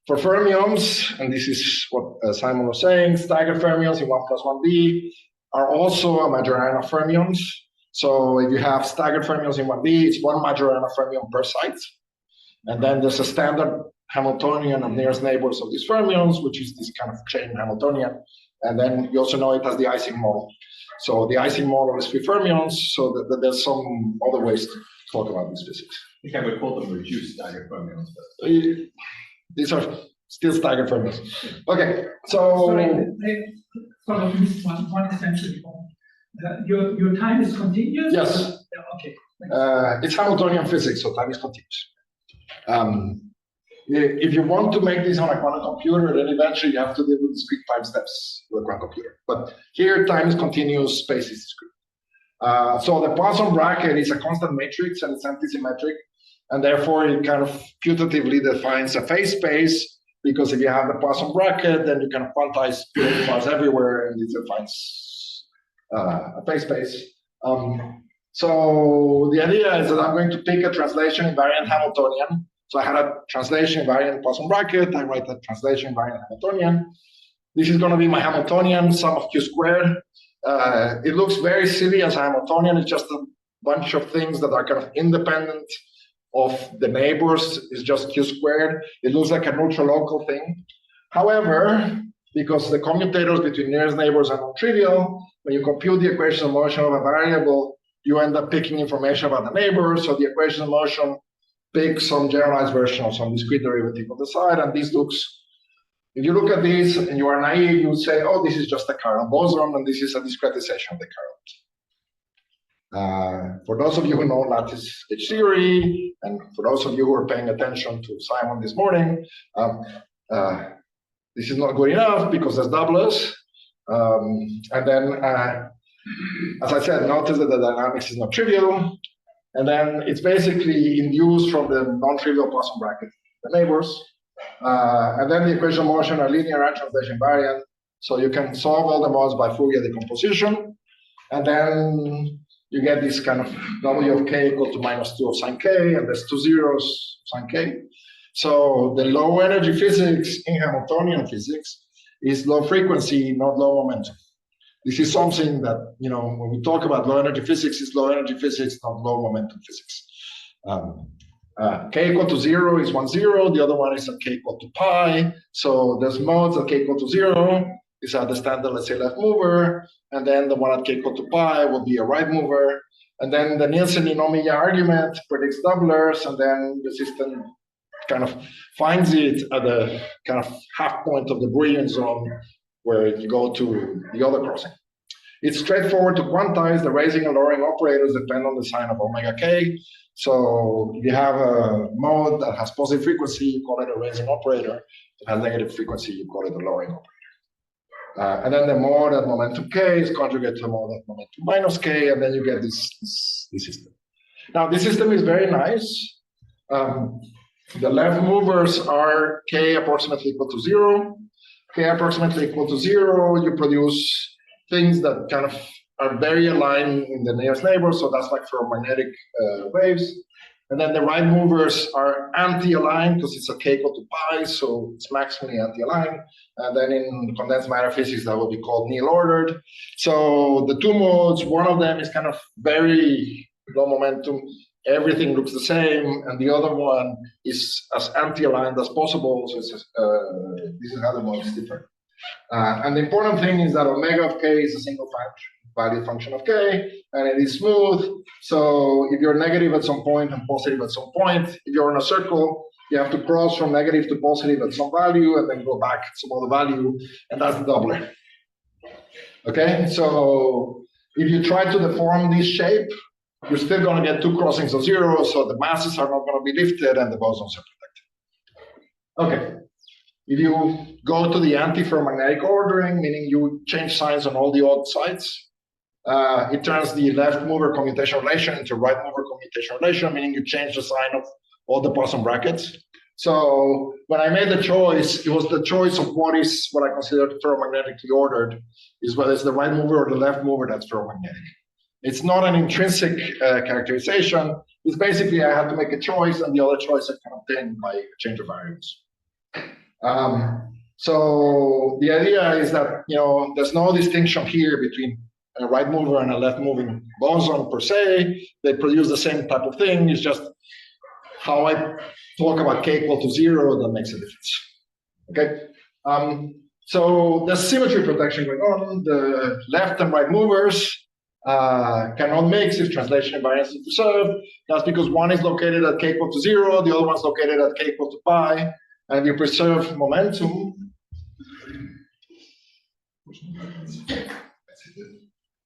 E: For fermions, and this is what Simon was saying, staggered fermions in 1 + 1D are also a Majorana of fermions. So if you have staggered fermions in 1D, it's one Majorana fermion per site. And then there's a standard Hamiltonian of nearest neighbors of these fermions, which is this kind of chain Hamiltonian. And then you also know it as the Ising model. So the Ising model is free fermions, so that there's some other ways to talk about this physics.
D: I think I would call them reduced staggered fermions.
E: These are still staggered fermions. Okay, so
H: Sorry, I sort of missed one essential point. Your time is continuous?
E: Yes.
H: Yeah, okay.
E: It's Hamiltonian physics, so time is continuous. If you want to make this on a quantum computer, then eventually you have to deal with discrete time steps with a quantum computer. But here, time is continuous, space is discrete. So the Poisson bracket is a constant matrix and it's antisymmetric. And therefore, it kind of putatively defines a phase space, because if you have the Poisson bracket, then you can quantize bars everywhere, and it defines a phase space. So the idea is that I'm going to pick a translation invariant Hamiltonian. So I had a translation invariant Poisson bracket. I write a translation invariant Hamiltonian. This is going to be my Hamiltonian sum of Q squared. It looks very silly as a Hamiltonian. It's just a bunch of things that are kind of independent of the neighbors. Is just Q squared. It looks like a neutral local thing. However, because the commutators between nearest neighbors are non-trivial. When you compute the equation of motion of a variable, you end up picking information about the neighbor. So the equation of motion picks some generalized version of some discrete derivative on the side. And this looks, if you look at this and you are naive, you would say, oh, this is just a chiral boson, and this is a discretization of the chiral. For those of you who know lattice H theory, and for those of you who are paying attention to Simon this morning, this is not good enough because there's doublers. And then, as I said, notice that the dynamics is not trivial. And then it's basically induced from the non-trivial Poisson bracket, the neighbors. And then the equation of motion are linear and translation invariant. So you can solve all the modes by Fourier decomposition. And then you get this kind of W of k equal to -2 of sine k, and there's 2 zeros sine k. So the low energy physics in Hamiltonian physics is low frequency, not low momentum. This is something that, you know, when we talk about low energy physics, it's low energy physics, not low momentum physics. K equal to 0 is 1, 0. The other one is at k equal to pi. So there's modes at k equal to 0. Is at the standard, let's say, left mover. And then the one at k equal to pi will be a right mover. And then the Nielsen-Inomiya argument predicts doublers. And then the system kind of finds it at the kind of half point of the Brillouin zone where you go to the other crossing. It's straightforward to quantize. The raising and lowering operators depend on the sign of omega k. So if you have a mode that has positive frequency, you call it a raising operator. If it has negative frequency, you call it a lowering operator. And then the mode at momentum k is conjugate to the mode at momentum minus k, and then you get this system. Now, this system is very nice. The left movers are k approximately equal to 0. K approximately equal to 0, you produce things that kind of are very aligned in the nearest neighbor, so that's like ferromagnetic waves. And then the right movers are anti-aligned because it's a k equal to pi, so it's maximally anti-aligned. And then in condensed matter physics, that will be called Néel-ordered. So the two modes, one of them is kind of very low momentum, everything looks the same, and the other one is as anti-aligned as possible. So it's this is how the mode is different. And the important thing is that omega of k is a single valued function of k, and it is smooth. So if you're negative at some point and positive at some point, if you're in a circle, you have to cross from negative to positive at some value and then go back at some other value, and that's the doubler. Okay, so if you try to deform this shape, you're still going to get two crossings of 0, so the masses are not going to be lifted and the bosons are protected. Okay. If you go to the anti-ferromagnetic ordering, meaning you change signs on all the odd sides, it turns the left mover commutation relation into right mover commutation relation, meaning you change the sign of all the Poisson brackets. So when I made the choice, it was the choice of what I consider ferromagnetically ordered, is whether it's the right mover or the left mover that's ferromagnetic. It's not an intrinsic characterization. It's basically I had to make a choice, and the other choice I can obtain by a change of variables. So the idea is that, you know, there's no distinction here between a right mover and a left moving boson per se. They produce the same type of thing. It's just how I talk about k equal to 0 that makes a difference. Okay. So there's symmetry protection going on. The left and right movers cannot mix if translation invariance is preserved. That's because one is located at k equal to 0, the other one's located at k equal to pi. And you preserve momentum.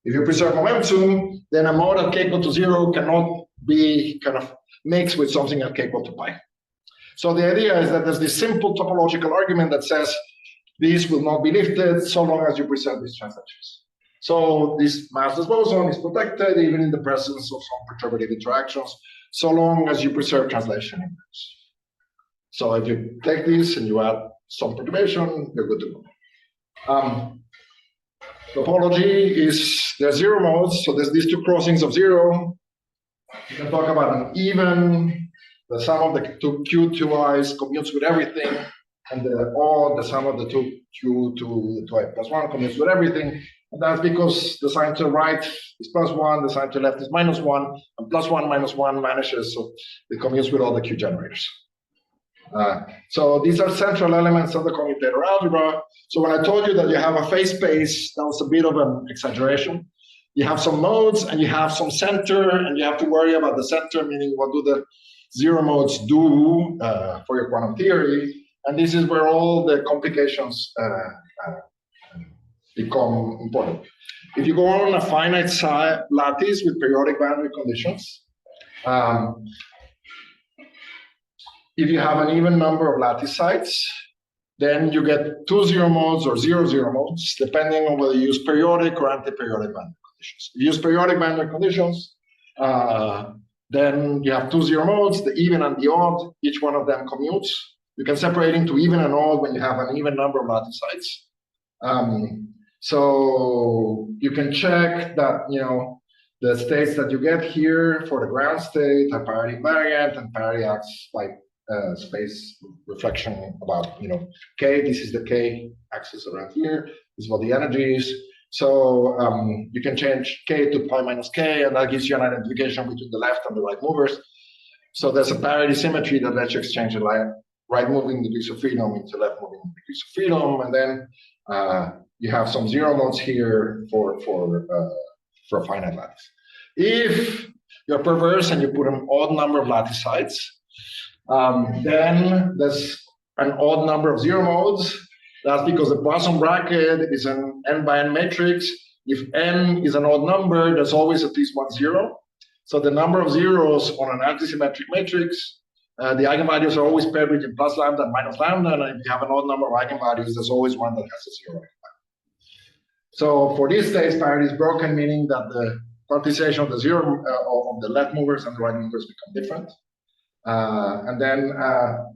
E: If you preserve momentum, then a mode at k equal to 0 cannot be kind of mixed with something at k equal to pi. So the idea is that there's this simple topological argument that says these will not be lifted so long as you preserve these translations. So this massless boson is protected even in the presence of some perturbative interactions, so long as you preserve translation invariance. So if you take this and you add some perturbation, you're good to go. Topology is, there's 0 modes, so there's these two crossings of 0. You can talk about an even, the sum of the two Q2i's commutes with everything, and the odd, the sum of the two Q2 to I plus 1 commutes with everything. And that's because the sign to the right is +1, the sign to the left is -1, and +1 - 1 vanishes, so it commutes with all the Q generators. So these are central elements of the commutator algebra. So when I told you that you have a phase space, that was a bit of an exaggeration. You have some modes and you have some center, and you have to worry about the center, meaning what do the zero modes do for your quantum theory. And this is where all the complications become important. If you go on a finite lattice with periodic boundary conditions, if you have an even number of lattice sites, then you get 2 zero modes or 0 zero modes, depending on whether you use periodic or anti-periodic boundary conditions. If you use periodic boundary conditions, then you have 2 zero modes, the even and the odd, each one of them commutes. You can separate into even and odd when you have an even number of lattice sites. So you can check that, the states that you get here for the ground state are parity invariant, and parity acts like space reflection about, k. This is the k axis around here. This is what the energy is. So you can change k to pi minus k, and that gives you an identification between the left and the right movers. So there's a parity symmetry that lets you exchange the right moving degrees of freedom into left moving degrees of freedom, and then you have some zero modes here for a finite lattice. If you're perverse and you put an odd number of lattice sites, then there's an odd number of zero modes. That's because the boson bracket is an n by n matrix. If n is an odd number, there's always at least one zero. So the number of zeros on an antisymmetric matrix, the eigenvalues are always paired between plus lambda and minus lambda, and if you have an odd number of eigenvalues, there's always one that has a zero eigenvalue. So for these states, parity is broken, meaning that the quantization of the zero of the left movers and the right movers become different. And then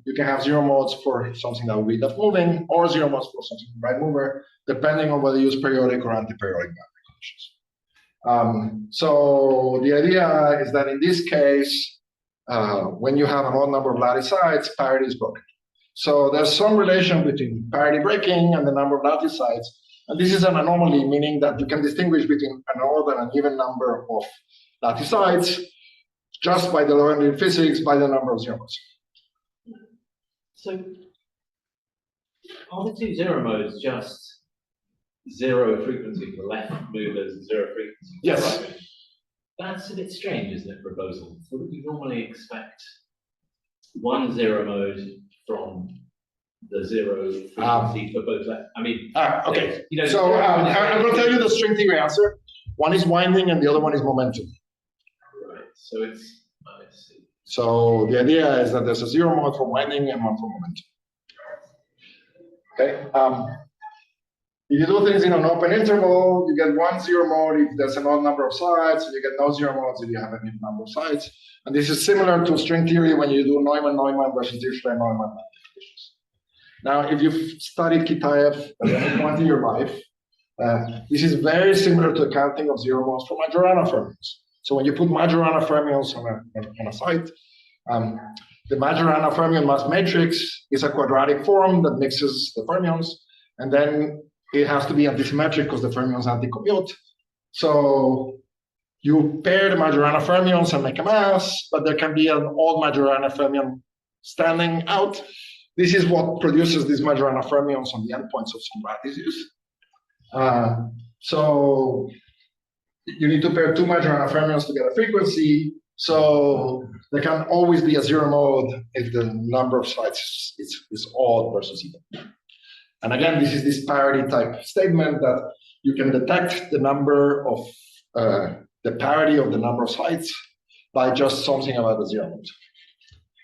E: you can have zero modes for something that will be left moving, or zero modes for something right mover, depending on whether you use periodic or anti-periodic boundary conditions. So the idea is that in this case, when you have an odd number of lattice sites, parity is broken. So there's some relation between parity breaking and the number of lattice sites. And this is an anomaly, meaning that you can distinguish between an odd and an even number of lattice sites just by the Lorentzian physics, by the number of zeros.
I: So are the two zero modes just zero frequency for left movers and zero frequency for
E: Yes.
I: right movers? That's a bit strange, isn't it, for bosons? Wouldn't you normally expect one zero mode from the zero frequency for both left? I mean,
E: okay. So I'm going to tell you the string theory answer. One is winding and the other one is momentum.
I: Right. So it's, I see.
E: So the idea is that there's a zero mode for winding and one for momentum. Okay. If you do things in an open interval, you get one zero mode if there's an odd number of sides, and you get no zero modes if you have an even number of sides. And this is similar to string theory when you do Neumann-Neumann versus Dirichlet-Neumann conditions. Now, if you've studied Kitaev at any point in your life, this is very similar to the counting of zero modes for Majorana fermions. So when you put Majorana fermions on a site, the Majorana fermion mass matrix is a quadratic form that mixes the fermions, and then it has to be antisymmetric because the fermions anti-commute. So you pair the Majorana fermions and make a mass, but there can be an odd Majorana fermion standing out. This is what produces these Majorana fermions on the endpoints of some lattices. So you need to pair two Majorana fermions to get a frequency. So there can always be a zero mode if the number of sites is odd versus even. And again, this is this parity type statement that you can detect the number of the parity of the number of sites by just something about the zero mode.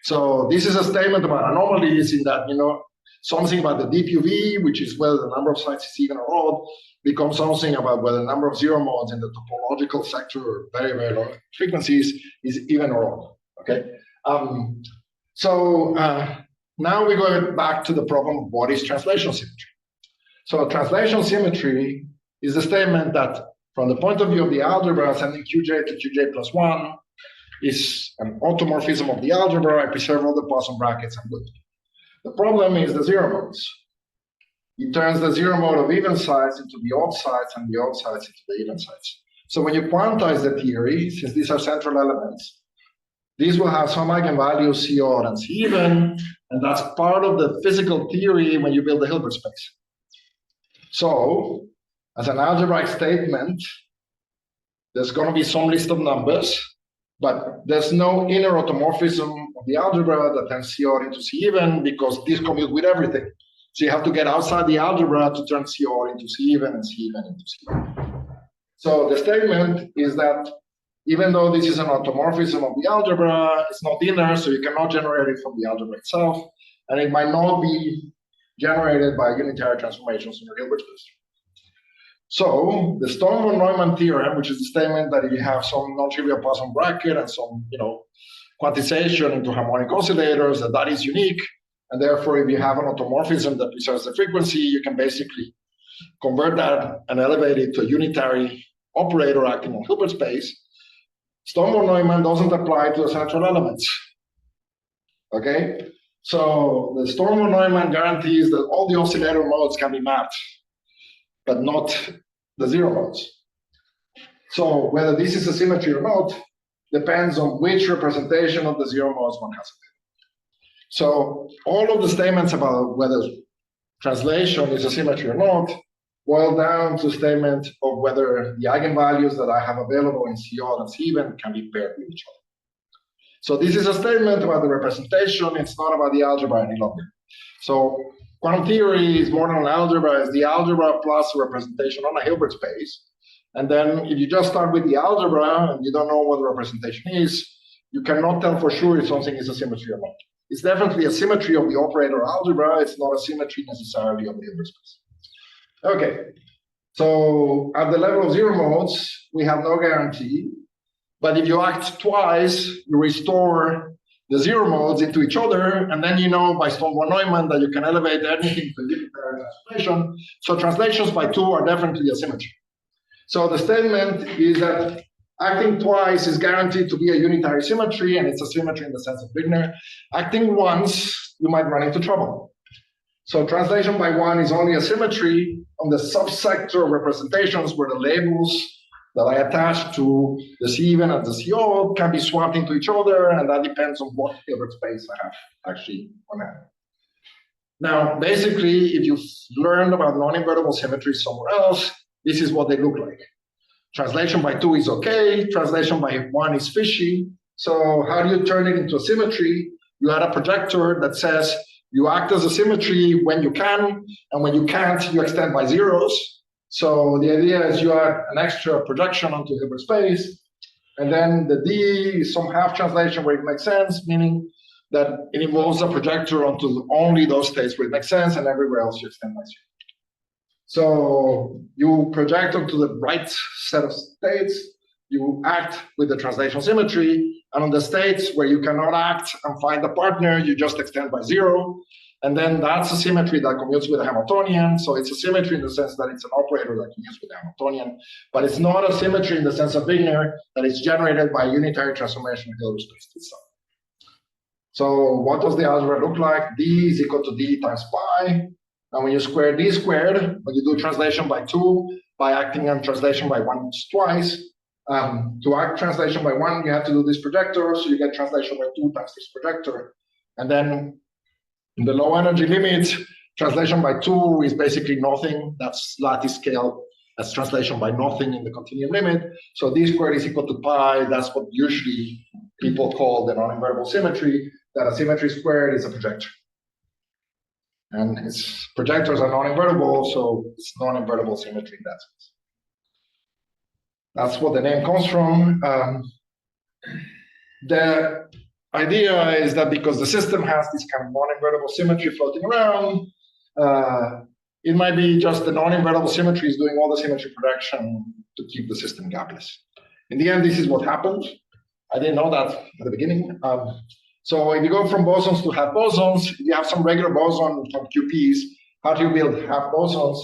E: So this is a statement about anomalies in that, something about the deep UV, which is whether the number of sites is even or odd, becomes something about whether the number of zero modes in the topological sector or very, very low frequencies is even or odd. Okay. Now we go back to the problem of what is translation symmetry. So translation symmetry is the statement that from the point of view of the algebra, sending Qj to Qj plus 1 is an automorphism of the algebra. I preserve all the boson brackets and good. The problem is the zero modes. It turns the zero mode of even sides into the odd sides and the odd sides into the even sides. So when you quantize the theory, since these are central elements, These will have some eigenvalues, C odd and C even, and that's part of the physical theory when you build a Hilbert space. So, as an algebraic statement, there's going to be some list of numbers, but there's no inner automorphism of the algebra that turns C odd into C even, because this commute with everything. So you have to get outside the algebra to turn C odd into C even and C even into C odd. So the statement is that even though this is an automorphism of the algebra, it's not inner, so you cannot generate it from the algebra itself, and it might not be generated by unitary transformations in a Hilbert space. So the Stone-von Neumann theorem, which is the statement that if you have some non-trivial Poisson bracket and some, quantization into harmonic oscillators, that is unique, and therefore if you have an automorphism that preserves the frequency, you can basically convert that and elevate it to a unitary operator acting on Hilbert space. Stone-von Neumann doesn't apply to the central elements. Okay? So the Stone-von Neumann guarantees that all the oscillator modes can be mapped, but not the zero modes. So whether this is a symmetry or not depends on which representation of the zero modes one has. So all of the statements about whether translation is a symmetry or not boil down to a statement of whether the eigenvalues that I have available in C odd and C even can be paired with each other. So this is a statement about the representation. It's not about the algebra any longer. So quantum theory is more than an algebra. It's the algebra plus a representation on a Hilbert space. And then if you just start with the algebra and you don't know what the representation is, you cannot tell for sure if something is a symmetry or not. It's definitely a symmetry of the operator algebra. It's not a symmetry necessarily of the Hilbert space. Okay, so at the level of zero modes, we have no guarantee. But if you act twice, you restore the zero modes into each other, and then you know by Stone-von Neumann that you can elevate anything to unitary translation. So translations by two are definitely a symmetry. So the statement is that acting twice is guaranteed to be a unitary symmetry, and it's a symmetry in the sense of Wigner. Acting once, you might run into trouble. So translation by one is only a symmetry on the subsector of representations where the labels that I attach to the C even and the C odd can be swapped into each other, and that depends on what Hilbert space I have actually on hand. Now, basically, if you've learned about non-invertible symmetries somewhere else, this is what they look like. Translation by two is okay, translation by one is fishy. So how do you turn it into a symmetry? You add a projector that says you act as a symmetry when you can, and when you can't, you extend by zeros. So the idea is you add an extra projection onto Hilbert space, and then the D is some half translation where it makes sense, meaning that it involves a projector onto only those states where it makes sense, and everywhere else you extend by zero. So you project onto the right set of states, you act with the translation symmetry, and on the states where you cannot act and find a partner, you just extend by zero. And then that's a symmetry that commutes with a Hamiltonian. So it's a symmetry in the sense that it's an operator that commutes with a Hamiltonian, but it's not a symmetry in the sense of Wigner that is generated by a unitary transformation in Hilbert space itself. So what does the algebra look like? D is equal to D times pi. And when you square D squared, when you do translation by two, by acting on translation by one twice, to act translation by one, you have to do this projector. So you get translation by two times this projector. And then in the low energy limit, translation by two is basically nothing. That's lattice scale. That's translation by nothing in the continuum limit. So D squared is equal to pi. That's what usually people call the non-invertible symmetry, that a symmetry squared is a projector. And its projectors are non-invertible, so it's non-invertible symmetry in that sense. That's what the name comes from. The idea is that because the system has this kind of non-invertible symmetry floating around, it might be just the non-invertible symmetry is doing all the symmetry projection to keep the system gapless. In the end, this is what happened. I didn't know that at the beginning. So if you go from bosons to half bosons, you have some regular boson from QPs. How do you build half bosons?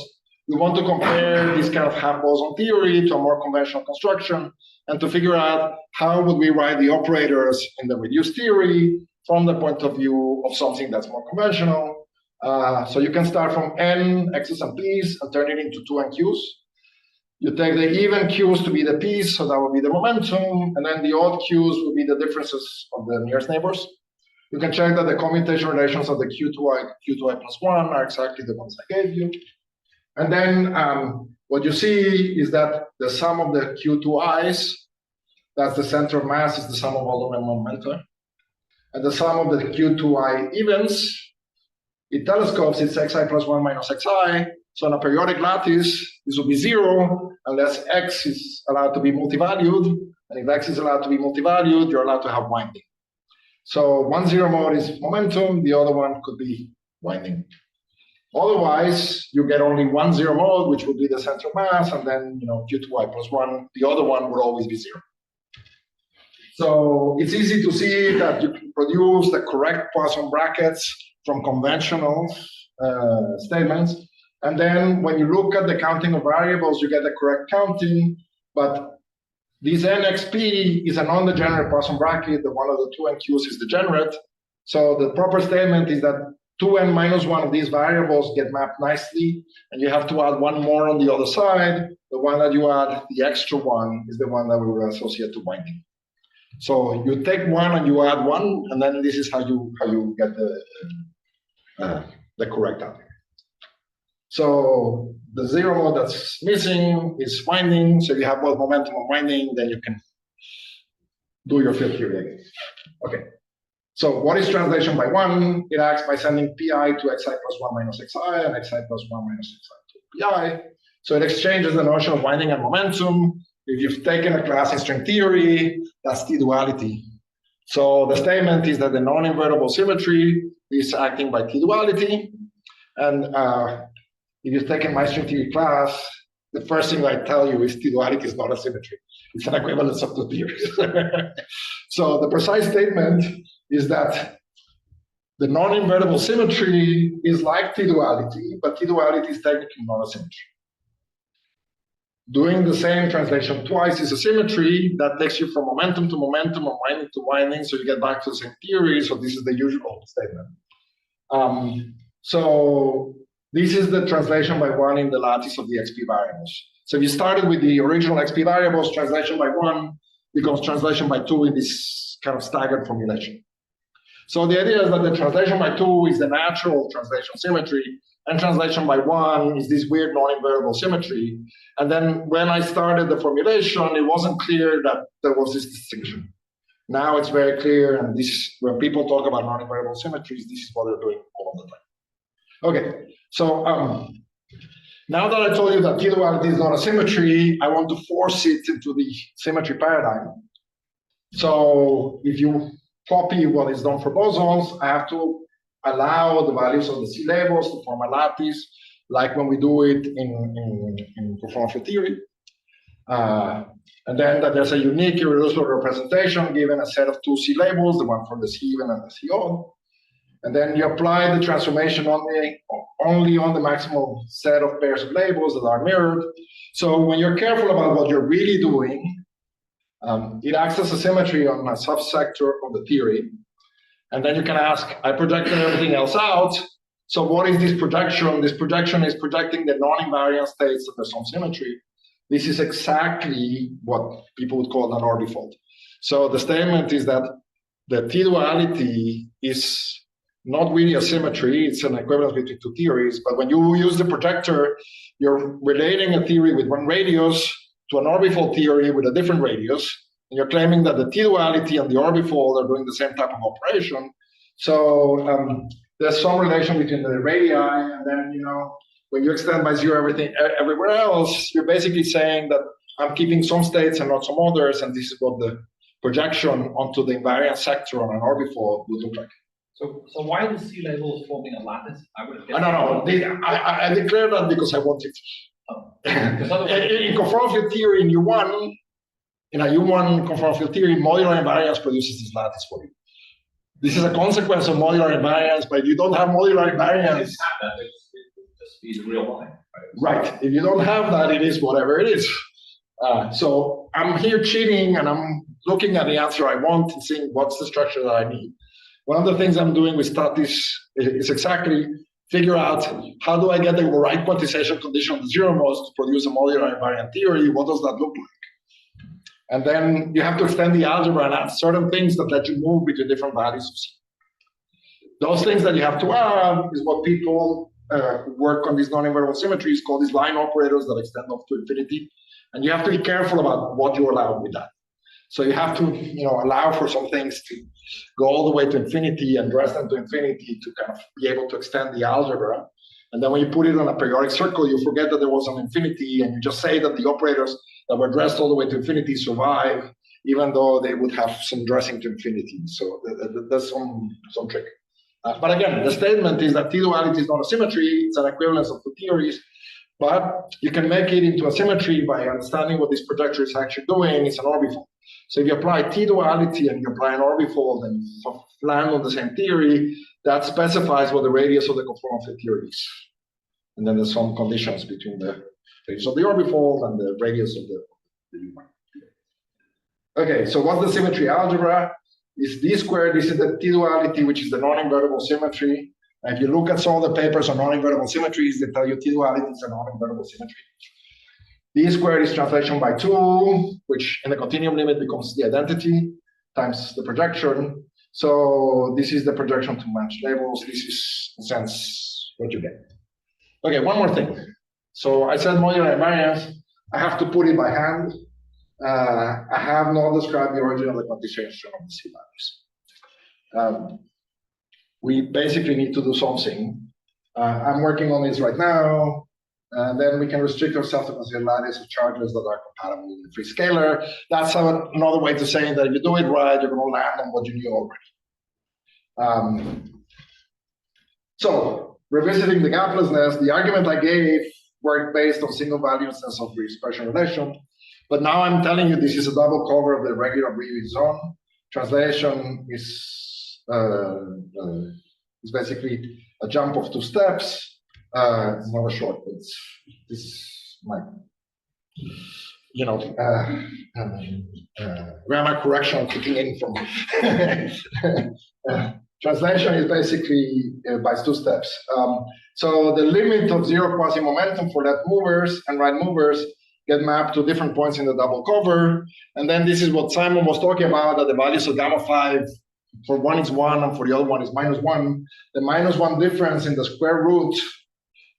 E: We want to compare this kind of half boson theory to a more conventional construction and to figure out how would we write the operators in the reduced theory from the point of view of something that's more conventional. So you can start from n, x's, and p's and turn it into 2 and q's. You take the even q's to be the p's, so that would be the momentum, and then the odd q's will be the differences of the nearest neighbors. You can check that the commutation relations of the q2i plus 1 are exactly the ones I gave you. And then what you see is that the sum of the q2i's, that's the center of mass, is the sum of all the momenta. And the sum of the q2i evens, it telescopes, it's xi plus 1 minus xi. So on a periodic lattice, this will be 0 unless x is allowed to be multivalued. And if x is allowed to be multivalued, you're allowed to have winding. So one zero mode is momentum, the other one could be winding. Otherwise, you get only one zero mode, which would be the center of mass, and then q2i plus 1, the other one would always be 0. So it's easy to see that you can produce the correct Poisson brackets from conventional statements. And then when you look at the counting of variables, you get the correct counting. But this NXP is a non-degenerate Poisson bracket. The one of the two NQs is degenerate. So the proper statement is that 2n minus 1 of these variables get mapped nicely. And you have to add one more on the other side. The one that you add, the extra one, is the one that we will associate to winding. So you take one and you add one, and then this is how you get the correct outcome. So the zero mode that's missing is winding. So if you have both momentum and winding, then you can do your field theory again. Okay. So what is translation by one? It acts by sending pi to xi plus 1 minus xi and xi plus 1 minus xi to pi. So it exchanges the notion of winding and momentum. If you've taken a class in string theory, that's T-duality. So the statement is that the non-invertible symmetry is acting by T-duality. And if you've taken my string theory class, the first thing I tell you is T-duality is not a symmetry. It's an equivalence of two theories. So the precise statement is that the non-invertible symmetry is like T-duality, but T-duality is technically not a symmetry. Doing the same translation twice is a symmetry that takes you from momentum to momentum or winding to winding, so you get back to the same theory. So this is the usual statement. So this is the translation by one in the lattice of the XP variables. So if you started with the original XP variables, translation by one becomes translation by two in this kind of staggered formulation. So the idea is that the translation by two is the natural translation symmetry, and translation by one is this weird non-invertible symmetry. And then when I started the formulation, it wasn't clear that there was this distinction. Now it's very clear, and this, when people talk about non-invertible symmetries, this is what they're doing all the time. Okay, so now that I told you that T-duality is not a symmetry, I want to force it into the symmetry paradigm. So if you copy what is done for bosons, I have to allow the values of the C labels to form a lattice, like when we do it in conformal theory. And then that there's a unique irreducible representation given a set of two C labels, the one for the C even and the C odd. And then you apply the transformation only on the maximal set of pairs of labels that are mirrored. So when you're careful about what you're really doing, it acts as a symmetry on a subsector of the theory. And then you can ask, I projected everything else out. So what is this projection? This projection is projecting the non-invariant states of some symmetry. This is exactly what people would call an orbifold. So the statement is that the T-duality is not really a symmetry. It's an equivalence between two theories. But when you use the projector, you're relating a theory with one radius to an orbifold theory with a different radius. And you're claiming that the T-duality and the orbifold are doing the same type of operation. So there's some relation between the radii, and then, when you extend by zero everything everywhere else, you're basically saying that I'm keeping some states and not some others, and this is what the projection onto the invariant sector on an orbifold would look like.
B: So why the C label is forming a lattice? I would have guessed.
E: No. I declare that because I want it. In conformal field theory, in U1, in a U1 conformal field theory, modular invariance produces this lattice for you. This is a consequence of modular invariance, but if you don't have modular invariance,
B: It's just be the real line.
E: right? If you don't have that, it is whatever it is. So I'm here cheating, and I'm looking at the answer I want and seeing what's the structure that I need. One of the things I'm doing with lattice is exactly figure out how do I get the right quantization condition of the zero modes to produce a modular invariant theory? What does that look like? And then you have to extend the algebra and add certain things that let you move between different values of C. Those things that you have to add is what people who work on these non-invariable symmetries call these line operators that extend off to infinity. And you have to be careful about what you allow with that. So you have to, allow for some things to go all the way to infinity and dress them to infinity to kind of be able to extend the algebra. And then when you put it on a periodic circle, you forget that there was an infinity, and you just say that the operators that were dressed all the way to infinity survive, even though they would have some dressing to infinity. So there's some trick. But again, the statement is that T-duality is not a symmetry, it's an equivalence of two theories. But you can make it into a symmetry by understanding what this projector is actually doing. It's an orbifold. So if you apply T-duality and you apply an orbifold and you land on the same theory, that specifies what the radius of the conformal theory is. And then there's some conditions between the radius of the orbifold and the radius of the U1. Okay, so what's the symmetry algebra? It's D squared. This is the T-duality, which is the non-invertible symmetry. And if you look at some of the papers on non-invertible symmetries, they tell you T-duality is a non-invertible symmetry. D squared is translation by 2, which in the continuum limit becomes the identity times the projection. So this is the projection to match labels. This is, in a sense, what you get. Okay, one more thing. So I said modular invariance. I have to put it by hand. I have not described the origin of the quantization of the C values. We basically need to do something. I'm working on this right now. And then we can restrict ourselves to consider lattice of charges that are compatible with the free scalar. That's another way to say that if you do it right, you're going to land on what you knew already. So revisiting the gaplessness, the argument I gave worked based on single valueness of the expression relation. But now I'm telling you this is a double cover of the regular Abbreviated zone. Translation is basically a jump of 2 steps. It's not a short, but this is my, grammar correction kicking in from. Translation is basically by 2 steps. So the limit of 0 quasi-momentum for left movers and right movers get mapped to different points in the double cover. And then this is what Simon was talking about, that the values of gamma 5 for one is 1 and for the other one is -1. The -1 difference in the square root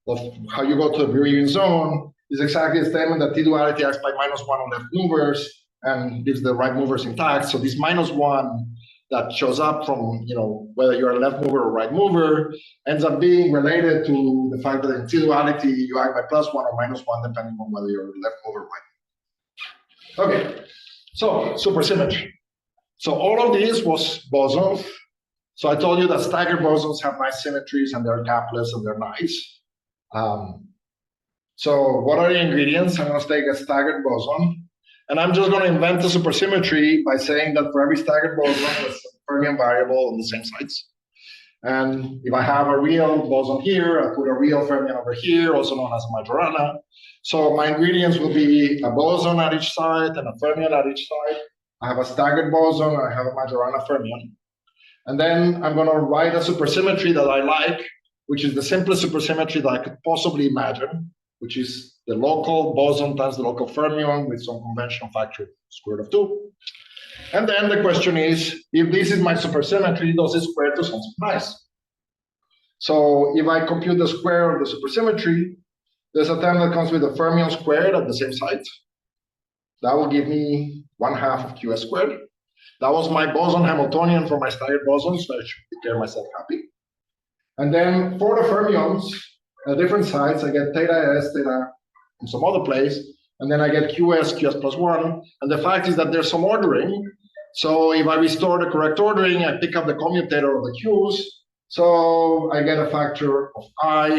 E: of how you go to the Abbreviated zone is exactly the statement that T-duality acts by -1 on left movers and leaves the right movers intact. So this -1 that shows up from whether you're a left mover or right mover ends up being related to the fact that in T-duality you act by +1 or -1 depending on whether you're left mover or right. Okay, so supersymmetry. So all of this was bosons. So I told you that staggered bosons have nice symmetries and they're gapless and they're nice. So what are the ingredients? I'm going to take a staggered boson. And I'm just going to invent a supersymmetry by saying that for every staggered boson, there's a fermion variable on the same sides. And if I have a real boson here, I put a real fermion over here, also known as a Majorana. So my ingredients will be a boson at each side and a fermion at each side. I have a staggered boson, and I have a Majorana fermion. And then I'm going to write a supersymmetry that I like, which is the simplest supersymmetry that I could possibly imagine, which is the local boson times the local fermion with some conventional factor square root of 2. And then the question is, if this is my supersymmetry, does it square to something nice? So if I compute the square of the supersymmetry, there's a term that comes with a fermion squared at the same site. That will give me 1/2 of QS squared. That was my boson Hamiltonian for my staggered boson, so I should declare myself happy. And then for the fermions, at different sites, I get theta S, theta in some other place, and then I get QS, QS +1. And the fact is that there's some ordering. So if I restore the correct ordering, I pick up the commutator of the Qs. So I get a factor of I,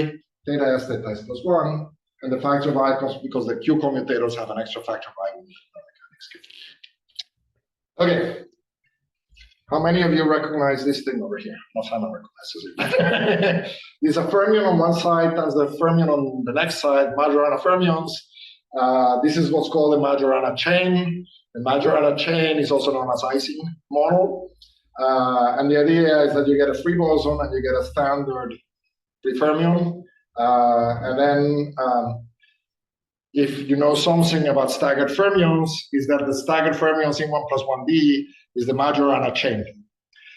E: theta S, theta S +1. And the factor of I comes because the Q commutators have an extra factor of I. Okay. How many of you recognize this thing over here? No, Simon recognizes it. There's a fermion on one side times the fermion on the next side, Majorana fermions. This is what's called the Majorana chain. The Majorana chain is also known as Ising model. And the idea is that you get a free boson and you get a standard free fermion. And then if you know something about staggered fermions, is that the staggered fermions in 1 plus 1b is the Majorana chain.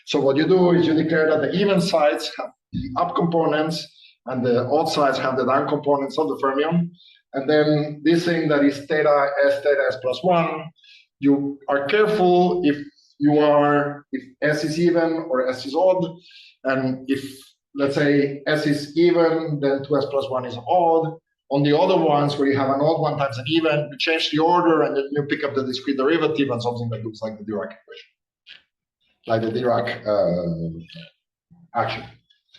E: So what you do is you declare that the even sides have the up components and the odd sides have the down components of the fermion. And then this thing that is theta s plus 1, you are careful if S is even or S is odd. And if, let's say, S is even, then 2s plus 1 is odd. On the other ones where you have an odd one times an even, you change the order and then you pick up the discrete derivative and something that looks like the Dirac equation, like the Dirac action.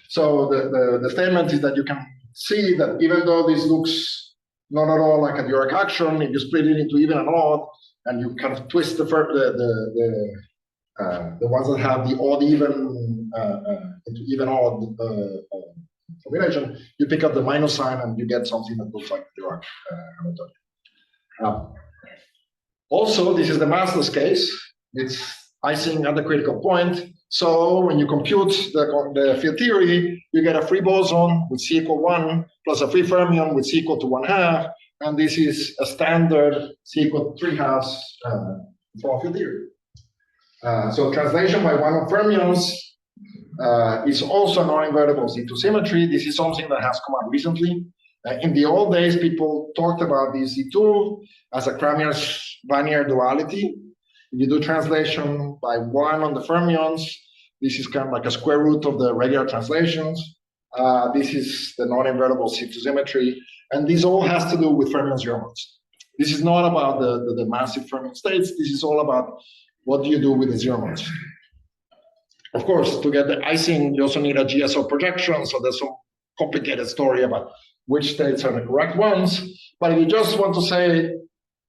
E: So the statement is that you can see that even though this looks not at all like a Dirac action, if you split it into even and odd, and you kind of twist the ones that have the odd even into even odd combination, you pick up the minus sign and you get something that looks like the Dirac Hamiltonian. Also, this is the massless case. It's icing at the critical point. So when you compute the field theory, you get a free boson with C equal 1 plus a free fermion with C equal to 1/2. And this is a standard C equal to 3/2 for field theory. So translation by one of fermions is also a non-invertible Z2 symmetry. This is something that has come out recently. In the old days, people talked about the Z2 as a Kramers-Vanier duality. If you do translation by one on the fermions, this is kind of like a square root of the regular translations. This is the non-invertible Z2 symmetry. And this all has to do with fermion zero modes. This is not about the massive fermion states. This is all about what do you do with the zero modes. Of course, to get the icing, you also need a GSO projection. So there's some complicated story about which states are the correct ones. But if you just want to say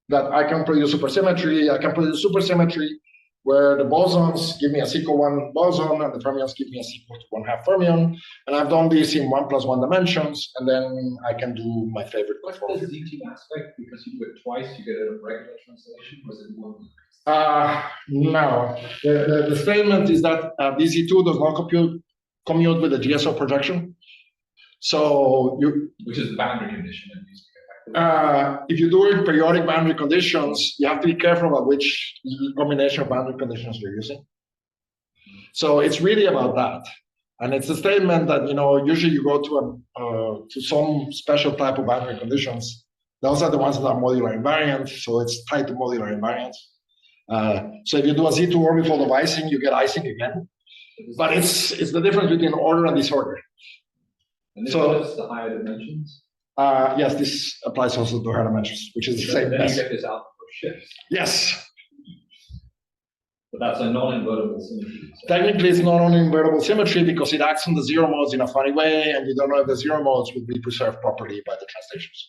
E: that I can produce supersymmetry, I can produce supersymmetry where the bosons give me a C equal 1 boson and the fermions give me a C equal to 1/2 fermion. And I've done this in 1 plus 1 dimensions, and then I can do my favorite.
C: What's the Z2 aspect? Because you do it twice, you get a regular translation, or is it one?
E: No. The statement is that DZ2 does not commute with the GSO projection. So
C: which is the boundary condition in these.
E: If you do it in periodic boundary conditions, you have to be careful about which combination of boundary conditions you're using. So it's really about that. And it's a statement that, usually you go to some special type of boundary conditions. Those are the ones that are modular invariant, so it's tied to modular invariance. So if you do a Z2 orbifold of icing, you get icing again. But it's the difference between order and disorder.
C: And this is the higher dimensions?
E: Yes, this applies also to higher dimensions, which is the same.
C: Then you get this alpha for shifts.
E: Yes.
C: But that's a non-invertible symmetry. So.
E: Technically, it's not an invertible symmetry because it acts on the zero modes in a funny way, and you don't know if the zero modes will be preserved properly by the translations.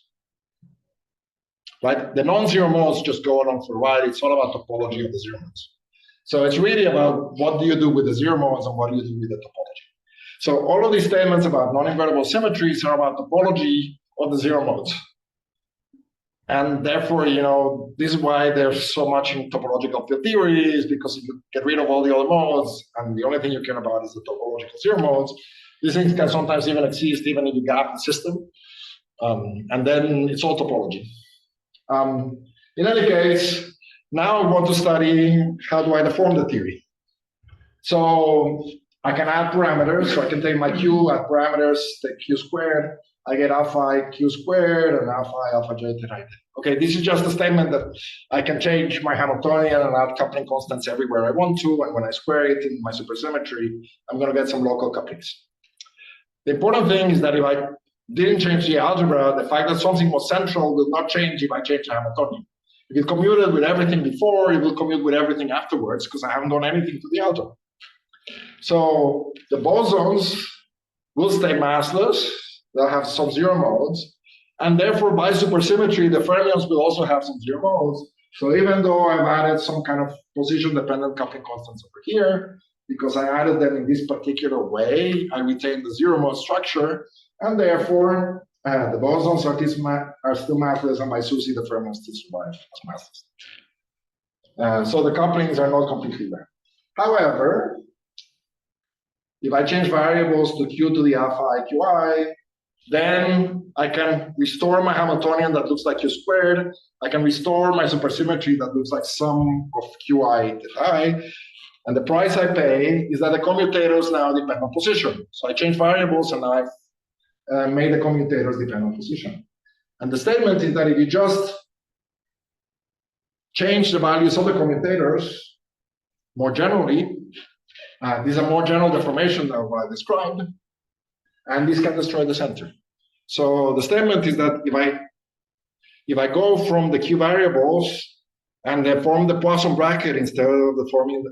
E: Right? The non-zero modes just go along for the ride. It's all about topology of the zero modes. So it's really about what do you do with the zero modes and what do you do with the topology. So all of these statements about non-invertible symmetries are about topology of the zero modes. And therefore, this is why there's so much in topological field theory, is because if you get rid of all the other modes and the only thing you care about is the topological zero modes, these things can sometimes even exist even if you gap the system. And then it's all topology. In any case, now I want to study how do I deform the theory. So I can add parameters. So I can take my Q, add parameters, take Q squared. I get alpha I Q squared and alpha j theta. Okay, this is just a statement that I can change my Hamiltonian and add coupling constants everywhere I want to. And when I square it in my supersymmetry, I'm going to get some local couplings. The important thing is that if I didn't change the algebra, the fact that something was central will not change if I change the Hamiltonian. If it commuted with everything before, it will commute with everything afterwards because I haven't done anything to the algebra. So the bosons will stay massless. They'll have some zero modes. And therefore, by supersymmetry, the fermions will also have some zero modes. So even though I've added some kind of position-dependent coupling constants over here, because I added them in this particular way, I retain the zero mode structure. And therefore, the bosons are still massless, and by SUSY, the fermions still survive as massless. So the couplings are not completely there. However, If I change variables to q to the alpha I qi, then I can restore my Hamiltonian that looks like q squared. I can restore my supersymmetry that looks like sum of qi I. And the price I pay is that the commutators now depend on position. So I change variables and I've made the commutators depend on position. And the statement is that if you just change the values of the commutators more generally, these are more general deformation than what I described, and this can destroy the center. So the statement is that if I go from the q variables and they form the Poisson bracket instead of the forming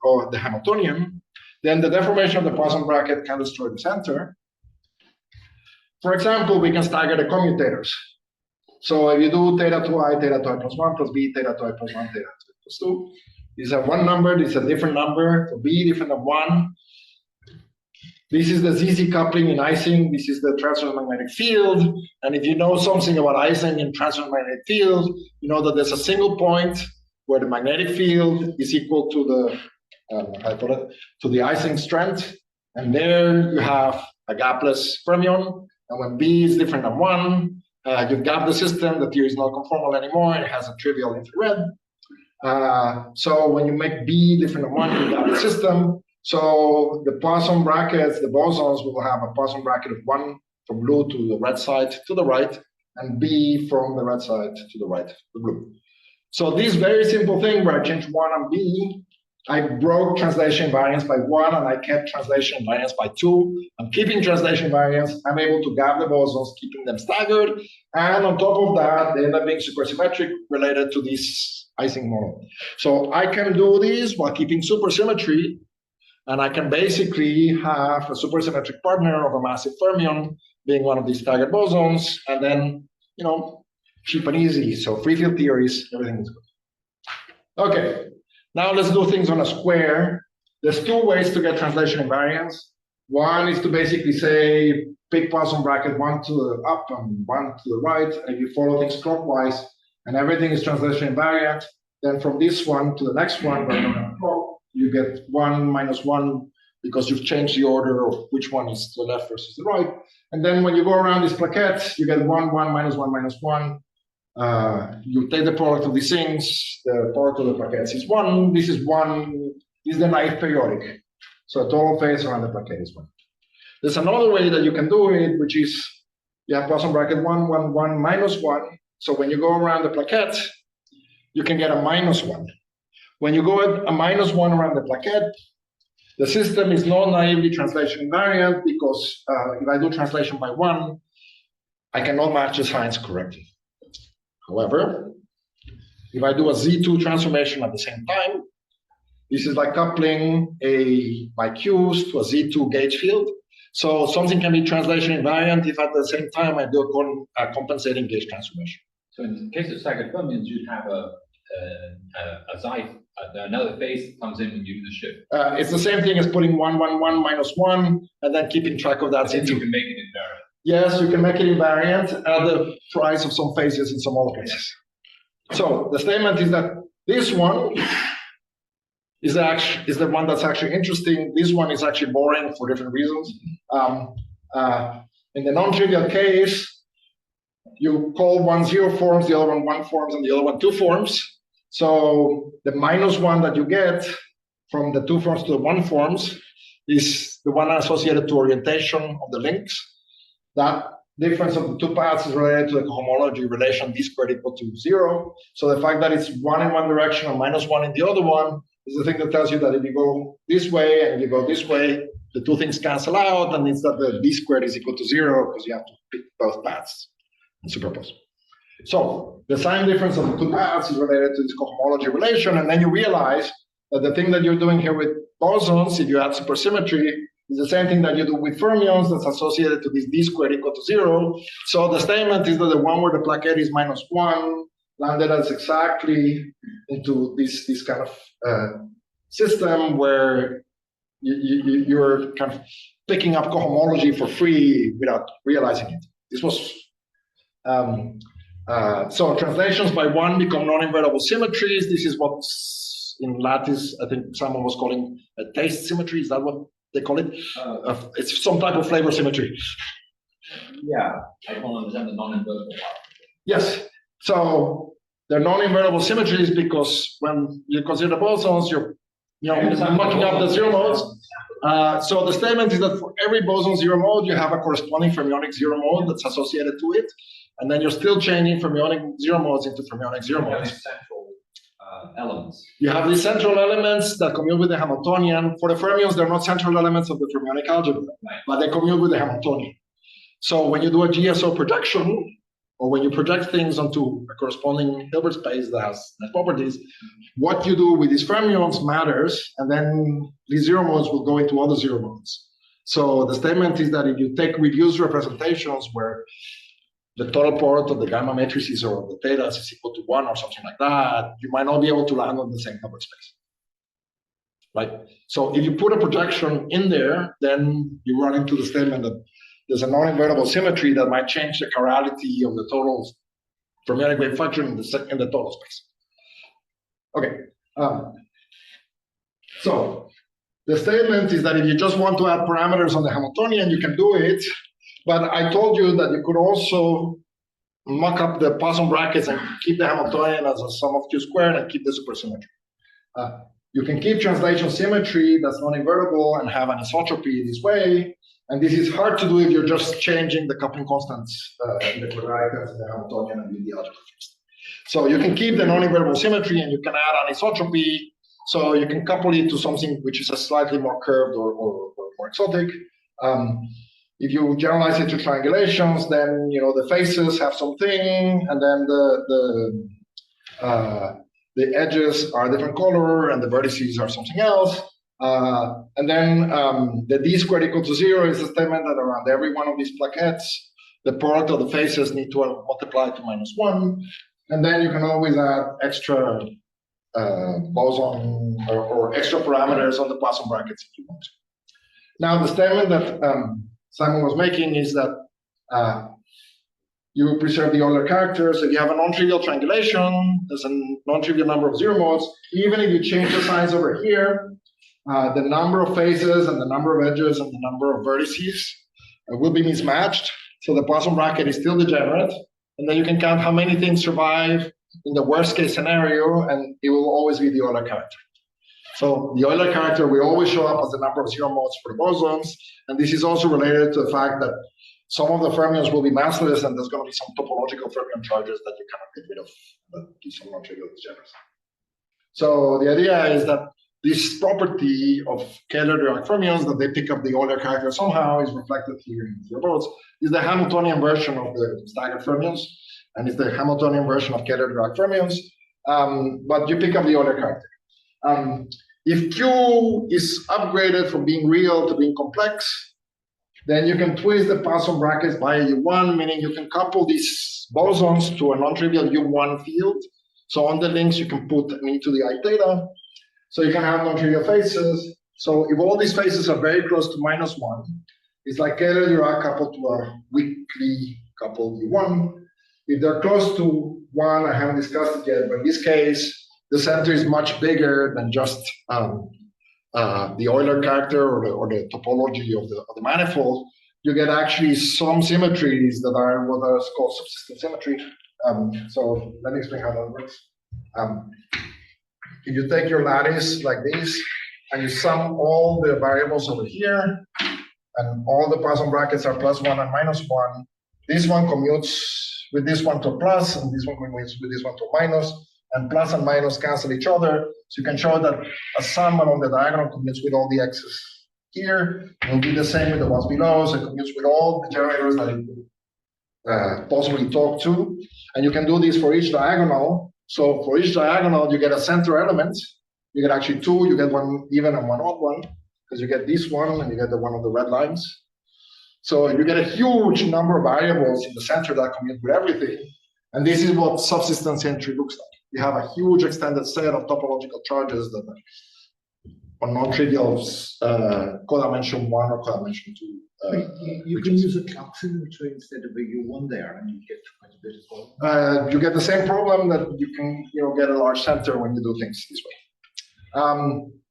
E: or the Hamiltonian, then the deformation of the Poisson bracket can destroy the center. For example, we can stagger the commutators. So if you do theta 2i plus 1 plus b, theta 2i plus 1, theta 2 plus 2, these are one number, this is a different number, for b different than 1. This is the ZZ coupling in Ising, this is the transverse magnetic field. And if you know something about Ising and transverse magnetic field, you know that there's a single point where the magnetic field is equal to the Ising strength. And there you have a gapless fermion. And when b is different than 1, you've got the system, the theory is not conformal anymore, it has a trivial infrared. So when you make b different than 1, you got the system. So the Poisson brackets, the bosons will have a Poisson bracket of 1 from blue to the red side to the right, and b from the red side to the right, the blue. So this very simple thing where I change 1 and b, I broke translation invariance by 1 and I kept translation invariance by 2. I'm keeping translation invariance. I'm able to gap the bosons, keeping them staggered. And on top of that, they end up being supersymmetric related to this Ising model. So I can do this while keeping supersymmetry. And I can basically have a supersymmetric partner of a massive fermion being one of these staggered bosons. And then, you know, cheap and easy. So free field theories, everything is good. Okay. Now let's do things on a square. There's two ways to get translation invariance. One is to basically say, pick Poisson bracket 1 to the up and 1 to the right, and if you follow things clockwise, and everything is translation invariant, then from this one to the next one, you get 1 minus 1 because you've changed the order of which one is the left versus the right. And then when you go around this plaquette, you get 1, 1, minus 1, minus 1. You take the product of these things, the product of the plaquettes is 1, this is 1, this is the naive periodic. So total phase around the plaquette is 1. There's another way that you can do it, which is you have Poisson bracket 1, 1, 1, minus 1. So when you go around the plaquette, you can get a minus 1. When you go at a minus 1 around the plaquette, the system is not naively translation invariant because if I do translation by 1, I cannot match the signs correctly. However, if I do a Z2 transformation at the same time, this is like coupling my Qs to a Z2 gauge field. So something can be translation invariant if at the same time I do a compensating gauge transformation.
B: So in the case of staggered fermions, you'd have a Xi, another phase that comes in when you do the shift.
E: It's the same thing as putting 1, 1, 1, minus 1, and then keeping track of that.
B: You can make it invariant.
E: Yes, you can make it invariant at the price of some phases in some other places. So the statement is that this one is the one that's actually interesting. This one is actually boring for different reasons. In the non-trivial case, you call one 0 forms, the other one 1 forms, and the other one 2 forms. So the minus 1 that you get from the 2 forms to the 1 forms is the one associated to orientation of the links. That difference of the 2 paths is related to the cohomology relation d squared equal to 0. So the fact that it's 1 in one direction and minus 1 in the other one is the thing that tells you that if you go this way and you go this way, the two things cancel out, and it's that the d squared is equal to 0 because you have to pick both paths and superpose. So the sign difference of the 2 paths is related to this cohomology relation, and then you realize that the thing that you're doing here with bosons, if you add supersymmetry, is the same thing that you do with fermions that's associated to this d squared equal to 0. So the statement is that the one where the plaquette is minus 1 landed us exactly into this kind of system where you're kind of picking up cohomology for free without realizing it. This was so translations by 1 become non-invertible symmetries. This is what's in lattice, I think someone was calling a taste symmetry. Is that what they call it. It's some type of flavor symmetry.
I: Yeah, I don't understand the non-invertible part.
E: Yes. So they're non-invertible symmetries because when you consider the bosons, you're mucking up the zero modes. So the statement is that for every boson zero mode, you have a corresponding fermionic zero mode that's associated to it, and then you're still changing fermionic zero modes into fermionic zero modes.
I: Central elements.
E: You have these central elements that commute with the Hamiltonian. For the fermions, they're not central elements of the fermionic algebra, but they commute with the Hamiltonian. So when you do a GSO projection, or when you project things onto a corresponding Hilbert space that has nice properties, what you do with these fermions matters, and then these zero modes will go into other zero modes. So the statement is that if you take reduced representations where the total product of the gamma matrices or the theta is equal to 1 or something like that, you might not be able to land on the same Hilbert space. Right? So if you put a projection in there, then you run into the statement that there's a non-invertible symmetry that might change the chirality of the total fermionic wave function in the total space. Okay. So the statement is that if you just want to add parameters on the Hamiltonian, you can do it. But I told you that you could also mock up the Poisson brackets and keep the Hamiltonian as a sum of Q squared and keep the supersymmetry. You can keep translation symmetry that's non-invertible and have anisotropy this way. And this is hard to do if you're just changing the coupling constants in the quadratic and the Hamiltonian and do the algebra first. So you can keep the non-invertible symmetry and you can add anisotropy. So you can couple it to something which is a slightly more curved or more exotic. If you generalize it to triangulations, then the faces have something, and then the edges are a different color, and the vertices are something else. And then the d squared equal to 0 is a statement that around every one of these plaquettes, the product of the faces need to multiply to -1. And then you can always add extra boson or extra parameters on the Poisson brackets if you want to. Now, the statement that Simon was making is that you preserve the Euler characters. If you have a non-trivial triangulation, there's a non-trivial number of zero modes. Even if you change the signs over here, the number of faces and the number of edges and the number of vertices will be mismatched. So the Poisson bracket is still degenerate. And then you can count how many things survive in the worst case scenario, and it will always be the Euler character. So the Euler character will always show up as the number of zero modes for the bosons. And this is also related to the fact that some of the fermions will be massless, and there's going to be some topological fermion charges that you cannot get rid of, that do some non-trivial degeneracy. So the idea is that this property of Kähler-Dirac fermions, that they pick up the Euler character somehow, is reflected here in zero modes, is the Hamiltonian version of the staggered fermions, and it's the Hamiltonian version of Kähler-Dirac fermions, but you pick up the Euler character. If Q is upgraded from being real to being complex, then you can twist the Poisson brackets by U1, meaning you can couple these bosons to a non-trivial U1 field. So on the links, you can put them into the I theta. So you can have non-trivial faces. So if all these faces are very close to -1, it's like Kähler-Dirac coupled to a weakly coupled U1. If they're close to 1, I haven't discussed it yet, but in this case, the center is much bigger than just the Euler character or the topology of the manifold. You get actually some symmetries that are what is called subsystem symmetry. So let me explain how that works. If you take your lattice like this and you sum all the variables over here, and all the Poisson brackets are +1 and -1, this one commutes with this one to a plus, and this one commutes with this one to a minus. And plus and minus cancel each other. So you can show that a sum along the diagonal commutes with all the x's here. It will be the same with the ones below. So it commutes with all the generators that it could possibly talk to. And you can do this for each diagonal. So for each diagonal, you get a center element. You get actually 2. You get one even and one odd one, because you get this one and you get the one of the red lines. So you get a huge number of variables in the center that commute with everything. And this is what subsystem symmetry looks like. You have a huge extended set of topological charges that are non-trivial codimension 1 or codimension 2.
A: You can use a clock symmetry instead of a U1 there, and you get quite a bit as well.
E: You get the same problem that you can get a large center when you do things this way.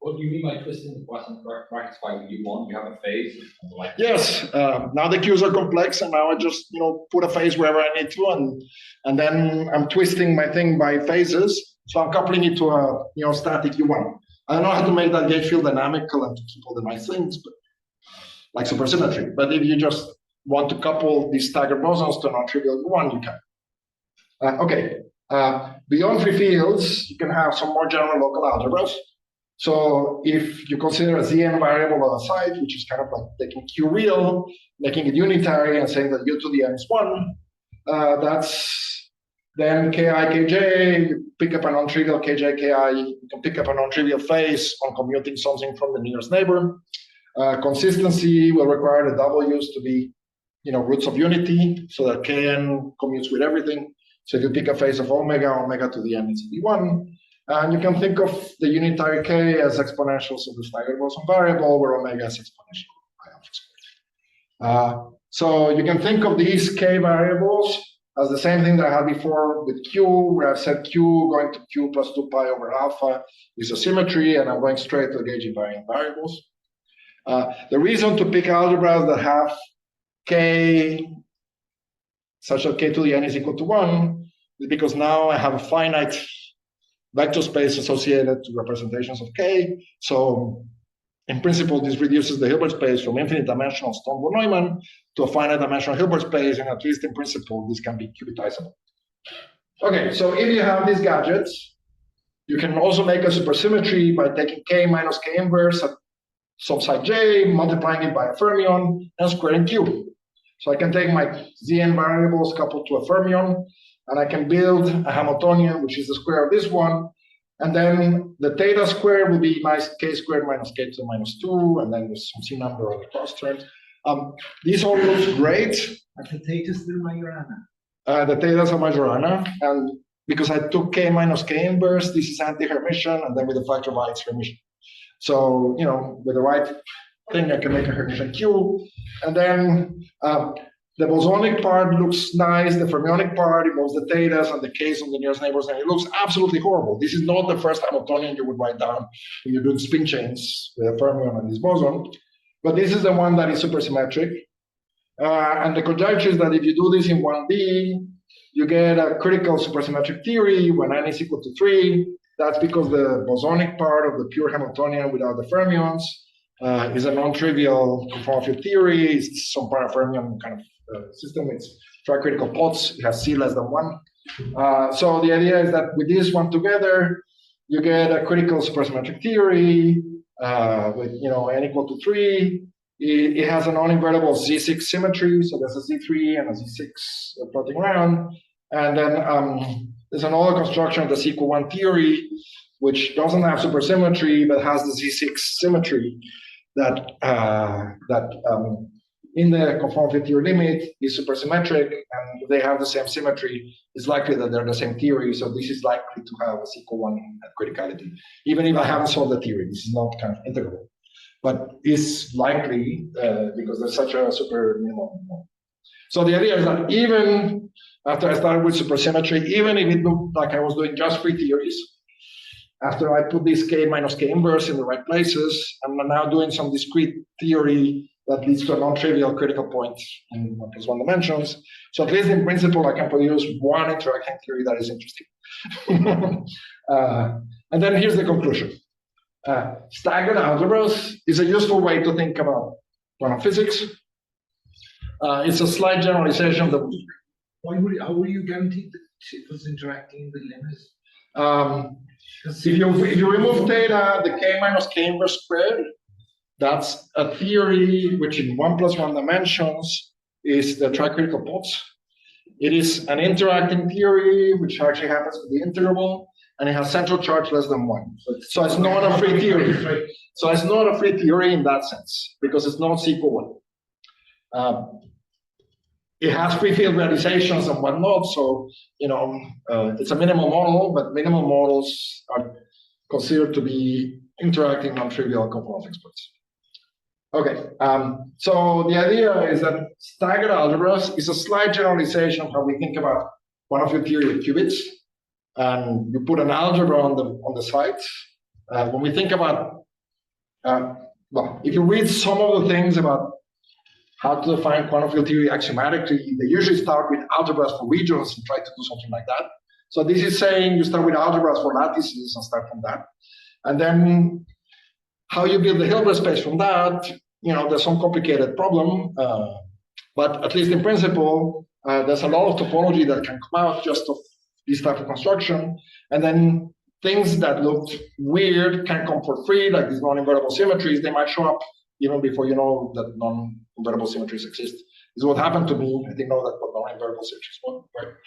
B: What do you mean by twisting the Poisson brackets by U1? You have a phase? Like
E: Yes, now the Qs are complex, and now I just put a phase wherever I need to, and then I'm twisting my thing by phases. So I'm coupling it to a static U1. I don't know how to make that gauge field dynamical and to keep all the nice things, but like supersymmetry. But if you just want to couple these staggered bosons to a non-trivial U1, you can. Okay. Beyond free fields, you can have some more general local algebras. So if you consider a Zn variable on a site, which is kind of like taking Q real, making it unitary, and saying that U to the n is 1, that's then Ki, Kj, you pick up a non-trivial Kj, Ki, you can pick up a non-trivial phase on commuting something from the nearest neighbor. Consistency will require the W's to be roots of unity, so that Kn commutes with everything. So if you pick a phase of omega to the n is V1, and you can think of the unitary K as exponentials of the staggered boson variable, where omega is exponential I alpha squared. So you can think of these K variables as the same thing that I had before with Q, where I've said Q going to Q plus 2 pi over alpha is a symmetry, and I'm going straight to the gauge invariant variables. The reason to pick algebras that have K such that K to the n is equal to 1 is because now I have a finite vector space associated to representations of K. So in principle, this reduces the Hilbert space from infinite dimensional Stone von Neumann to a finite dimensional Hilbert space, and at least in principle, this can be qubitizable. Okay, so if you have these gadgets, you can also make a supersymmetry by taking K minus K inverse at some site J, multiplying it by a fermion, and squaring Q. So I can take my Zn variables coupled to a fermion, and I can build a Hamiltonian, which is the square of this one. And then the theta square will be my K squared minus K to the minus 2, and then there's some C number on the cross terms. These all looks great.
A: And the theta is the Majorana.
E: The thetas are Majorana, and because I took K minus K inverse, this is anti-Hermitian, and then with the factor of I, it's Hermitian. So, with the right thing, I can make a Hermitian Q. And then the bosonic part looks nice. The fermionic part involves the thetas and the Ks on the nearest neighbors, and it looks absolutely horrible. This is not the first Hamiltonian you would write down when you're doing spin chains with a fermion and this boson. But this is the one that is supersymmetric. And the conjecture is that if you do this in 1D, you get a critical supersymmetric theory when n is equal to 3. That's because the bosonic part of the pure Hamiltonian without the fermions is a non-trivial conformal field theory. It's some parafermion kind of system. It's tricritical pots. It has C less than 1. So the idea is that with this one together, you get a critical supersymmetric theory with n equal to 3. It has a non-invertible Z6 symmetry, so there's a Z3 and a Z6 plotting around. And then there's another construction of the C equal 1 theory, which doesn't have supersymmetry, but has the Z6 symmetry that in the conformal field theory limit is supersymmetric, and if they have the same symmetry, it's likely that they're the same theory. So this is likely to have a C equal 1 criticality, even if I haven't solved the theory. This is not kind of integrable, but it's likely because there's such a super minimal. So the idea is that even after I started with supersymmetry, even if it looked like I was doing just free theories, after I put this K minus K inverse in the right places, I'm now doing some discrete theory that leads to a non-trivial critical point in 1 plus 1 dimensions. So at least in principle, I can produce one interacting theory that is interesting. And then here's the conclusion. Staggered algebras is a useful way to think about quantum physics. It's a slight generalization of the.
A: How will you guarantee that it was interacting in the limit?
E: If you remove theta, the K minus K inverse squared, that's a theory which in 1 plus 1 dimensions is the tricritical pots. It is an interacting theory which actually happens to be integrable, and it has central charge less than 1. So it's not a free theory. So it's not a free theory in that sense, because it's not C equal 1. It has free field realizations and whatnot, so it's a minimal model, but minimal models are considered to be interacting non-trivial conformal experts. Okay, so the idea is that staggered algebras is a slight generalization of how we think about quantum field theory with qubits. And you put an algebra on the site. When we think about Well, if you read some of the things about how to define quantum field theory axiomatically, they usually start with algebras for regions and try to do something like that. So this is saying you start with algebras for lattices and start from that. And then how you build the Hilbert space from that, there's some complicated problem. But at least in principle, there's a lot of topology that can come out just of this type of construction. And then things that looked weird can come for free, like these non-invertible symmetries. They might show up even before you know that non-invertible symmetries exist. This is what happened to me. I didn't know that what non-invertible symmetries were.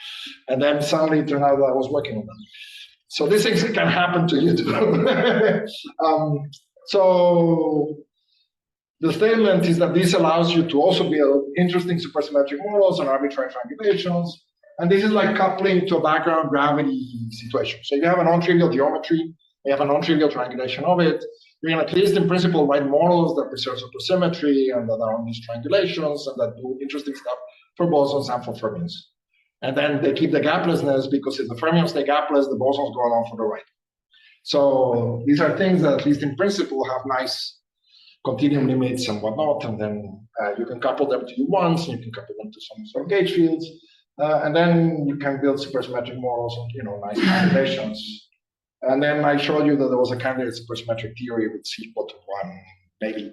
E: And then suddenly it turned out that I was working on them. So these things can happen to you too. So the statement is that this allows you to also build interesting supersymmetric models and arbitrary triangulations. And this is like coupling to a background gravity situation. So you have a non-trivial geometry, you have a non-trivial triangulation of it. You can at least in principle write models that preserve supersymmetry and that are on these triangulations and that do interesting stuff for bosons and for fermions. And then they keep the gaplessness because if the fermions stay gapless, the bosons go along for the ride. So these are things that at least in principle have nice continuum limits and whatnot, and then you can couple them to U1s, and you can couple them to some sort of gauge fields, and then you can build supersymmetric models and nice calculations. And then I showed you that there was a candidate supersymmetric theory with C equal to 1, maybe.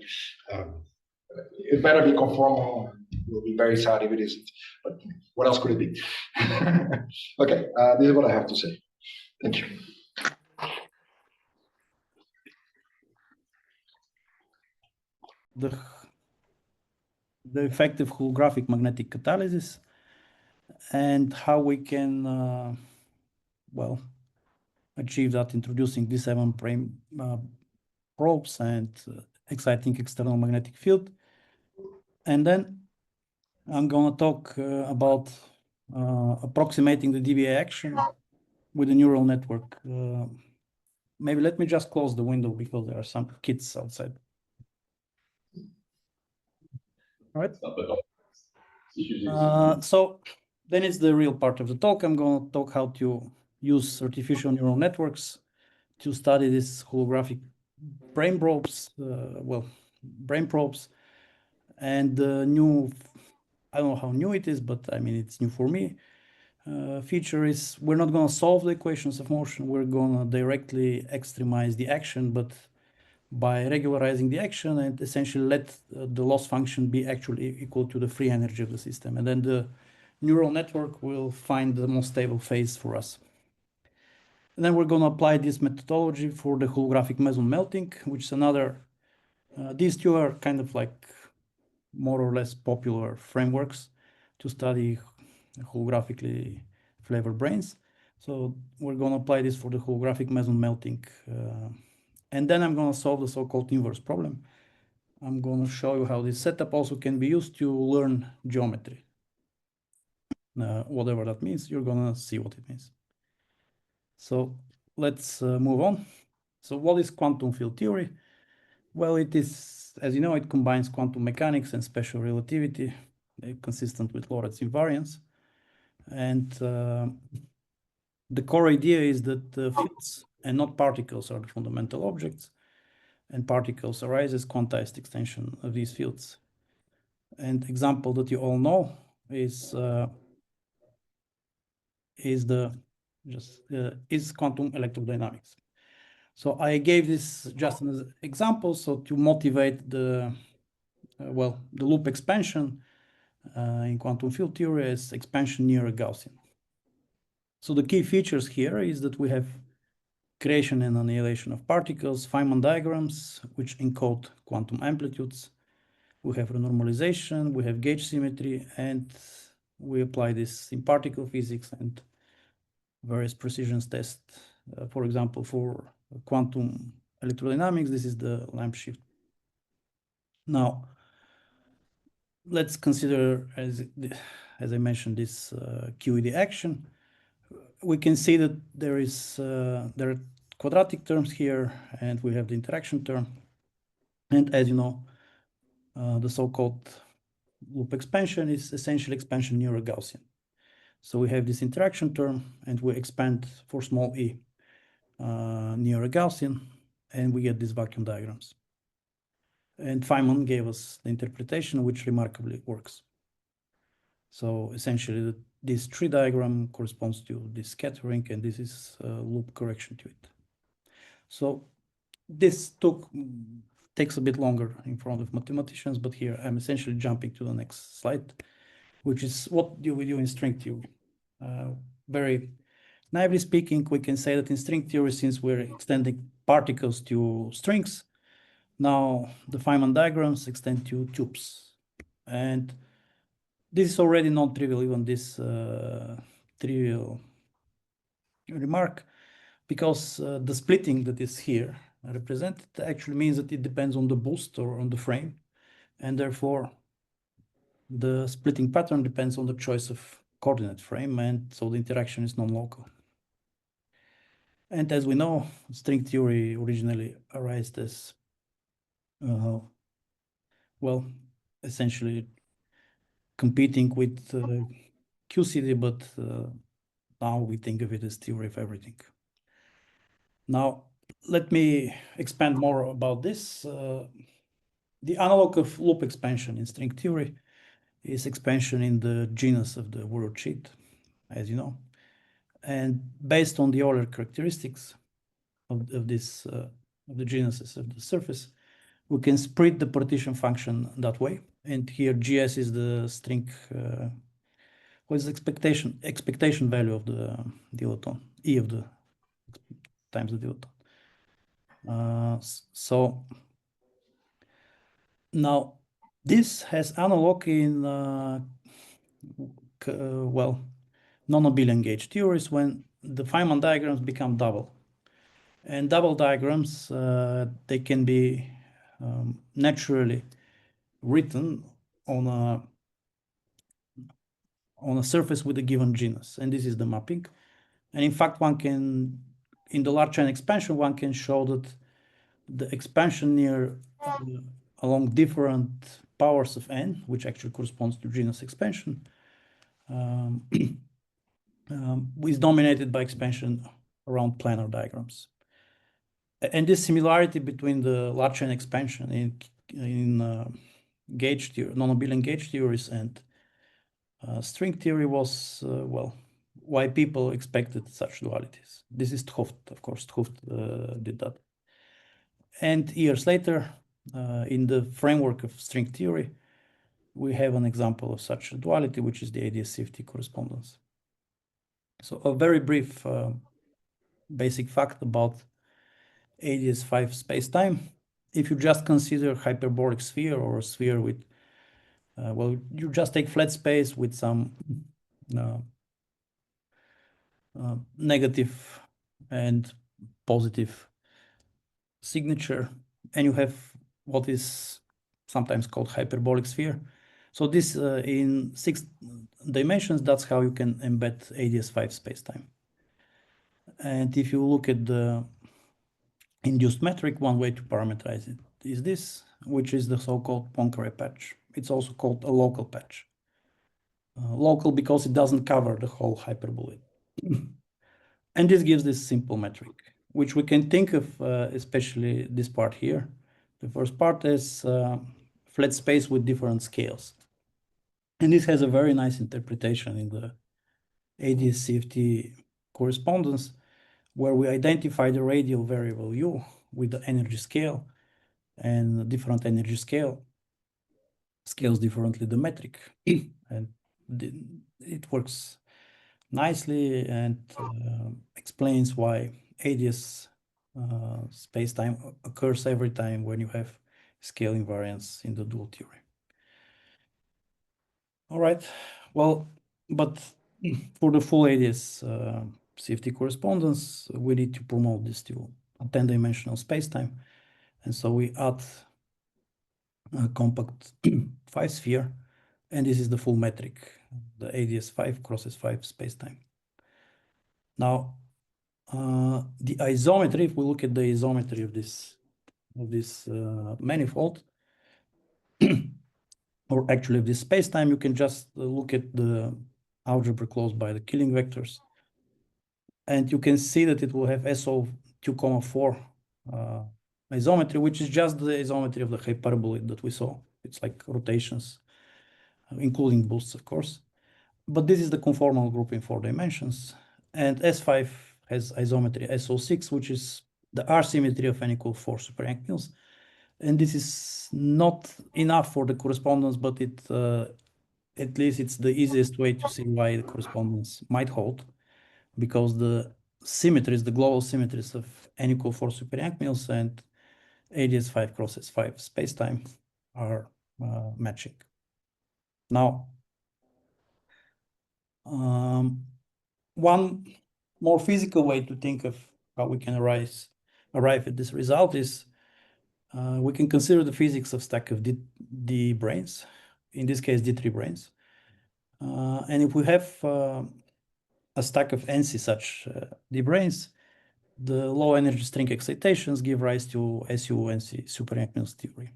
E: It better be conformal. We'll be very sad if it isn't. But what else could it be? Okay, this is what I have to say. Thank you.
J: The effective holographic magnetic catalysis and how we can, achieve that introducing D7 prime probes and exciting external magnetic field. And then I'm going to talk about approximating the DBA action with a neural network. Maybe let me just close the window because there are some kids outside. All right. So then it's the real part of the talk. I'm going to talk how to use artificial neural networks to study this holographic brain probes, brain probes, and the new, I don't know how new it is, but I mean, it's new for me. Feature is we're not going to solve the equations of motion. We're going to directly extremize the action, but by regularizing the action and essentially let the loss function be actually equal to the free energy of the system. And then the neural network will find the most stable phase for us. And then we're going to apply this methodology for the holographic meson melting, which is another, these two are kind of like more or less popular frameworks to study holographically flavored branes. So we're going to apply this for the holographic meson melting. And then I'm going to solve the so-called inverse problem. I'm going to show you how this setup also can be used to learn geometry. Whatever that means, you're going to see what it means. So let's move on. So what is quantum field theory? Well, it is, as you know, it combines quantum mechanics and special relativity, consistent with Lorentz invariance. And the core idea is that fields and not particles are the fundamental objects, and particles arise as quantized extension of these fields. And example that you all know is quantum electrodynamics. So I gave this just as an example, so to motivate the loop expansion in quantum field theory is expansion near a Gaussian. So the key features here is that we have creation and annihilation of particles, Feynman diagrams, which encode quantum amplitudes. We have renormalization, we have gauge symmetry, and we apply this in particle physics and various precision tests. For example, for quantum electrodynamics, this is the lamp shift. Now, let's consider, as I mentioned, this QED action. We can see that there are quadratic terms here, and we have the interaction term. And as you know, the so-called loop expansion is essentially expansion near a Gaussian. So we have this interaction term, and we expand for small e near a Gaussian, and we get these vacuum diagrams. And Feynman gave us the interpretation, which remarkably works. So essentially, this tree diagram corresponds to this scattering, and this is a loop correction to it. So this takes a bit longer in front of mathematicians, but here I'm essentially jumping to the next slide, which is what do we do in string theory. Very naively speaking, we can say that in string theory, since we're extending particles to strings, now the Feynman diagrams extend to tubes. And this is already non-trivial, even this trivial remark, because the splitting that is here represented actually means that it depends on the boost or on the frame, and therefore the splitting pattern depends on the choice of coordinate frame, and so the interaction is non-local. And as we know, string theory originally arose as, well, essentially competing with QCD, but now we think of it as theory of everything. Now, let me expand more about this. The analog of loop expansion in string theory is expansion in the genus of the worldsheet, as you know. And based on the Euler characteristics of this of the genuses of the surface, we can split the partition function that way. And here GS is the string, what is the expectation value of the dilaton, E of the times the dilaton. So now this has analog in well, non-abelian gauge theories when the Feynman diagrams become double. And double diagrams, they can be naturally written on a surface with a given genus, and this is the mapping. And in fact, one can, in the large n expansion, one can show that the expansion near along different powers of n, which actually corresponds to genus expansion, is dominated by expansion around planar diagrams. And this similarity between the large n expansion in gauge theory, non-abelian gauge theories and string theory was, well, why people expected such dualities. This is 't Hooft, of course. 't Hooft did that. And years later, in the framework of string theory, we have an example of such a duality, which is the ADS-CFT correspondence. So a very brief basic fact about ADS5 spacetime. If you just consider hyperbolic sphere or a sphere with, well, you just take flat space with some negative and positive signature, and you have what is sometimes called hyperbolic sphere. So this in 6 dimensions, that's how you can embed ADS5 spacetime. And if you look at the induced metric, one way to parameterize it is this, which is the so-called Poincare patch. It's also called a local patch. Local because it doesn't cover the whole hyperbola. And this gives this simple metric, which we can think of, especially this part here. The first part is flat space with different scales. And this has a very nice interpretation in the ADS-CFT correspondence, where we identify the radial variable u with the energy scale, and the different energy scales differently the metric. And it works nicely and explains why ADS spacetime occurs every time when you have scale invariance in the dual theory. All right, well, but for the full ADS CFT correspondence, we need to promote this to a 10-dimensional spacetime. And so we add a compact 5-sphere, and this is the full metric, the ADS5 crosses 5 spacetime. Now, the isometry, if we look at the isometry of this manifold, or actually of this spacetime, you can just look at the algebra closed by the Killing vectors, and you can see that it will have SO 2,4 isometry, which is just the isometry of the hyperbole that we saw. It's like rotations, including boosts, of course. But this is the conformal group in 4 dimensions. And S5 has isometry SO6, which is the R symmetry of n equals 4 super Young Mills. And this is not enough for the correspondence, but it at least it's the easiest way to see why the correspondence might hold, because the symmetries, the global symmetries of n equals 4 super Young Mills and ADS5 cross S5 spacetime are matching. Now, one more physical way to think of how we can arrive at this result is we can consider the physics of stack of D branes, in this case D3 branes. And if we have a stack of NC such D branes, the low energy string excitations give rise to SU-NC super Young Mills theory.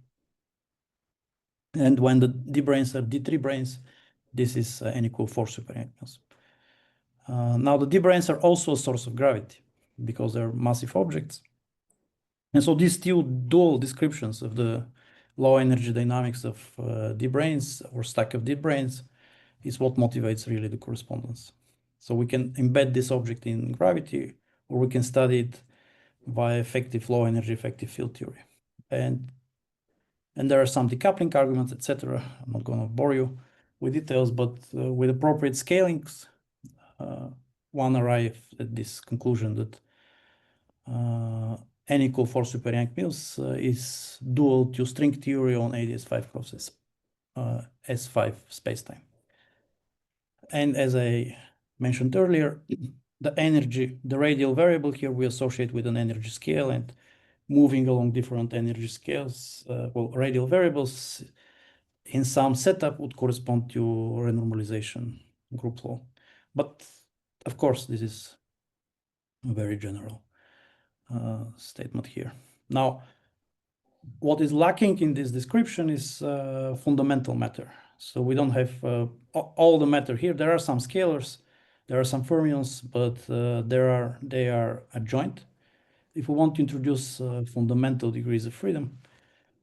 J: And when the D branes are D3 branes, this is n equals 4 super Young Mills. Now the D branes are also a source of gravity because they're massive objects. And so these two dual descriptions of the low energy dynamics of D branes or stack of D branes is what motivates really the correspondence. So we can embed this object in gravity, or we can study it by effective low energy effective field theory. And there are some decoupling arguments, etc. I'm not going to bore you with details, but with appropriate scalings, one arrives at this conclusion that n equals 4 super Young Mills is dual to string theory on ADS5 cross S5 spacetime. And as I mentioned earlier, the energy, the radial variable here we associate with an energy scale, and moving along different energy scales, well, radial variables in some setup would correspond to renormalization group law. But of course, this is a very general statement here. Now, what is lacking in this description is fundamental matter. So we don't have all the matter here. There are some scalars, there are some fermions, but they are adjoint. If we want to introduce fundamental degrees of freedom,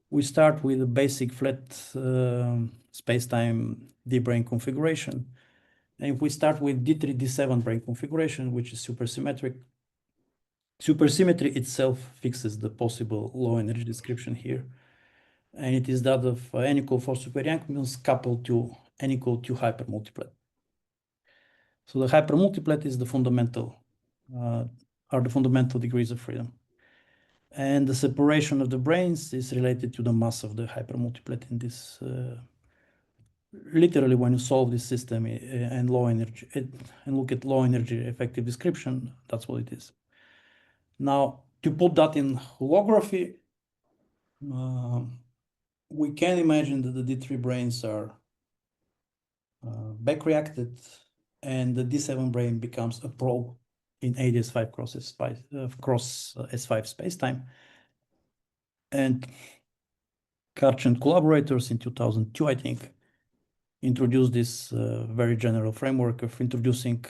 J: we start with a basic flat spacetime D-brane configuration. And if we start with D3, D7 brane configuration, which is supersymmetric, supersymmetry itself fixes the possible low energy description here. And it is that of n equals 4 super Young Mills coupled to n equals 2 hypermultiplet. So the hypermultiplet is the fundamental, are the fundamental degrees of freedom. And the separation of the branes is related to the mass of the hypermultiplet in this. Literally, when you solve this system and low energy and look at low energy effective description, that's what it is. Now, to put that in holography, we can imagine that the D3 branes are back-reacted, and the D7 brane becomes a probe in ADS5 cross S5 spacetime. And Karch and collaborators in 2002, I think, introduced this very general framework of introducing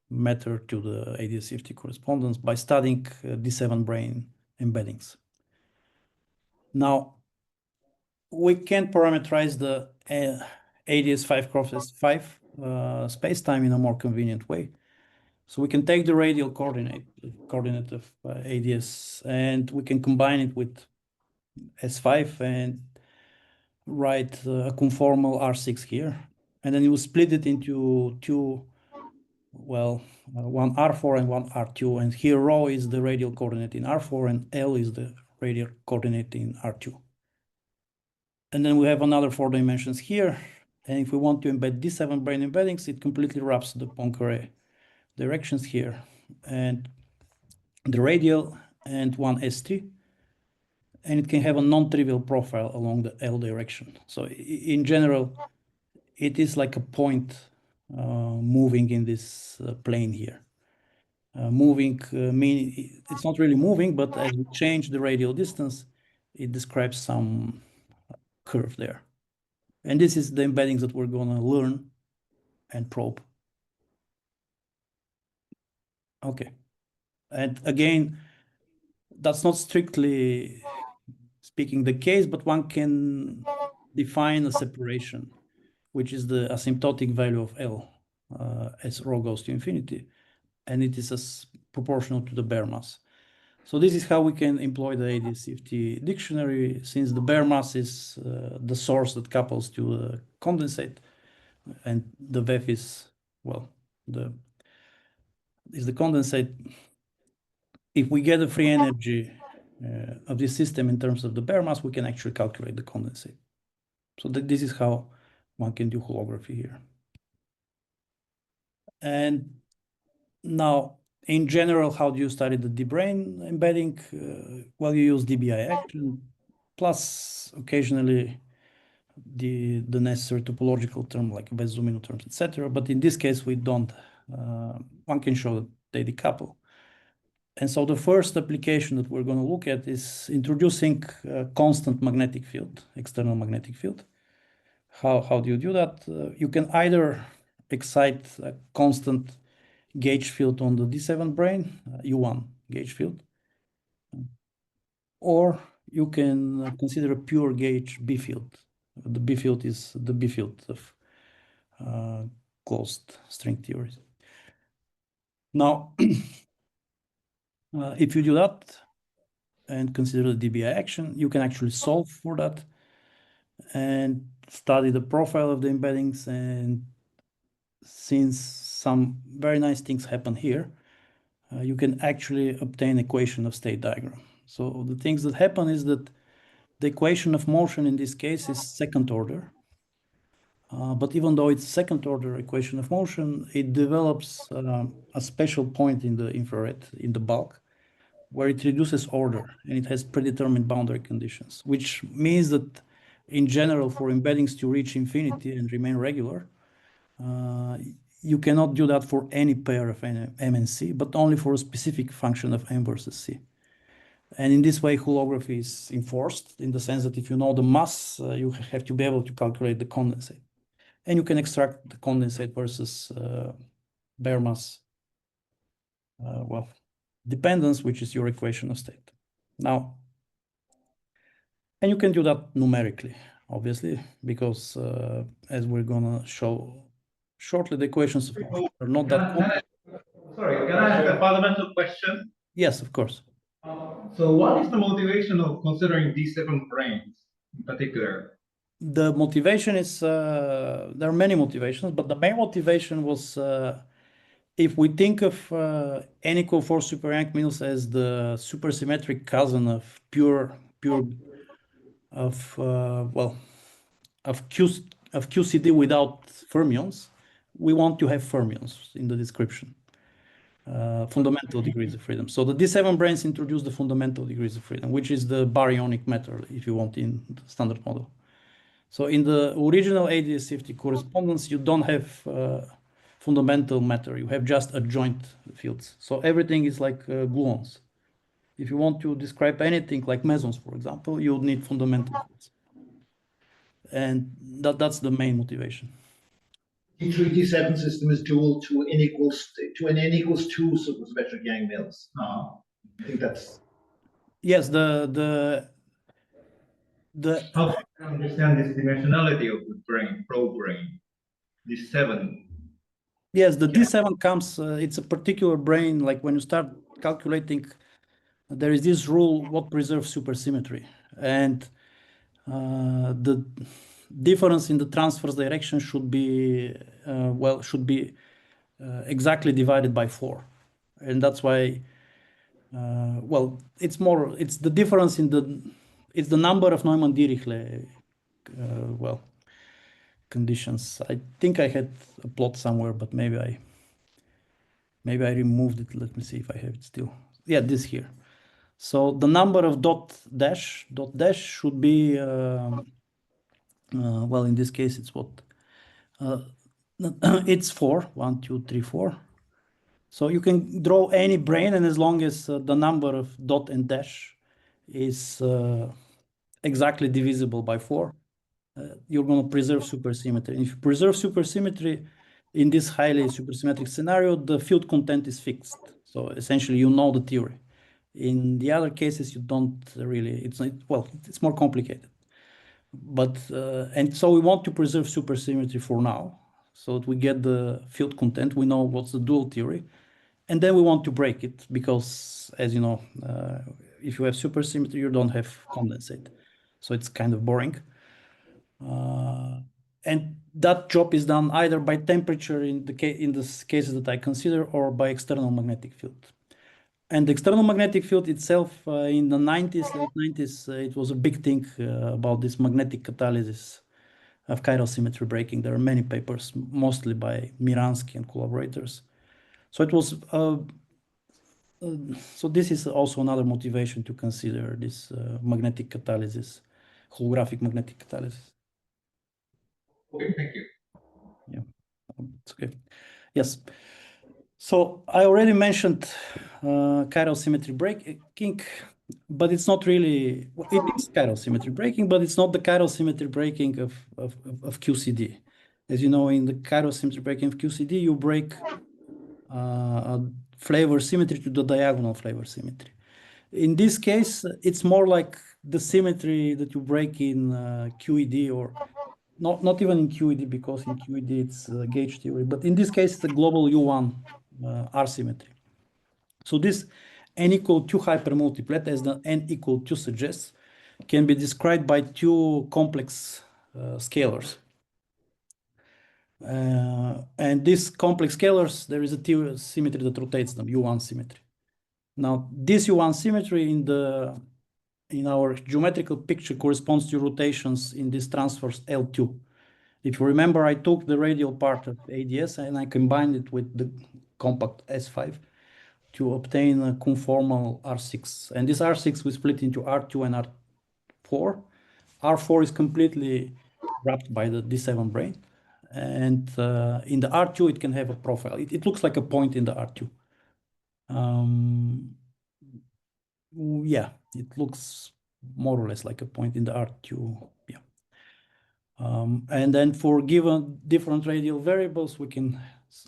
J: matter to the ADS50 correspondence by studying D7 brane embeddings. Now, we can parameterize the ADS5 cross S5 spacetime in a more convenient way. So we can take the radial coordinate of ADS, and we can combine it with S5 and write a conformal R6 here. And then you split it into two, well, one R4 and one R2. And here rho is the radial coordinate in R4 and L is the radial coordinate in R2. And then we have another 4 dimensions here. And if we want to embed D7 brane embeddings, it completely wraps the Poincare directions here. And the radial and one S3. And it can have a non-trivial profile along the L direction. So in general, it is like a point moving in this plane here. Moving meaning it's not really moving, but as we change the radial distance, it describes some curve there. And this is the embeddings that we're going to learn and probe. Okay. And again, that's not strictly speaking the case, but one can define a separation, which is the asymptotic value of L as rho goes to infinity, and it is as proportional to the bare mass. So this is how we can employ the ADS-CFT dictionary, since the bare mass is the source that couples to the condensate, and the VEF is, well, the condensate. If we get the free energy of this system in terms of the bare mass, we can actually calculate the condensate. So this is how one can do holography here. And now, in general, how do you study the D-brane embedding? Well, you use DBI action, plus occasionally the necessary topological term like Veselin terms, etc. But in this case, we don't. One can show that they decouple. And so the first application that we're going to look at is introducing a constant magnetic field, external magnetic field. How do you do that? You can either excite a constant gauge field on the D7 brane, U1 gauge field, or you can consider a pure gauge B field. The B field is the B field of closed string theories. Now, if you do that and consider the DBI action, you can actually solve for that and study the profile of the embeddings. And since some very nice things happen here, you can actually obtain equation of state diagram. So the things that happen is that the equation of motion in this case is second order. But even though it's second order equation of motion, it develops a special point in the infrared, in the bulk, where it reduces order and it has predetermined boundary conditions, which means that in general, for embeddings to reach infinity and remain regular, you cannot do that for any pair of M and C, but only for a specific function of M versus C. And in this way, holography is enforced in the sense that if you know the mass, you have to be able to calculate the condensate. And you can extract the condensate versus bare mass, well, dependence, which is your equation of state. Now, and you can do that numerically, obviously, because as we're gonna show shortly, the equations of motion are not that complex.
D: Sorry, can I ask a fundamental question?
J: Yes, of course.
C: So what is the motivation of considering D7 branes in particular?
J: The motivation is, there are many motivations, but the main motivation was, if we think of n equal 4 super Young Mills as the supersymmetric cousin of QCD without fermions, we want to have fermions in the description. Fundamental degrees of freedom. So the D7 branes introduce the fundamental degrees of freedom, which is the baryonic matter, if you want, in the standard model. So in the original ADS-CFT correspondence, you don't have fundamental matter. You have just adjoint fields. So everything is like gluons. If you want to describe anything like mesons, for example, you would need fundamental fields. And that's the main motivation.
A: D3, D7 system is dual to n equals 2 supersymmetric Yang Mills. I think that's...
J: Yes,
C: How do you understand this dimensionality of the brane, pro brane, D7?
J: Yes, the D7 comes, it's a particular brane, like when you start calculating, there is this rule, what preserves supersymmetry. And the difference in the transverse direction should be, exactly divided by 4. And that's why, it's the difference in it's the number of Neumann-Dirichlet, conditions. I think I had a plot somewhere, but maybe I removed it. Let me see if I have it still. Yeah, this here. So the number of dot dash should be, in this case, it's what? It's 4, 1, 2, 3, 4. So you can draw any brane, and as long as the number of dot and dash is exactly divisible by 4, you're going to preserve supersymmetry. And if you preserve supersymmetry in this highly supersymmetric scenario, the field content is fixed. So essentially, you know the theory. In the other cases, you don't really, it's not, well, it's more complicated. But, and so we want to preserve supersymmetry for now, so that we get the field content, we know what's the dual theory, and then we want to break it, because as you know, if you have supersymmetry, you don't have condensate. So it's kind of boring. And that job is done either by temperature in the cases that I consider, or by external magnetic field. And the external magnetic field itself, in the 90s, late 90s, it was a big thing about this magnetic catalysis of chiral symmetry breaking. There are many papers, mostly by Miransky and collaborators. So it was, so this is also another motivation to consider this magnetic catalysis, holographic magnetic catalysis.
C: Okay, thank you.
J: Yeah, it's okay. Yes. So I already mentioned chiral symmetry breaking, but it's not really, it is chiral symmetry breaking, but it's not the chiral symmetry breaking of QCD. As you know, in the chiral symmetry breaking of QCD, you break a flavor symmetry to the diagonal flavor symmetry. In this case, it's more like the symmetry that you break in QED, or not even in QED, because in QED it's gauge theory, but in this case, the global U1 R symmetry. So this n equal 2 hypermultiplet, as the n equal 2 suggests, can be described by two complex scalars. And these complex scalars, there is a symmetry that rotates them, U1 symmetry. Now, this U1 symmetry in our geometrical picture corresponds to rotations in this transverse L2. If you remember, I took the radial part of ADS and I combined it with the compact S5 to obtain a conformal R6. And this R6 we split into R2 and R4. R4 is completely wrapped by the D7 brane. And in the R2, it can have a profile. It looks like a point in the R2. Yeah, it looks more or less like a point in the R2. Yeah. And then for given different radial variables, we can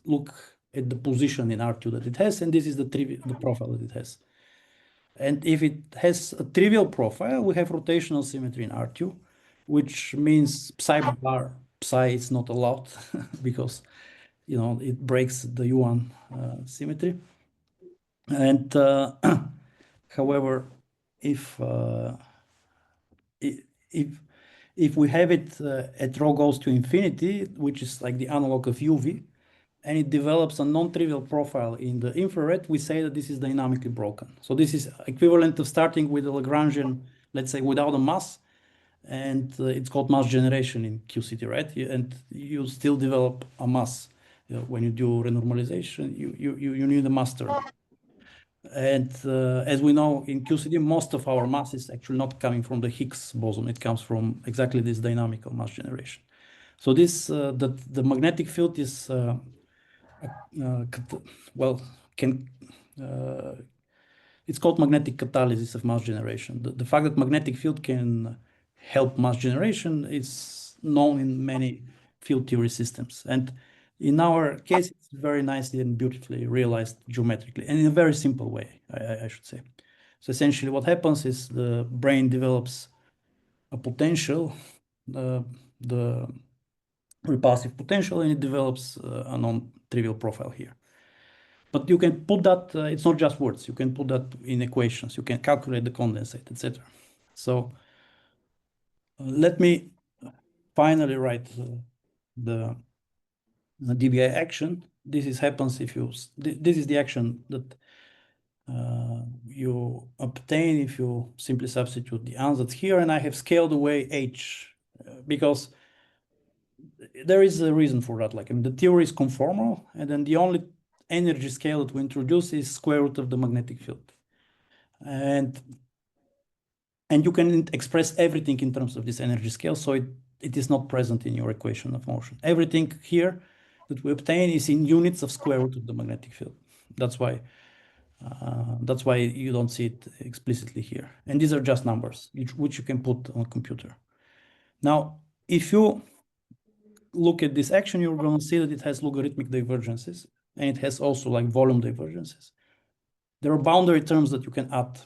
J: look at the position in R2 that it has, and this is the profile that it has. And if it has a trivial profile, we have rotational symmetry in R2, which means psi bar psi is not allowed because, you know, it breaks the U1 symmetry. And however, if we have it at rho goes to infinity, which is like the analog of UV, and it develops a non-trivial profile in the infrared, we say that this is dynamically broken. So this is equivalent to starting with a Lagrangian, let's say, without a mass, and it's called mass generation in QCD, right? And you still develop a mass. You know, when you do renormalization, you need a mass term. And as we know, in QCD, most of our mass is actually not coming from the Higgs boson. It comes from exactly this dynamical mass generation. So this, the magnetic field is, well, it's called magnetic catalysis of mass generation. The fact that magnetic field can help mass generation is known in many field theory systems. And in our case, it's very nicely and beautifully realized geometrically, and in a very simple way, I should say. So essentially what happens is the brane develops a potential, the repulsive potential, and it develops a non-trivial profile here. But you can put that, it's not just words, you can put that in equations, you can calculate the condensate, etc. So let me finally write the DBI action. This happens if you, this is the action that you obtain if you simply substitute the ansatz here, and I have scaled away H because there is a reason for that. Like, I mean, the theory is conformal, and then the only energy scale that we introduce is square root of the magnetic field. And you can express everything in terms of this energy scale, so it is not present in your equation of motion. Everything here that we obtain is in units of square root of the magnetic field. That's why you don't see it explicitly here. And these are just numbers, which you can put on a computer. Now, if you look at this action, you're going to see that it has logarithmic divergences, and it has also like volume divergences. There are boundary terms that you can add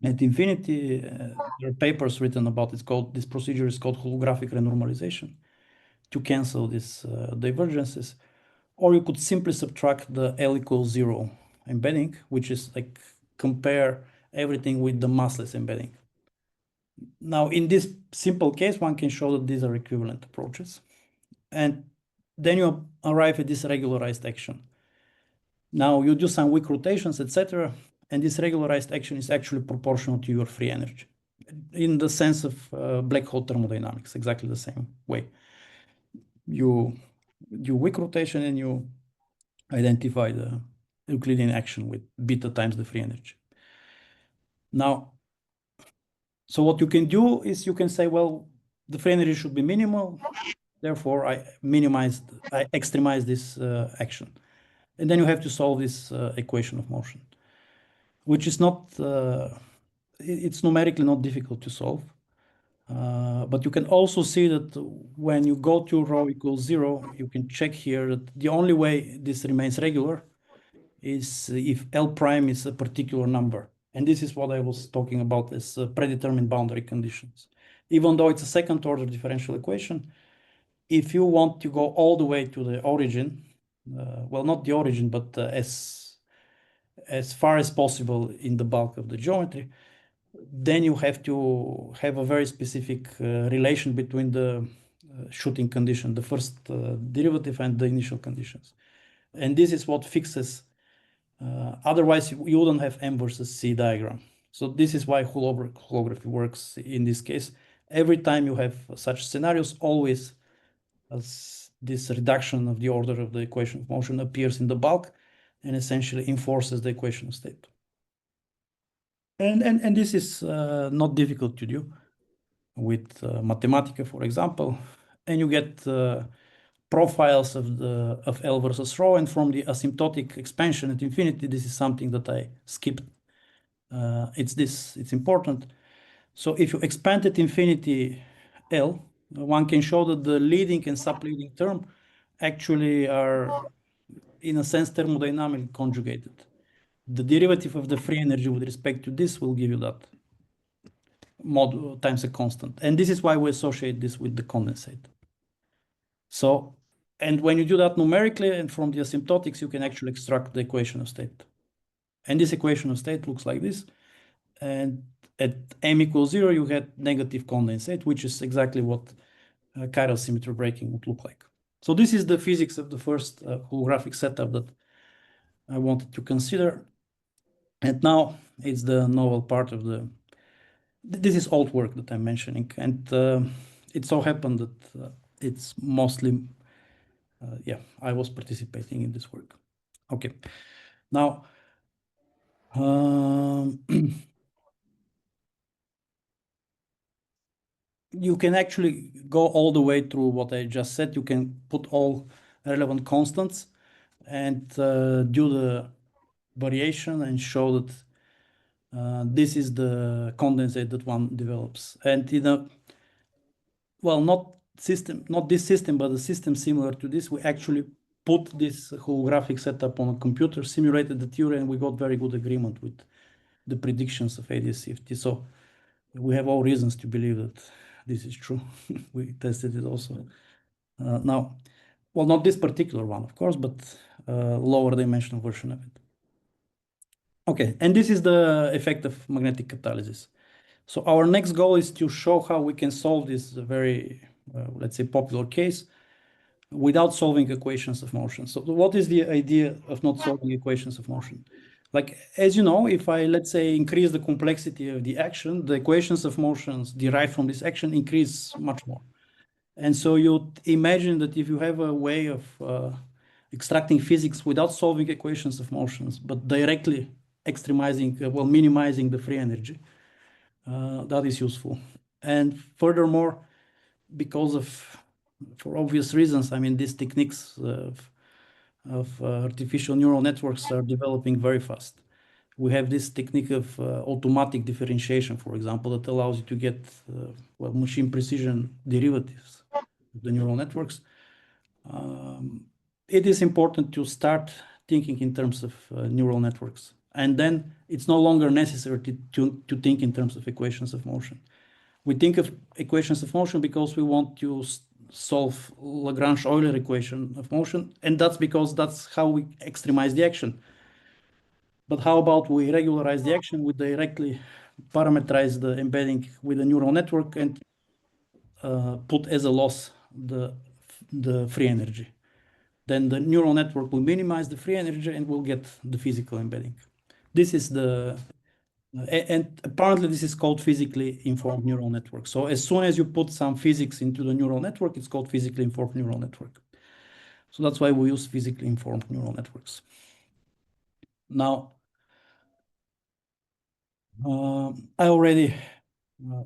J: at infinity. There are papers written about it. This procedure is called holographic renormalization to cancel these divergences. Or you could simply subtract the L equals 0 embedding, which is like compare everything with the massless embedding. Now, in this simple case, one can show that these are equivalent approaches. And then you arrive at this regularized action. Now you do some weak rotations, etc. And this regularized action is actually proportional to your free energy in the sense of black hole thermodynamics, exactly the same way. You do weak rotation and you identify the Euclidean action with beta times the free energy. Now, so what you can do is you can say, well, the free energy should be minimal. Therefore, I extremize this action. And then you have to solve this equation of motion, which is not, it's numerically not difficult to solve. But you can also see that when you go to rho equals 0, you can check here that the only way this remains regular is if L prime is a particular number. And this is what I was talking about as predetermined boundary conditions. Even though it's a second order differential equation, if you want to go all the way to the origin, well, not the origin, but as far as possible in the bulk of the geometry, then you have to have a very specific relation between the shooting condition, the first derivative and the initial conditions. And this is what fixes, otherwise you wouldn't have M versus C diagram. So this is why holography works in this case. Every time you have such scenarios, always as this reduction of the order of the equation of motion appears in the bulk and essentially enforces the equation of state. And this is not difficult to do with Mathematica, for example, and you get profiles of L versus rho, and from the asymptotic expansion at infinity, this is something that I skipped. It's important. So if you expand at infinity L, one can show that the leading and subleading term actually are, in a sense, thermodynamically conjugated. The derivative of the free energy with respect to this will give you that mod times a constant. And this is why we associate this with the condensate. So, and when you do that numerically and from the asymptotics, you can actually extract the equation of state. And this equation of state looks like this. And at M equals 0, you get negative condensate, which is exactly what chiral symmetry breaking would look like. So this is the physics of the first holographic setup that I wanted to consider. And now it's the novel part of this is old work that I'm mentioning. And it so happened that it's mostly, I was participating in this work. Okay, now, you can actually go all the way through what I just said. You can put all relevant constants and do the variation and show that this is the condensate that one develops. And in a, well, not this system, but a system similar to this, we actually put this holographic setup on a computer, simulated the theory, and we got very good agreement with the predictions of ADS-CFT. So we have all reasons to believe that this is true. We tested it also. Now, well, not this particular one, of course, but lower dimensional version of it. Okay, and this is the effect of magnetic catalysis. So our next goal is to show how we can solve this very, let's say, popular case without solving equations of motion. So what is the idea of not solving equations of motion? Like, as you know, if I, let's say, increase the complexity of the action, the equations of motions derived from this action increase much more. And so you imagine that if you have a way of extracting physics without solving equations of motions, but directly extremizing, well, minimizing the free energy, that is useful. And furthermore, because of, for obvious reasons, I mean, these techniques of artificial neural networks are developing very fast. We have this technique of automatic differentiation, for example, that allows you to get well, machine precision derivatives of the neural networks. It is important to start thinking in terms of neural networks And then it's no longer necessary to think in terms of equations of motion. We think of equations of motion because we want to solve Lagrange-Euler equation of motion, and that's because that's how we extremize the action. But how about we regularize the action? We directly parameterize the embedding with a neural network and put as a loss the free energy. Then the neural network will minimize the free energy and we'll get the physical embedding. This is and apparently this is called physically informed neural network. So as soon as you put some physics into the neural network, it's called physically informed neural network. So that's why we use physically informed neural networks. Now, I already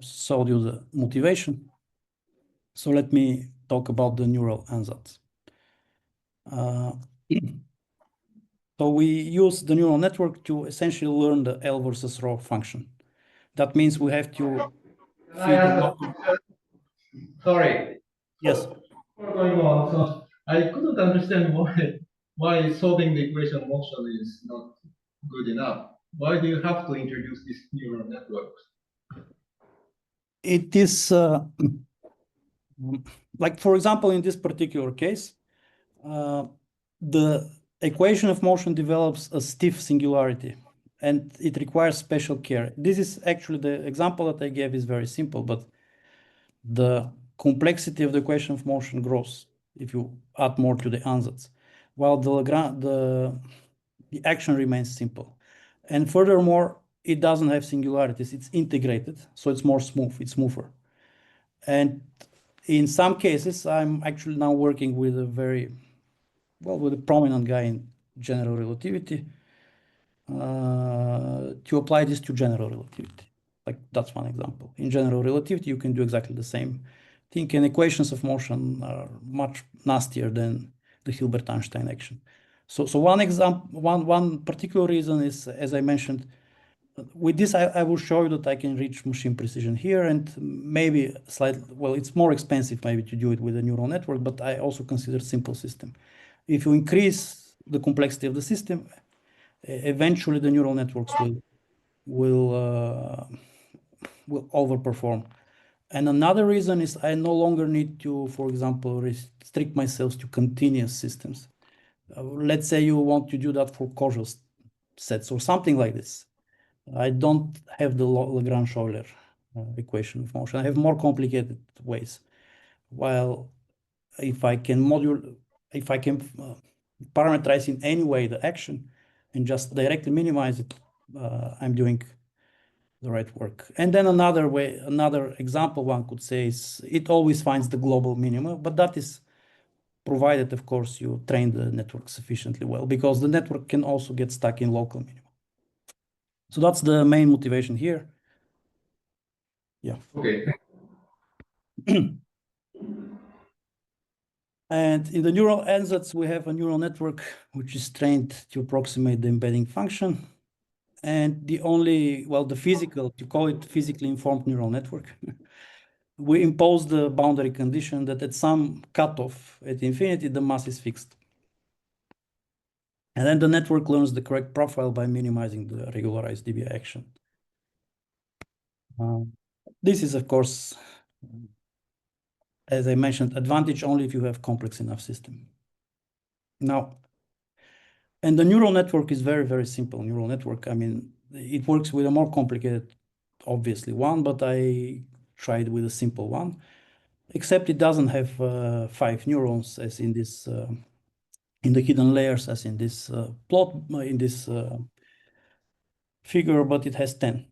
J: showed you the motivation. So let me talk about the neural ansatz. So we use the neural network to essentially learn the L versus rho function. That means we have to
C: Sorry.
J: Yes.
C: What's going on? So I couldn't understand why solving the equation of motion is not good enough. Why do you have to introduce these neural networks?
J: It is like, for example, in this particular case, the equation of motion develops a stiff singularity, and it requires special care. This is actually the example that I gave is very simple, but the complexity of the equation of motion grows if you add more to the ansatz, while the action remains simple. And furthermore, it doesn't have singularities. It's integrated, so it's more smooth. It's smoother. And in some cases, I'm actually now working with with a prominent guy in general relativity to apply this to general relativity. Like, that's one example. In general relativity, you can do exactly the same thing, and equations of motion are much nastier than the Hilbert-Einstein action. So one particular reason is, as I mentioned, with this, I will show you that I can reach machine precision here, and maybe slightly, well, it's more expensive maybe to do it with a neural network, but I also consider simple system. If you increase the complexity of the system, eventually the neural networks will overperform. And another reason is I no longer need to, for example, restrict myself to continuous systems. Let's say you want to do that for causal sets or something like this. I don't have the Lagrange-Euler equation of motion. I have more complicated ways. While if I can parameterize in any way the action and just directly minimize it, I'm doing the right work. And then another example one could say is it always finds the global minimum, but that is provided, of course, you train the network sufficiently well, because the network can also get stuck in local minimum. So that's the main motivation here. Yeah.
C: Okay.
J: And in the neural ansatz, we have a neural network which is trained to approximate the embedding function. And the physical, to call it physically informed neural network, we impose the boundary condition that at some cutoff at infinity, the mass is fixed. And then the network learns the correct profile by minimizing the regularized dBi action. This is, of course, as I mentioned, advantage only if you have complex enough system. Now, and the neural network is very, very simple neural network. I mean, it works with a more complicated, obviously, one, but I tried with a simple one, except it doesn't have 5 neurons as in this in the hidden layers as in this plot, in this figure, but it has 10.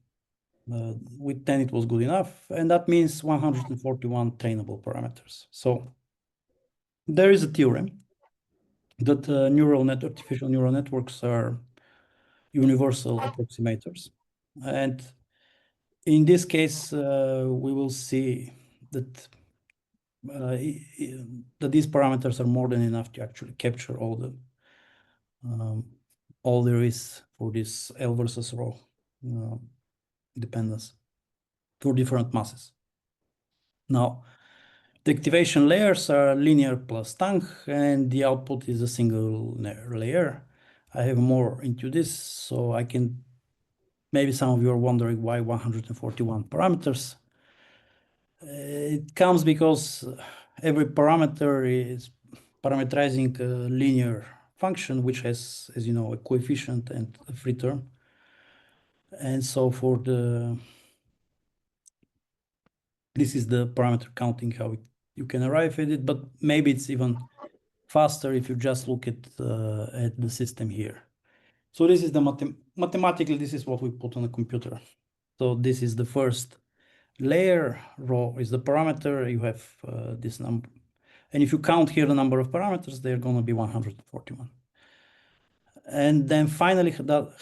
J: With 10, it was good enough, and that means 141 trainable parameters. So there is a theorem that artificial neural networks are universal approximators. And in this case, we will see that these parameters are more than enough to actually capture all there is for this L versus rho dependence for different masses. Now, the activation layers are linear plus tanh, and the output is a single layer. I have more into this, so I can, maybe some of you are wondering why 141 parameters. It comes because every parameter is parameterizing a linear function, which has, as you know, a coefficient and a free term. And so for this is the parameter counting, how you can arrive at it, but maybe it's even faster if you just look at the system here. So this is the mathematically, this is what we put on a computer. So this is the first layer. Rho is the parameter. You have this number. And if you count here the number of parameters, they're going to be 141. And then finally,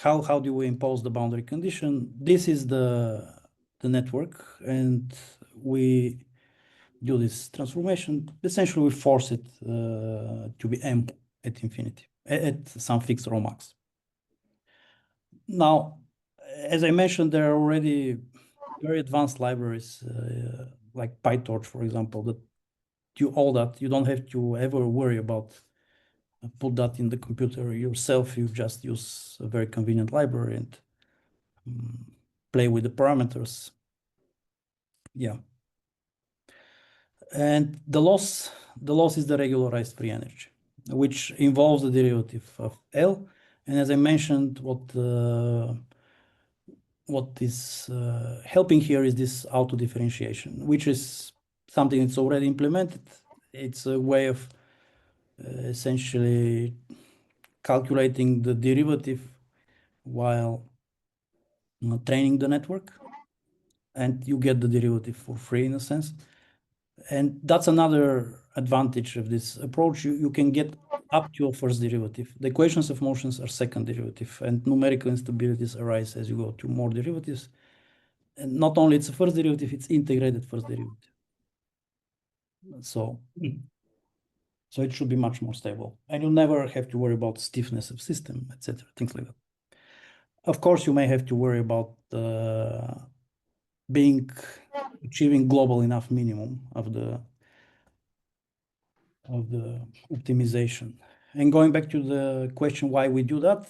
J: how do we impose the boundary condition? This is the network, and we do this transformation. Essentially, we force it to be M at infinity, at some fixed rho max. Now, as I mentioned, there are already very advanced libraries like PyTorch, for example, that do all that. You don't have to ever worry about put that in the computer yourself. You just use a very convenient library and play with the parameters. Yeah. And the loss is the regularized free energy, which involves the derivative of L. And as I mentioned, what is helping here is this auto differentiation, which is something that's already implemented. It's a way of essentially calculating the derivative while training the network, and you get the derivative for free in a sense. And that's another advantage of this approach. You can get up to a first derivative. The equations of motions are second derivative, and numerical instabilities arise as you go to more derivatives. And not only it's a first derivative, it's integrated first derivative. So it should be much more stable. And you'll never have to worry about stiffness of system, etc., things like that. Of course, you may have to worry about achieving global enough minimum of the optimization. And going back to the question why we do that,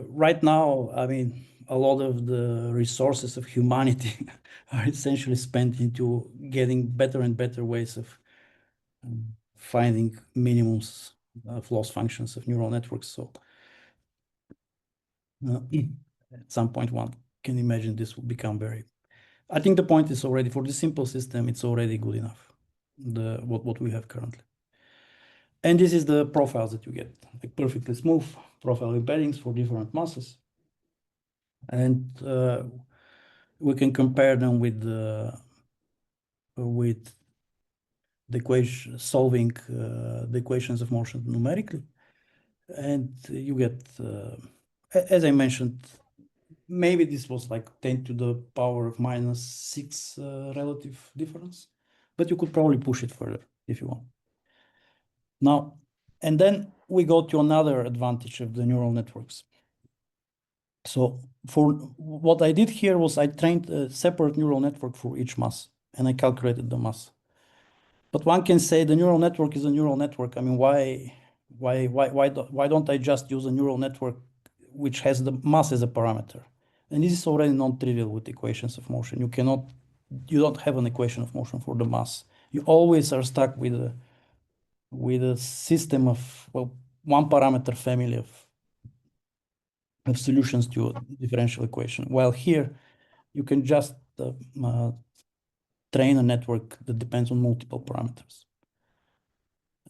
J: right now, I mean, a lot of the resources of humanity are essentially spent into getting better and better ways of finding minimums of loss functions of neural networks. So at some point, one can imagine this will become very. I think the point is already for the simple system, it's already good enough. What we have currently. And this is the profiles that you get, like perfectly smooth profile embeddings for different masses. And we can compare them with the equation, solving the equations of motion numerically. And you get, as I mentioned, maybe this was like 10 to the power of -6 relative difference, but you could probably push it further if you want. Now, and then we go to another advantage of the neural networks. So for what I did here was I trained a separate neural network for each mass, and I calculated the mass. But one can say the neural network is a neural network. I mean, why don't I just use a neural network which has the mass as a parameter? And this is already non-trivial with equations of motion. You don't have an equation of motion for the mass. You always are stuck with a system of, well, one parameter family of solutions to a differential equation. While here, you can just train a network that depends on multiple parameters.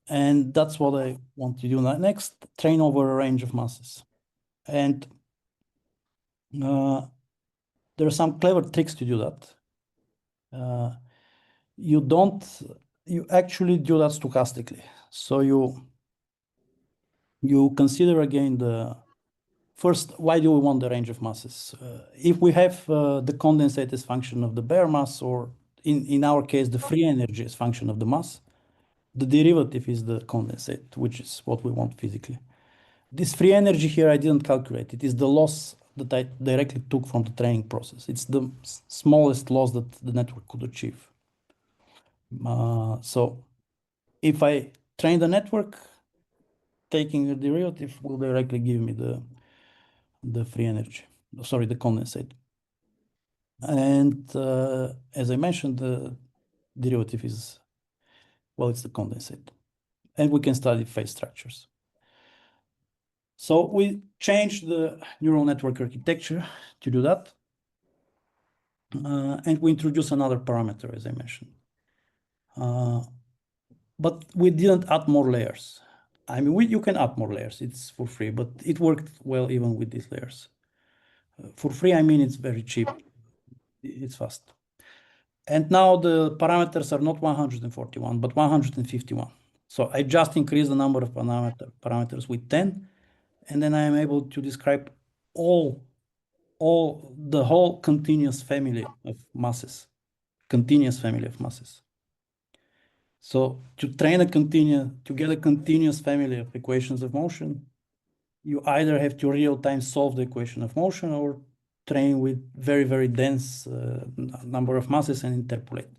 J: And that's what I want to do next, train over a range of masses. And there are some clever tricks to do that. You actually do that stochastically. So you consider again first, why do we want the range of masses? If we have the condensate as function of the bare mass, or in our case, the free energy as function of the mass, the derivative is the condensate, which is what we want physically. This free energy here, I didn't calculate. It is the loss that I directly took from the training process. It's the smallest loss that the network could achieve. So if I train the network, taking a derivative will directly give me the free energy, sorry, the condensate. And as I mentioned, the derivative is, well, it's the condensate. And we can study phase structures. So we changed the neural network architecture to do that. And we introduced another parameter, as I mentioned. But we didn't add more layers. I mean, you can add more layers, it's for free, but it worked well even with these layers. For free, I mean, it's very cheap, it's fast. And now the parameters are not 141, but 151. So I just increased the number of parameters with 10, and then I am able to describe the whole continuous family of masses, So to train to get a continuous family of equations of motion, you either have to real-time solve the equation of motion or train with very, very dense number of masses and interpolate.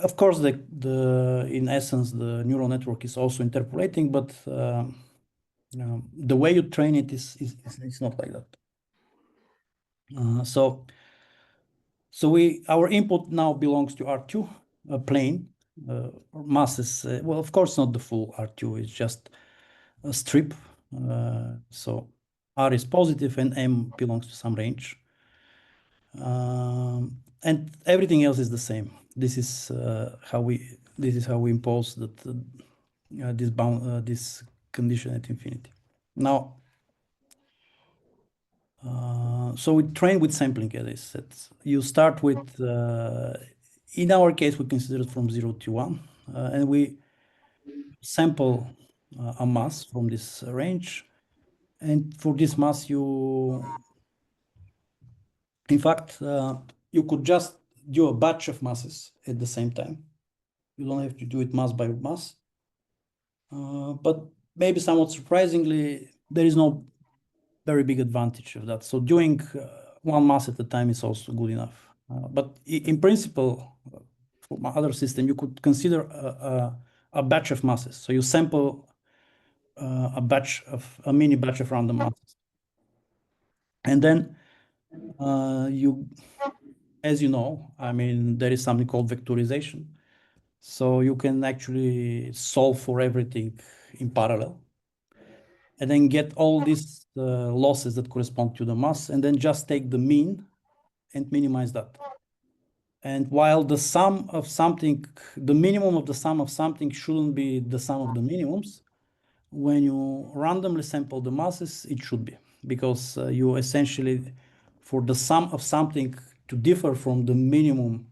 J: Of course, in essence, the neural network is also interpolating, but the way you train it is not like that. So our input now belongs to R2 plane, masses. Well, of course, not the full R2. It's just a strip. So R is positive and M belongs to some range. And everything else is the same. This is how we impose that this condition at infinity. Now, so we train with sampling, as I said. You start with, in our case, we consider it from 0 to 1, and we sample a mass from this range. And for this mass, in fact, you could just do a batch of masses at the same time. You don't have to do it mass by mass. But maybe somewhat surprisingly, there is no very big advantage of that. So doing one mass at a time is also good enough. But in principle, for my other system, you could consider a batch of masses. So you sample a mini batch of random masses. And then as you know, I mean, there is something called vectorization. So you can actually solve for everything in parallel and then get all these losses that correspond to the mass and then just take the mean and minimize that. And while the sum of something, the minimum of the sum of something shouldn't be the sum of the minimums, when you randomly sample the masses, it should be, because you essentially, for the sum of something to differ from the minimum,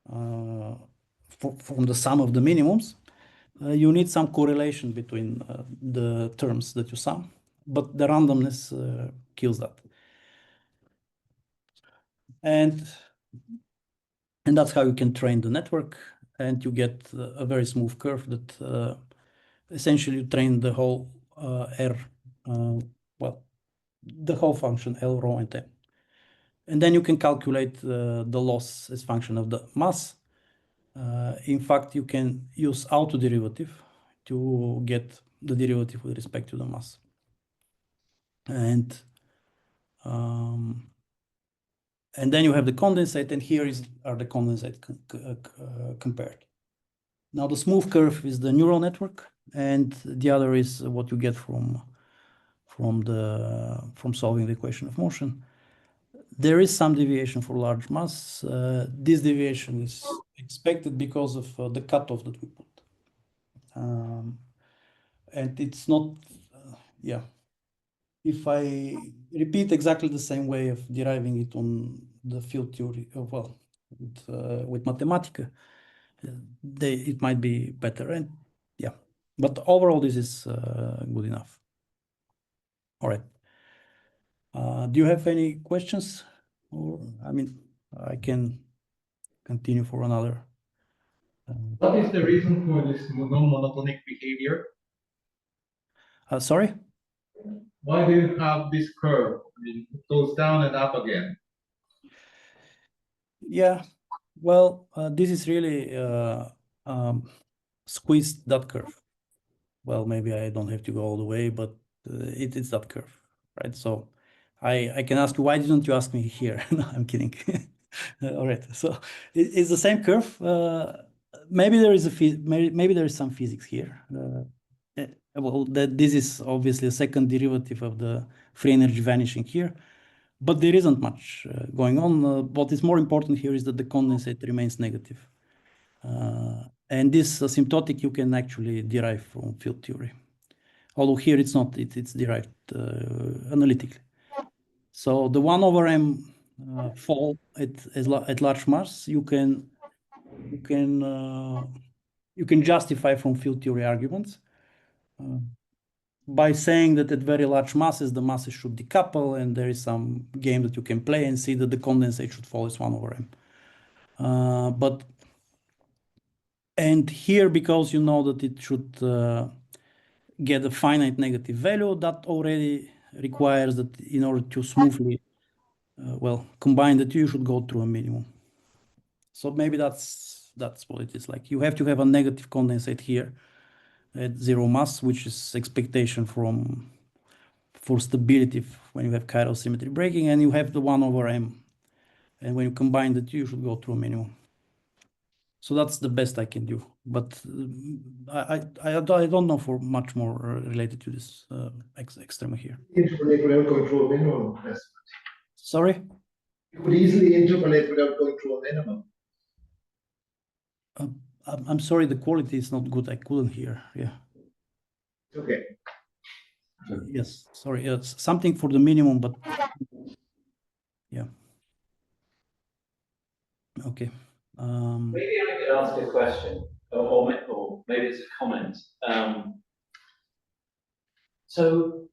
J: from the sum of the minimums, you need some correlation between the terms that you sum, but the randomness kills that. And that's how you can train the network, and you get a very smooth curve that essentially you train the whole R, the whole function L, rho, and M. And then you can calculate the loss as function of the mass. In fact, you can use autoderivative to get the derivative with respect to the mass. And then you have the condensate, and here are the condensate compared. Now the smooth curve is the neural network, and the other is what you get from solving the equation of motion. There is some deviation for large mass. This deviation is expected because of the cutoff that we put. And it's not, if I repeat exactly the same way of deriving it on the field theory, with Mathematica, it might be better. And but overall, this is good enough. All right. Do you have any questions? Or, I mean, I can continue for another.
C: What is the reason for this non-monotonic behavior?
J: Sorry?
C: Why do you have this curve? I mean, it goes down and up again.
J: Yeah, well, this is really squeezed that curve. well, maybe I don't have to go all the way, but it's that curve, right? So I can ask you, why didn't you ask me here? No, I'm kidding. All right, so it's the same curve. Maybe there is maybe there is some physics here. Well, this is obviously a second derivative of the free energy vanishing here, but there isn't much going on. What is more important here is that the condensate remains negative. And this asymptotic you can actually derive from field theory. Although here it's not, it's derived analytically. So the 1 over m fall at large mass, you can justify from field theory arguments by saying that at very large masses, the masses should decouple, and there is some game that you can play and see that the condensate should fall as 1 over m. And here, because you know that it should get a finite negative value, that already requires that in order to smoothly, combine the two, you should go through a minimum. So maybe that's what it is like. You have to have a negative condensate here at 0 mass, which is expectation for stability when you have chiral symmetry breaking, and you have the 1 over m. And when you combine the two, you should go through a minimum. So that's the best I can do, but I don't know for much more related to this extrema here.
A: Interpolate without going through a minimum. Yes.
J: Sorry?
A: You could easily interpolate without going through a minimum.
J: I'm sorry, the quality is not good. I couldn't hear. Yeah.
A: Okay.
J: Yes. Sorry. It's something for the minimum, but yeah. Okay.
I: Maybe I could ask a question, or maybe it's a comment. So,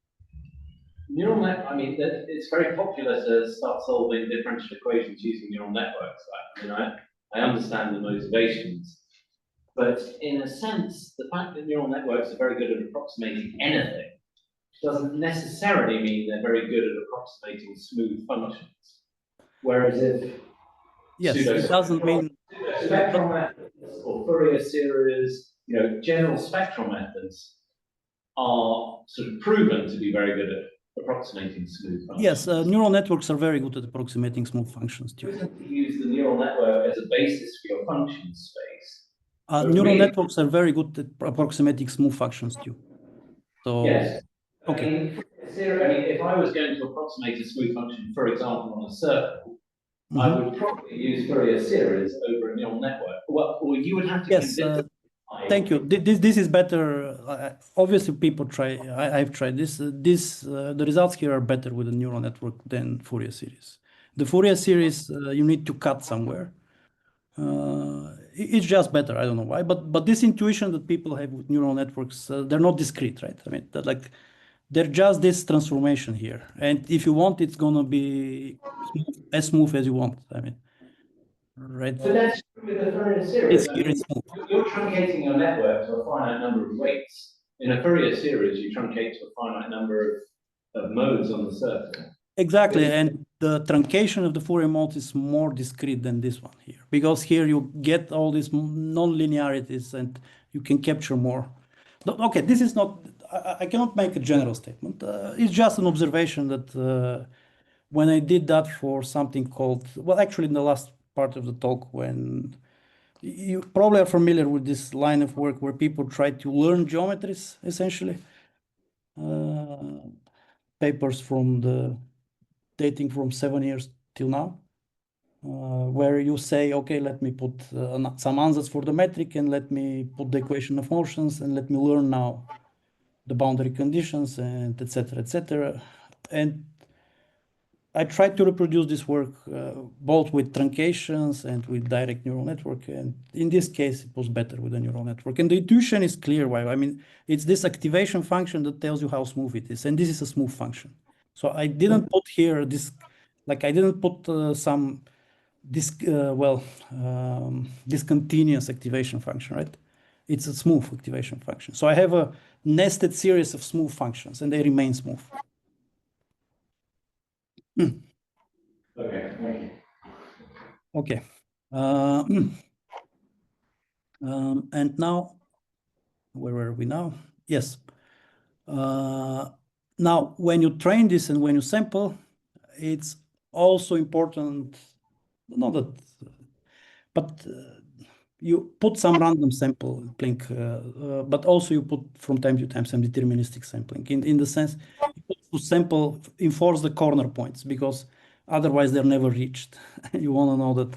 I: neural net, I mean, it's very popular to start solving differential equations using neural networks. I understand the motivations, but in a sense, the fact that neural networks are very good at approximating anything doesn't necessarily mean they're very good at approximating smooth functions. Whereas if
J: yes, it doesn't mean
I: spectral methods or Fourier series, general spectral methods are sort of proven to be very good at approximating smooth functions.
J: Yes, neural networks are very good at approximating smooth functions too.
I: You use the neural network as a basis for your function space.
J: Neural networks are very good at approximating smooth functions too. So
I: yes.
J: Okay.
I: I mean, if I was going to approximate a smooth function, for example, on a circle, I would probably use Fourier series over a neural network. Well, or you would have to convince
J: thank you. This is better. Obviously, people try. I've tried this. The results here are better with a neural network than Fourier series. The Fourier series, you need to cut somewhere. It's just better. I don't know why, but this intuition that people have with neural networks, they're not discrete, right? I mean, they're just this transformation here, and if you want, it's gonna be as smooth as you want. I mean, right?
I: So that's with the Fourier series.
J: You're
I: truncating your network to a finite number of weights. In a Fourier series, you truncate to a finite number of modes on the circle.
J: Exactly, and the truncation of the Fourier modes is more discrete than this one here, because here you get all these non-linearities and you can capture more. Okay, this is not, I cannot make a general statement. It's just an observation that when I did that for something called, well, actually in the last part of the talk, when you probably are familiar with this line of work where people try to learn geometries, essentially. Papers from dating from 7 years till now, where you say, okay, let me put some ansatz for the metric and let me put the equation of motions and let me learn now the boundary conditions and etc., etc. And I tried to reproduce this work both with truncations and with direct neural network. And in this case, it was better with a neural network. And the intuition is clear why. I mean, it's this activation function that tells you how smooth it is. And this is a smooth function. So I didn't put here this, like I didn't put some discontinuous activation function, right? It's a smooth activation function. So I have a nested series of smooth functions and they remain smooth.
I: Okay, thank you.
J: Okay. And now, where are we now? Yes. Now, when you train this and when you sample, it's also important, not that, but you put some random sampling, but also you put from time to time some deterministic sampling in the sense to sample, enforce the corner points, because otherwise they're never reached. You want to know that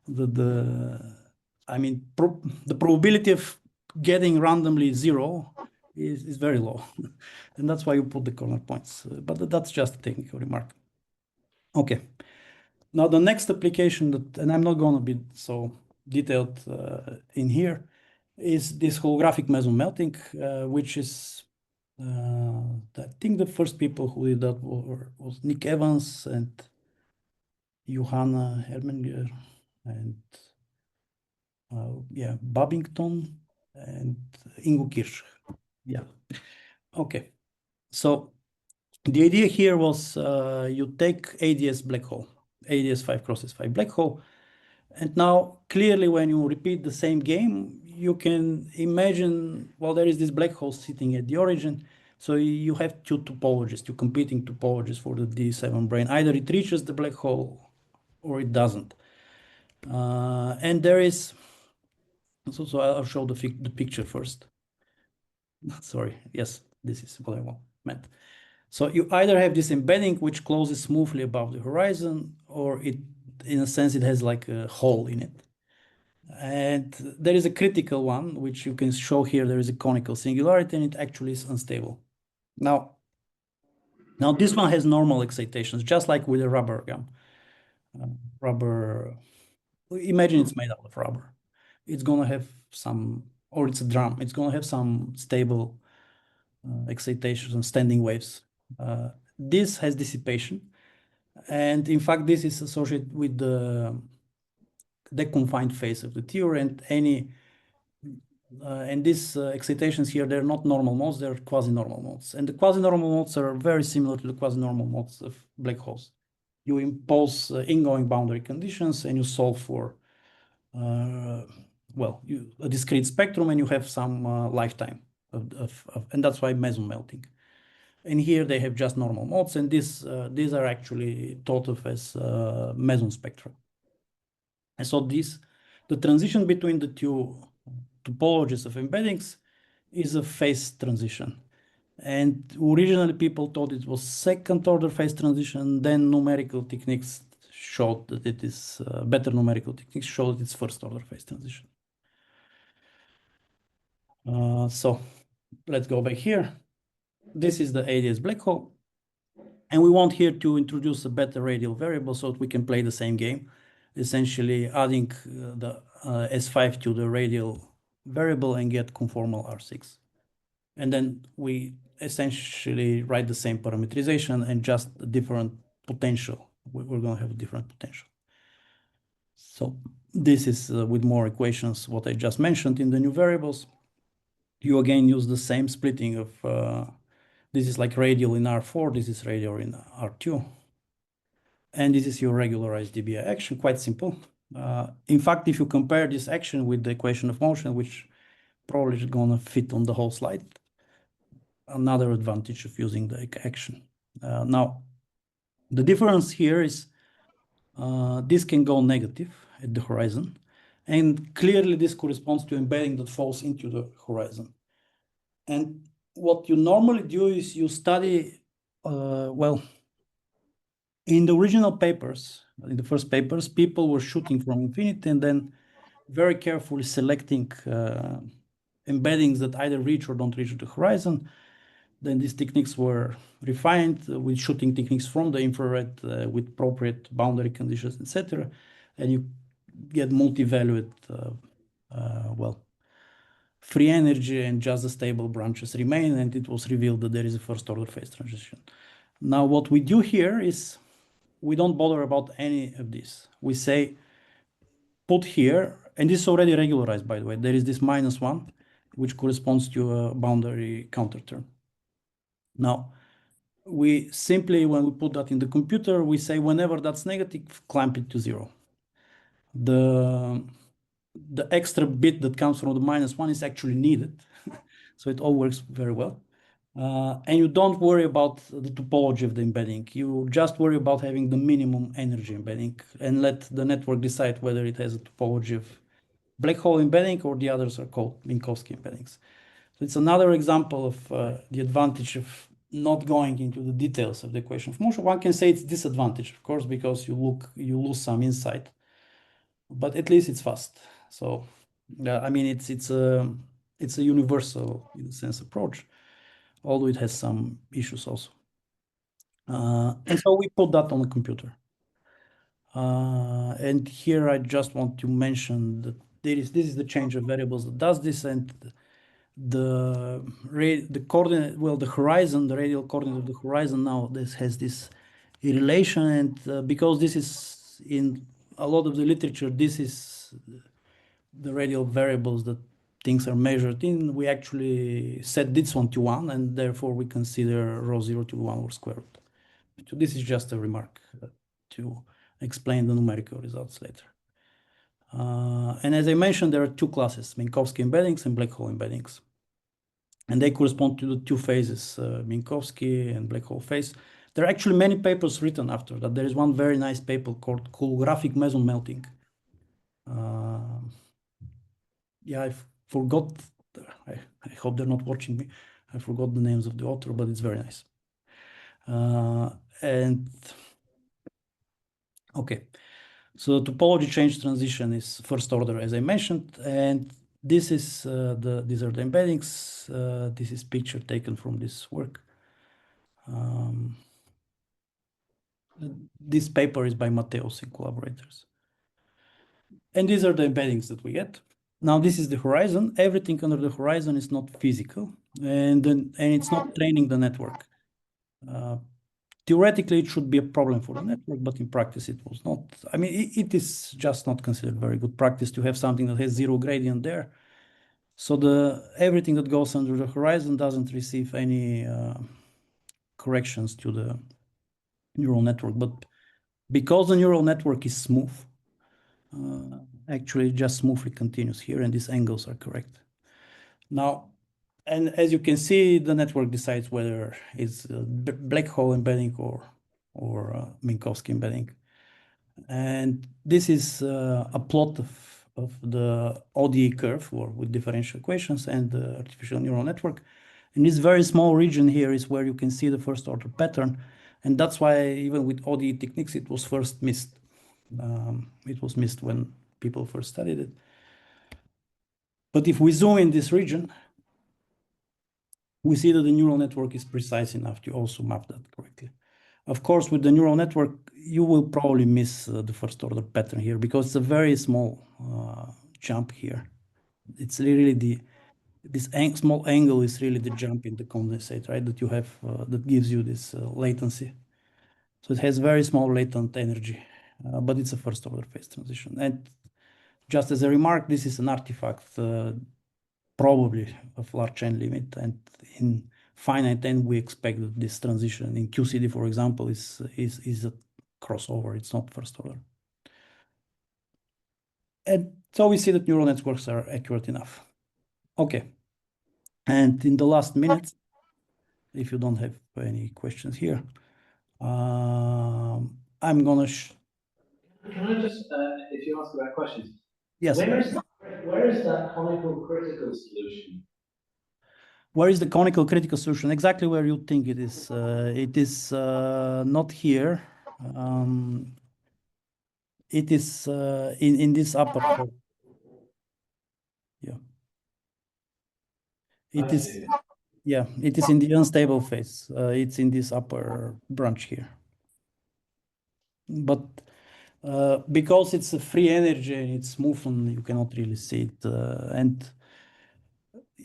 J: the probability of getting randomly 0 is very low. And that's why you put the corner points. But that's just a technical remark. Okay. Now the next application that, and I'm not going to be so detailed in here, is this holographic meson melting, which is, I think the first people who did that was Nick Evans and Johanna Hermanger and Babington and Ingo Kirsch. Yeah. Okay. So the idea here was you take ADS black hole, ADS 5x5 black hole, and now clearly when you repeat the same game, you can imagine, well, there is this black hole sitting at the origin. So you have two topologies, two competing topologies for the D7 brane. Either it reaches the black hole or it doesn't. And there is, so I'll show the picture first. Sorry, yes, this is what I meant. So you either have this embedding which closes smoothly above the horizon, or it, in a sense, it has like a hole in it. And there is a critical one, which you can show here. There is a conical singularity, and it actually is unstable. Now this one has normal excitations, just like with a rubber gum. Imagine it's made out of rubber. It's going to have some, or it's a drum. It's going to have some stable excitations and standing waves. This has dissipation. And in fact, this is associated with the deconfined phase of the theory, and these excitations here, they're not normal modes, they're quasi-normal modes. And the quasi-normal modes are very similar to the quasi-normal modes of black holes. You impose ingoing boundary conditions and you solve for, a discrete spectrum, and you have some lifetime and that's why meson melting. And here they have just normal modes, and these are actually thought of as meson spectra. And so the transition between the two topologies of embeddings is a phase transition. And originally people thought it was second order phase transition, then numerical techniques showed that it is better numerical techniques showed it's first order phase transition. So let's go back here. This is the ADS black hole. And we want here to introduce a better radial variable so that we can play the same game, essentially adding the S5 to the radial variable and get conformal R6. And then we essentially write the same parameterization and just a different potential. We're going to have a different potential. So this is with more equations, what I just mentioned in the new variables. You again use the same splitting of, this is like radial in R4, this is radial in R2. And this is your regularized dBi action, quite simple. In fact, if you compare this action with the equation of motion, which probably is going to fit on the whole slide, another advantage of using the action. Now, the difference here is this can go negative at the horizon, and clearly this corresponds to embedding that falls into the horizon. And what you normally do is you study, in the original papers, in the first papers, people were shooting from infinity and then very carefully selecting embeddings that either reach or don't reach the horizon. Then these techniques were refined with shooting techniques from the infrared with appropriate boundary conditions, etc. And you get multi-valued, free energy, and just the stable branches remain. And it was revealed that there is a first order phase transition. Now, what we do here is we don't bother about any of this. We say, put here, and this is already regularized, by the way. There is this -1, which corresponds to a boundary counter term. Now, we simply, when we put that in the computer, we say whenever that's negative, clamp it to 0. The extra bit that comes from the -1 is actually needed So it all works very well. And you don't worry about the topology of the embedding. You just worry about having the minimum energy embedding and let the network decide whether it has a topology of black hole embedding or the others are called Minkowski embeddings. So it's another example of the advantage of not going into the details of the equation of motion. One can say it's disadvantage, of course, because you lose some insight, but at least it's fast. So I mean, it's a universal, in a sense, approach, although it has some issues also. And so we put that on the computer. And here I just want to mention that this is the change of variables that does this, and the coordinate, well, the horizon, the radial coordinate of the horizon now this has this relation, and because this is in a lot of the literature, this is the radial variables that things are measured in. We actually set this one to 1, and therefore we consider rho 0 to 1 over square root. So this is just a remark to explain the numerical results later. And as I mentioned, there are two classes, Minkowski embeddings and black hole embeddings. And they correspond to the two phases, Minkowski and black hole phase. There are actually many papers written after that. There is one very nice paper called Holographic meson melting. Yeah, I forgot, I hope they're not watching me. I forgot the names of the author, but it's very nice. And okay. So the topology change transition is first order, as I mentioned, and this is these are the embeddings. This is picture taken from this work. This paper is by Mateos and collaborators. And these are the embeddings that we get. Now this is the horizon. Everything under the horizon is not physical, and it's not training the network. Theoretically, it should be a problem for the network, but in practice, it was not. I mean, it is just not considered very good practice to have something that has zero gradient there. So everything that goes under the horizon doesn't receive any corrections to the neural network. But because the neural network is smooth, actually it just smoothly continues here, and these angles are correct. Now, and as you can see, the network decides whether it's a black hole embedding or Minkowski embedding. And this is a plot of the ODE curve, or with differential equations, and the artificial neural network. And this very small region here is where you can see the first order pattern. And that's why even with ODE techniques, it was first missed. It was missed when people first studied it. But if we zoom in this region, we see that the neural network is precise enough to also map that correctly. Of course, with the neural network, you will probably miss the first order pattern here because it's a very small jump here. It's really this small angle is really the jump in the condensate, right? That you have, that gives you this latency. So it has very small latent energy, but it's a first order phase transition. And just as a remark, this is an artifact probably of large n limit, and in finite n we expect that this transition in QCD, for example, is a crossover. It's not first order. And so we see that neural networks are accurate enough. Okay. And in the last minutes, if you don't have any questions here, I'm gonna.
I: Can I just, if you ask about questions?
J: Yes.
I: Where is that conical critical solution?
J: Where is the conical critical solution? Exactly where you think it is. It is not here. It is in this upper. Yeah. It is. Yeah. It is in the unstable phase. It's in this upper branch here. But because it's a free energy and it's moving, you cannot really see it.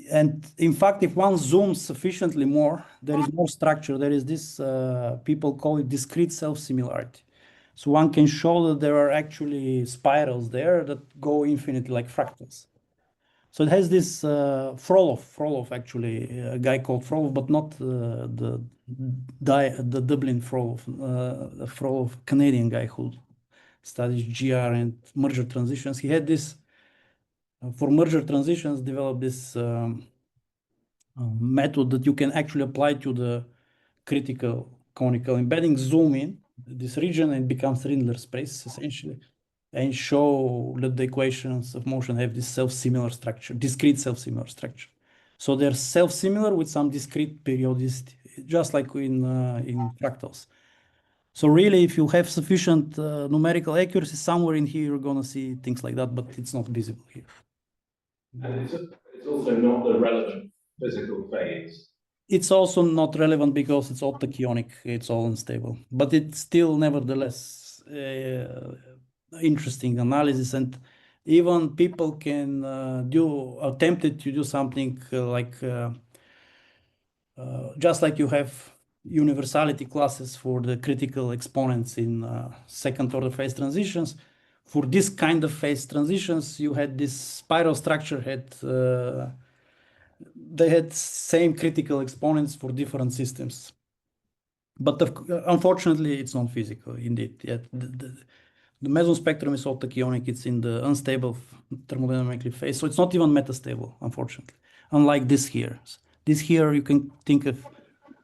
J: And in fact, if one zooms sufficiently more, there is more structure. There is this, people call it discrete self-similarity. So one can show that there are actually spirals there that go infinitely like fractals. So it has this Frolov actually, a guy called Frolov, but not the Dublin Frolov, the Frolov Canadian guy who studies GR and merger transitions. He had this, for merger transitions, developed this method that you can actually apply to the critical conical embedding, zoom in this region and it becomes Rindler space essentially, and show that the equations of motion have this self-similar structure, discrete self-similar structure. So they're self-similar with some discrete periodicity, just like in fractals. So really, if you have sufficient numerical accuracy, somewhere in here, you're gonna see things like that, but it's not visible here.
I: And it's also not the relevant physical phase.
J: It's also not relevant because it's all tachyonic, it's all unstable, but it's still nevertheless interesting analysis, and even people can attempted to do something just like you have universality classes for the critical exponents in second order phase transitions. For this kind of phase transitions, you had this spiral structure they had same critical exponents for different systems. But unfortunately, it's not physical indeed. Yet the meson spectrum is all tachyonic. It's in the unstable thermodynamically phase. So it's not even metastable, unfortunately. Unlike this here. This here, you can think of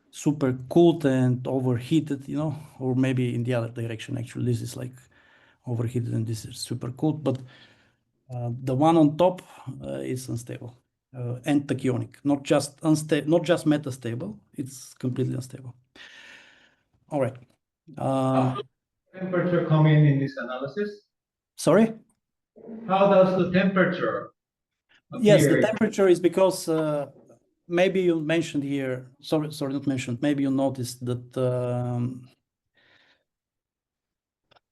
J: super cooled and overheated, you know, or maybe in the other direction, actually. This is like overheated and this is super cooled. But the one on top is unstable and tachyonic, not just metastable. It's completely unstable. All right.
C: Temperature come in this analysis?
J: Sorry?
C: How does the temperature appear?
J: Yes, the temperature is because maybe you mentioned here, sorry, not mentioned, maybe you noticed that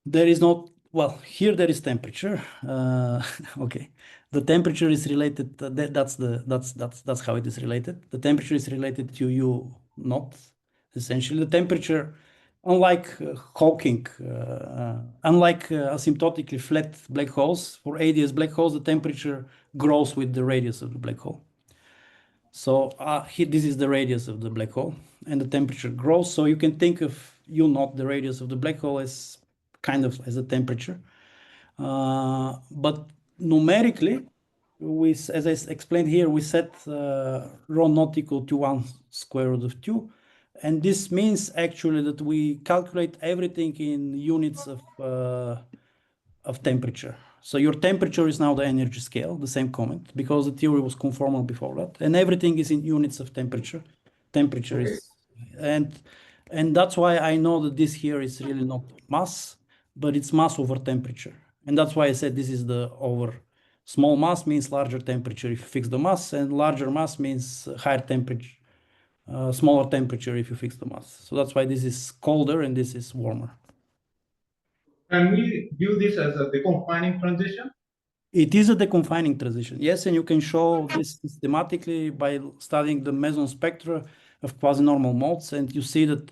J: there is not, well, here there is temperature. Okay, the temperature is related. That's how it is related. The temperature is related to U naught. Essentially, the temperature, unlike Hawking, unlike asymptotically flat black holes, for ADS black holes, the temperature grows with the radius of the black hole. So this is the radius of the black hole, and the temperature grows. So you can think of U naught, the radius of the black hole, as kind of as a temperature. But numerically, as I explained here, we set rho not equal to 1 square root of 2. And this means actually that we calculate everything in units of temperature. So your temperature is now the energy scale, the same comment, because the theory was conformal before that. And everything is in units of temperature. Temperature is, and that's why I know that this here is really not mass, but it's mass over temperature. And that's why I said this is the over. Small mass means larger temperature if you fix the mass, and larger mass means higher temperature, smaller temperature if you fix the mass. So that's why this is colder and this is warmer.
C: Can we view this as a deconfining transition?
J: It is a deconfining transition, yes, and you can show this systematically by studying the meson spectra of quasi-normal modes, and you see that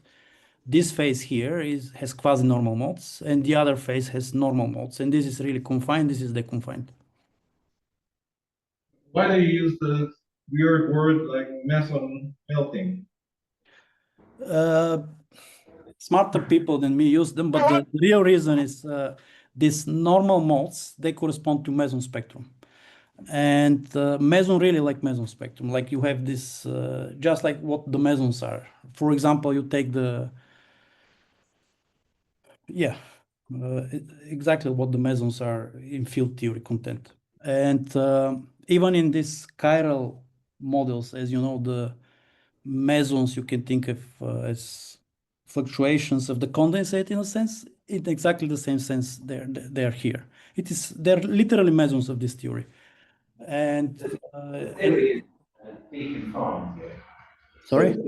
J: this phase here has quasi-normal modes, and the other phase has normal modes, and this is really confined, this is deconfined.
C: Why do you use the weird word like meson melting?
J: Smarter people than me use them, but the real reason is these normal modes, they correspond to meson spectrum. And meson really like meson spectrum, like you have this, just like what the mesons are. For example, you take exactly what the mesons are in field theory content. And even in these chiral models, as you know, the mesons you can think of as fluctuations of the condensate in a sense, in exactly the same sense they're here. They're literally mesons of this theory. And
I: Theory is deconfined here.
J: Sorry?
I: So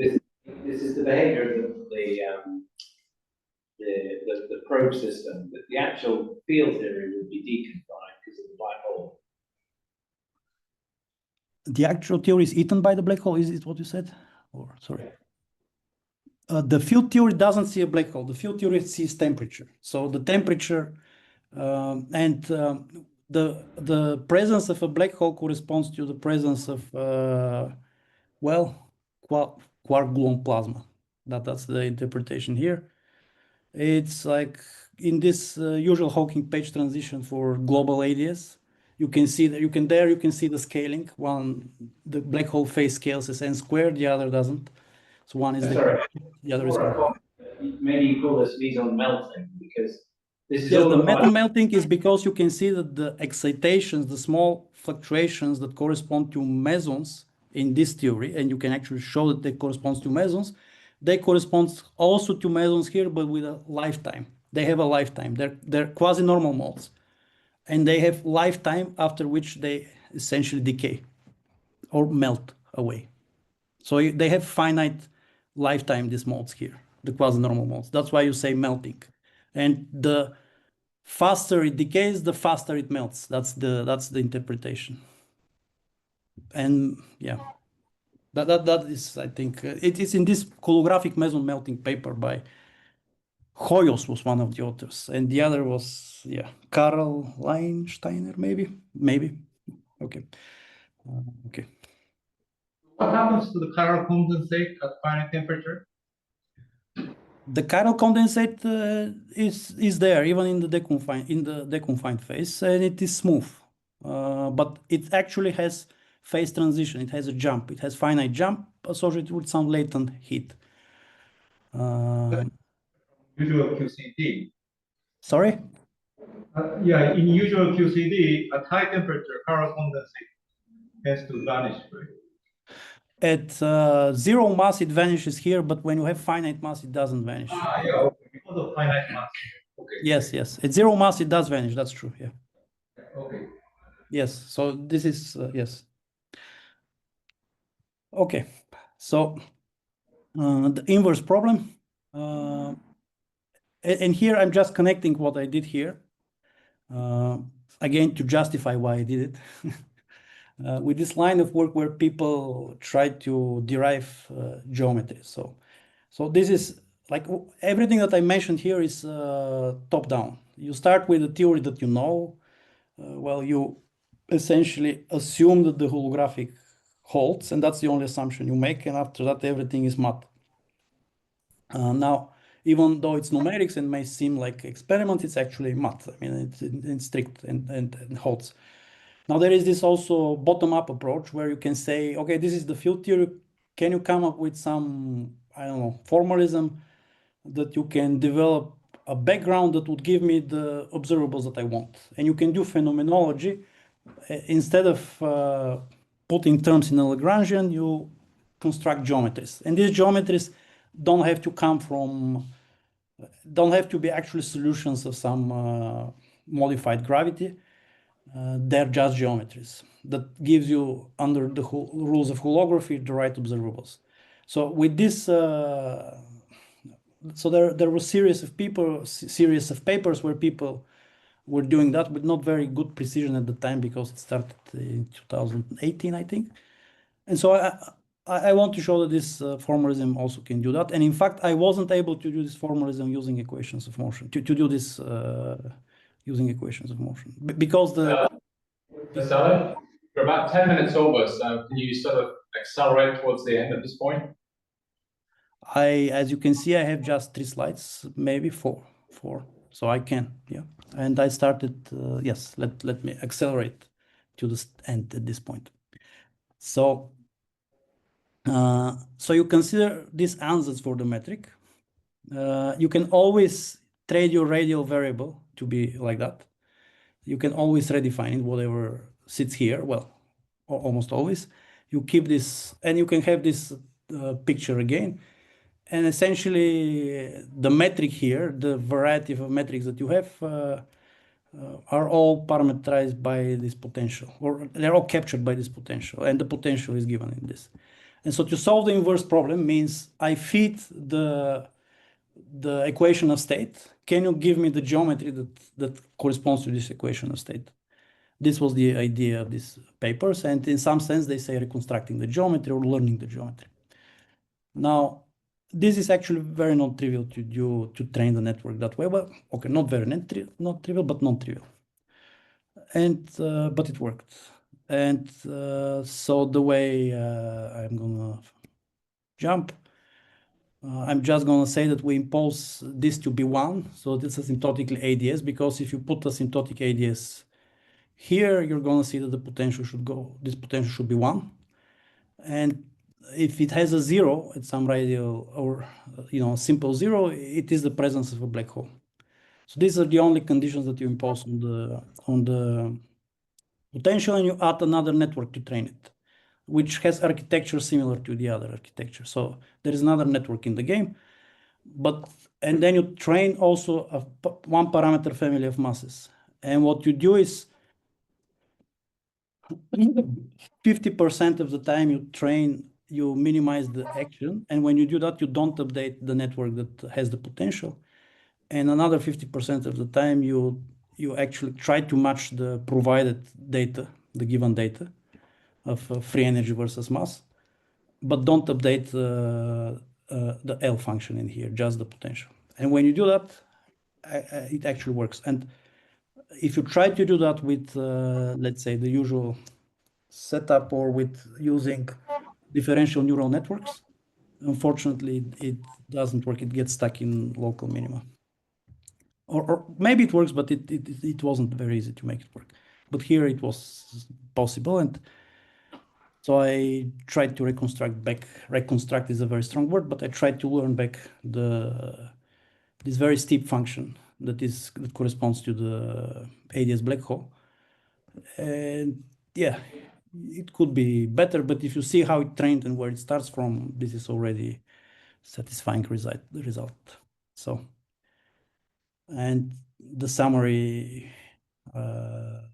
I: this is the behavior of the probe system, that the actual field theory would be deconfined because of the black hole.
J: The actual theory is eaten by the black hole, is it what you said? Or sorry. The field theory doesn't see a black hole. The field theory sees temperature. So the temperature and the presence of a black hole corresponds to the presence of quark-gluon plasma. That's the interpretation here. It's like in this usual Hawking page transition for global ADS, You can see that you can see the scaling. One, the black hole phase scales as n squared, the other doesn't. So one is the other is not.
I: Maybe you call this meson melting because this is
J: Yes,
I: all
J: the
I: the
J: metal melting is because you can see that the excitations, the small fluctuations that correspond to mesons in this theory, and you can actually show that they correspond to mesons, they correspond also to mesons here, but with a lifetime. They have a lifetime. They're quasi-normal modes, and they have lifetime after which they essentially decay or melt away. So they have finite lifetime, these modes here, the quasi-normal modes. That's why you say melting. And the faster it decays, the faster it melts. That's the interpretation. And yeah, that is, I think, it is in this holographic meson melting paper by Hoyos was one of the authors, and the other was, yeah, Carl Leinsteiner, maybe. Okay. Okay.
C: What happens to the chiral condensate at finite temperature?
J: The chiral condensate is there even in the deconfined phase, and it is smooth, but it actually has phase transition. It has a jump. It has finite jump associated with some latent heat.
C: Usual QCD.
J: Sorry?
C: Yeah, in usual QCD, at high temperature, chiral condensate tends to vanish, right?
J: At zero mass, it vanishes here, but when you have finite mass, it doesn't vanish.
C: Yeah, okay. Because of finite mass. Okay.
J: Yes. At zero mass, it does vanish. That's true. Yeah.
C: Okay.
J: Yes. So this is yes. Okay. So the inverse problem, and here I'm just connecting what I did here again to justify why I did it. With this line of work where people try to derive geometry. So this is like everything that I mentioned here is top down. You start with a theory that you know. Well, you essentially assume that the holographic holds, and that's the only assumption you make. And after that, everything is math. Now, even though it's numerics and may seem like experiment, it's actually math. I mean, it's strict and holds. Now there is this also bottom-up approach where you can say, okay, this is the field theory. Can you come up with some, I don't know, formalism that you can develop a background that would give me the observables that I want? And you can do phenomenology. Instead of putting terms in a Lagrangian, you construct geometries. And these geometries don't have to be actually solutions of some modified gravity. They're just geometries that gives you, under the rules of holography, the right observables. So with this, so there was series of papers where people were doing that with not very good precision at the time because it started in 2018, I think. And so I want to show that this formalism also can do that. And in fact, I wasn't able to do this formalism using equations of motion, to do this using equations of motion. Because
B: Veselin, we're about 10 minutes over, so can you sort of accelerate towards the end at this point?
J: As you can see, I have just 3 slides, maybe four. So I can, yeah. And I started, yes, let me accelerate to the end at this point. So you consider these answers for the metric. You can always trade your radial variable to be like that. You can always redefine it, whatever sits here. Well, almost always. You keep this, and you can have this picture again. And essentially, the metric here, the variety of metrics that you have, are all parameterized by this potential, or they're all captured by this potential, and the potential is given in this. And so to solve the inverse problem means I feed the equation of state. Can you give me the geometry that corresponds to this equation of state? This was the idea of these papers, and in some sense they say reconstructing the geometry or learning the geometry. Now, this is actually very non-trivial to train the network that way. Well, okay, not very not trivial, but non-trivial. And but it worked. And so the way I'm gonna jump, I'm just gonna say that we impose this to be 1. So this is asymptotically ADS, because if you put asymptotic ADS Here you're going to see that the potential should go, this potential should be 1. And if it has a 0 at some radial or simple 0, it is the presence of a black hole. So these are the only conditions that you impose on the potential, and you add another network to train it, which has architecture similar to the other architecture. So there is another network in the game, and then you train also one parameter family of masses. And what you do is 50% of the time you minimize the action. And when you do that, you don't update the network that has the potential. And another 50% of the time, you actually try to match the provided data, the given data of free energy versus mass, but don't update the L function in here, just the potential. And when you do that, it actually works. And if you try to do that with, let's say, the usual setup or with using differential neural networks, unfortunately, it doesn't work. It gets stuck in local minima. Or maybe it works, but it wasn't very easy to make it work. But here it was possible. And so I tried to reconstruct is a very strong word, but I tried to learn back this very steep function that corresponds to the ADS black hole. And yeah, it could be better, but if you see how it trained and where it starts from, this is already satisfying result. So, and the summary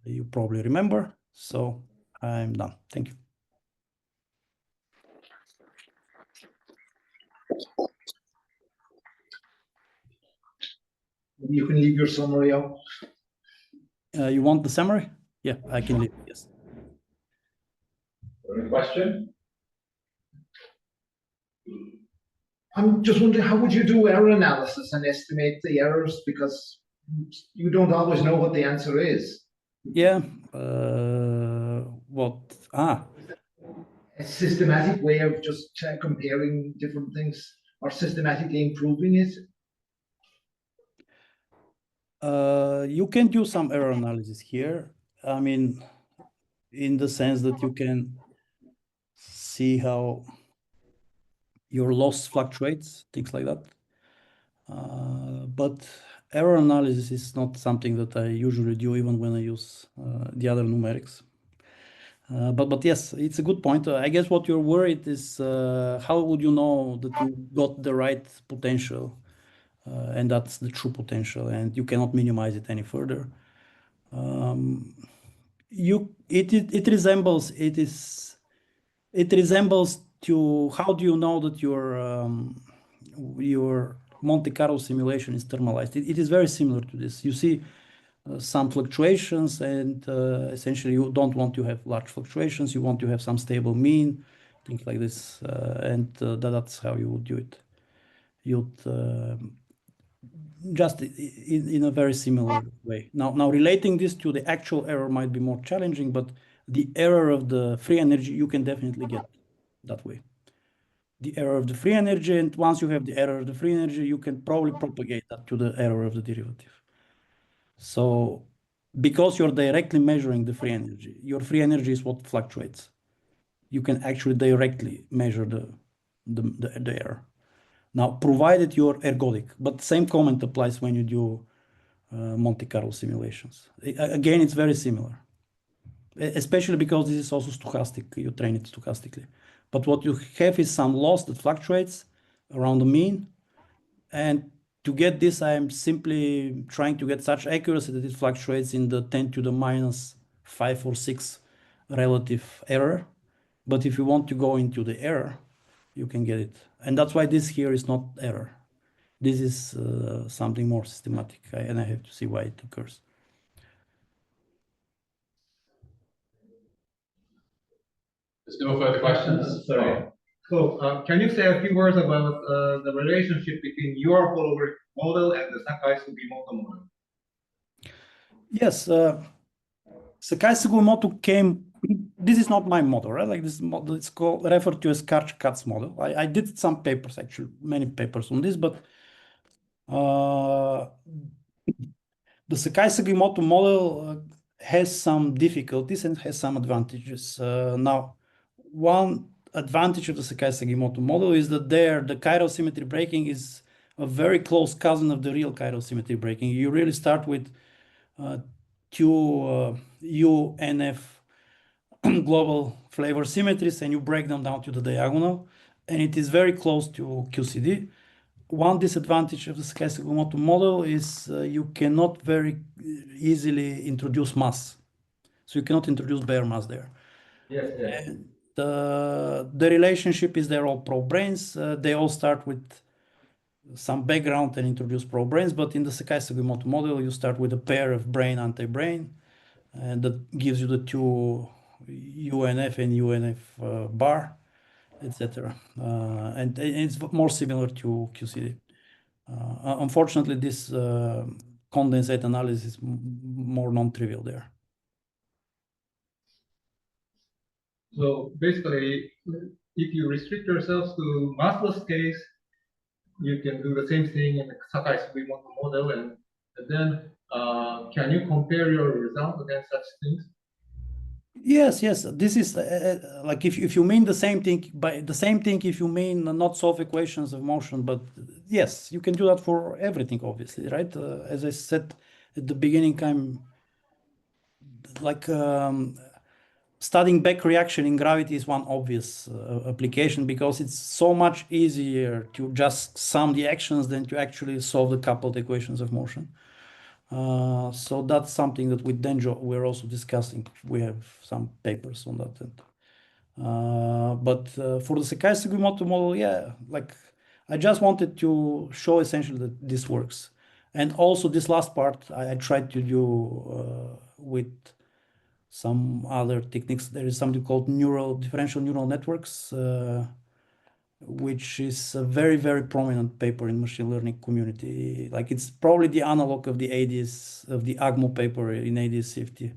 J: you probably remember. So I'm done. Thank you.
A: You can leave your summary out.
J: You want the summary? Yeah, I can leave. Yes.
B: Any question?
A: I'm just wondering, how would you do error analysis and estimate the errors? Because you don't always know what the answer is.
J: Yeah.
A: A systematic way of just comparing different things or systematically improving it?
J: You can do some error analysis here. I mean, in the sense that you can see how your loss fluctuates, things like that. But error analysis is not something that I usually do, even when I use the other numerics. But yes, it's a good point. I guess what you're worried is how would you know that you got the right potential, and that's the true potential, and you cannot minimize it any further. It resembles to how do you know that your Monte Carlo simulation is thermalized. It is very similar to this. You see some fluctuations, and essentially you don't want to have large fluctuations. You want to have some stable mean, things like this, and that's how you would do it. You'd just in a very similar way. Now relating this to the actual error might be more challenging, but the error of the free energy you can definitely get that way. The error of the free energy, and once you have the error of the free energy, you can probably propagate that to the error of the derivative. So because you're directly measuring the free energy, your free energy is what fluctuates. You can actually directly measure the error. Now, provided you're ergodic, but the same comment applies when you do Monte Carlo simulations. Again, it's very similar, especially because this is also stochastic. You train it stochastically. But what you have is some loss that fluctuates around the mean. And to get this, I am simply trying to get such accuracy that it fluctuates in the 10 to the minus 5 or 6 relative error. But if you want to go into the error, you can get it. And that's why this here is not error. This is something more systematic, and I have to see why it occurs.
B: There's no further questions.
C: Sorry. So, can you say a few words about the relationship between your holographic model and the Sakai-Sugimoto model?
J: Yes, Sakai-Sugimoto came. This is not my model, right? Like this model, it's referred to as Katz model. I did some papers, actually, many papers on this, but the Sakai-Sugimoto model has some difficulties and has some advantages. Now, one advantage of the Sakai-Sugimoto model is that there the chiral symmetry breaking is a very close cousin of the real chiral symmetry breaking. You really start with two UNF global flavor symmetries and you break them down to the diagonal, and it is very close to QCD. One disadvantage of the Sakai-Sugimoto model is you cannot very easily introduce mass. So you cannot introduce bare mass there.
C: Yes, yes.
J: And the relationship is they're all pro-branes. They all start with some background and introduce pro-branes, but in the Sakai-Sugimoto model, you start with a pair of brane anti-brane, and that gives you the two UNF and UNF bar, etc. And it's more similar to QCD. Unfortunately, this condensate analysis is more non-trivial there.
C: So basically, if you restrict yourselves to massless case, you can do the same thing in the Sakai-Sugimoto model, and then can you compare your results against such things?
J: Yes, yes. This is like if you mean the same thing, by the same thing, if you mean not solve equations of motion, but yes, you can do that for everything, obviously, right? As I said at the beginning, I'm like studying back reaction in gravity is one obvious application because it's so much easier to just sum the actions than to actually solve the coupled equations of motion. So that's something that with Denjo we're also discussing. We have some papers on that. But for the Sakai-Sugimoto model, yeah, like I just wanted to show essentially that this works. And also this last part I tried to do with some other techniques. There is something called differential neural networks, which is a very, very prominent paper in machine learning community. Like it's probably the analog of the ADS, of the AGMO paper in ADS safety,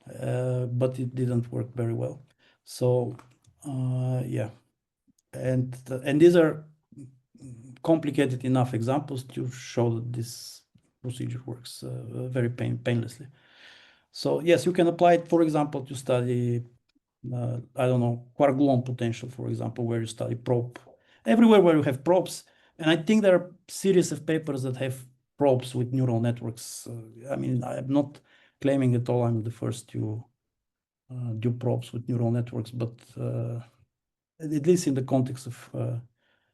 J: but it didn't work very well. So yeah, and these are complicated enough examples to show that this procedure works very painlessly. So yes, you can apply it, for example, to study I don't know, quark-gluon potential, for example, where you study probe. Everywhere where you have probes, and I think there are series of papers that have probes with neural networks. I mean, I'm not claiming at all I'm the first to do probes with neural networks, but at least in the context of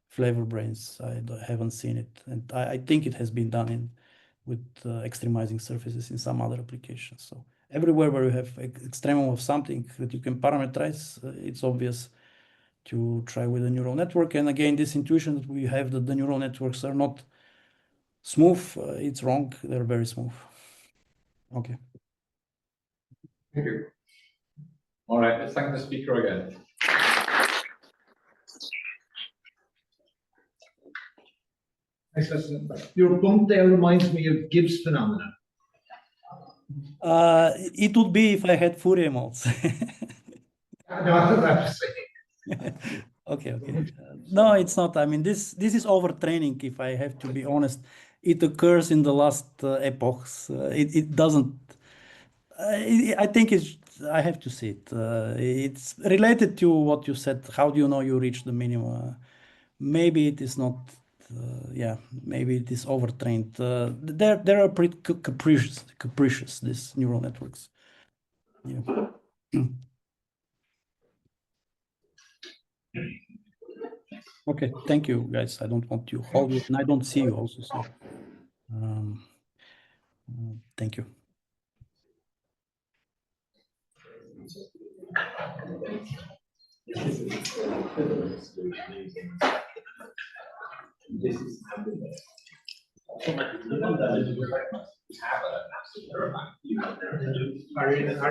J: flavor branes, I haven't seen it. And I think it has been done with extremizing surfaces in some other applications. So everywhere where you have extremum of something that you can parameterize, it's obvious to try with a neural network. And again, this intuition that we have that the neural networks are not smooth, it's wrong. They're very smooth. Okay.
C: Thank you.
B: All right, let's thank the speaker again.
A: Thanks, Veselin. Your bump there reminds me of Gibbs phenomenon.
J: It would be if I had Fourier modes.
A: No, I'm just saying.
J: Okay. No, it's not. I mean, this is overtraining, if I have to be honest. It occurs in the last epochs. It doesn't. I think I have to see it. It's related to what you said. How do you know you reach the minimum? Maybe it is not. Yeah, maybe it is overtrained. They are pretty capricious, these neural networks. Yeah. Okay, thank you, guys. I don't want to hold you, and I don't see you also. So, thank you.
I: This is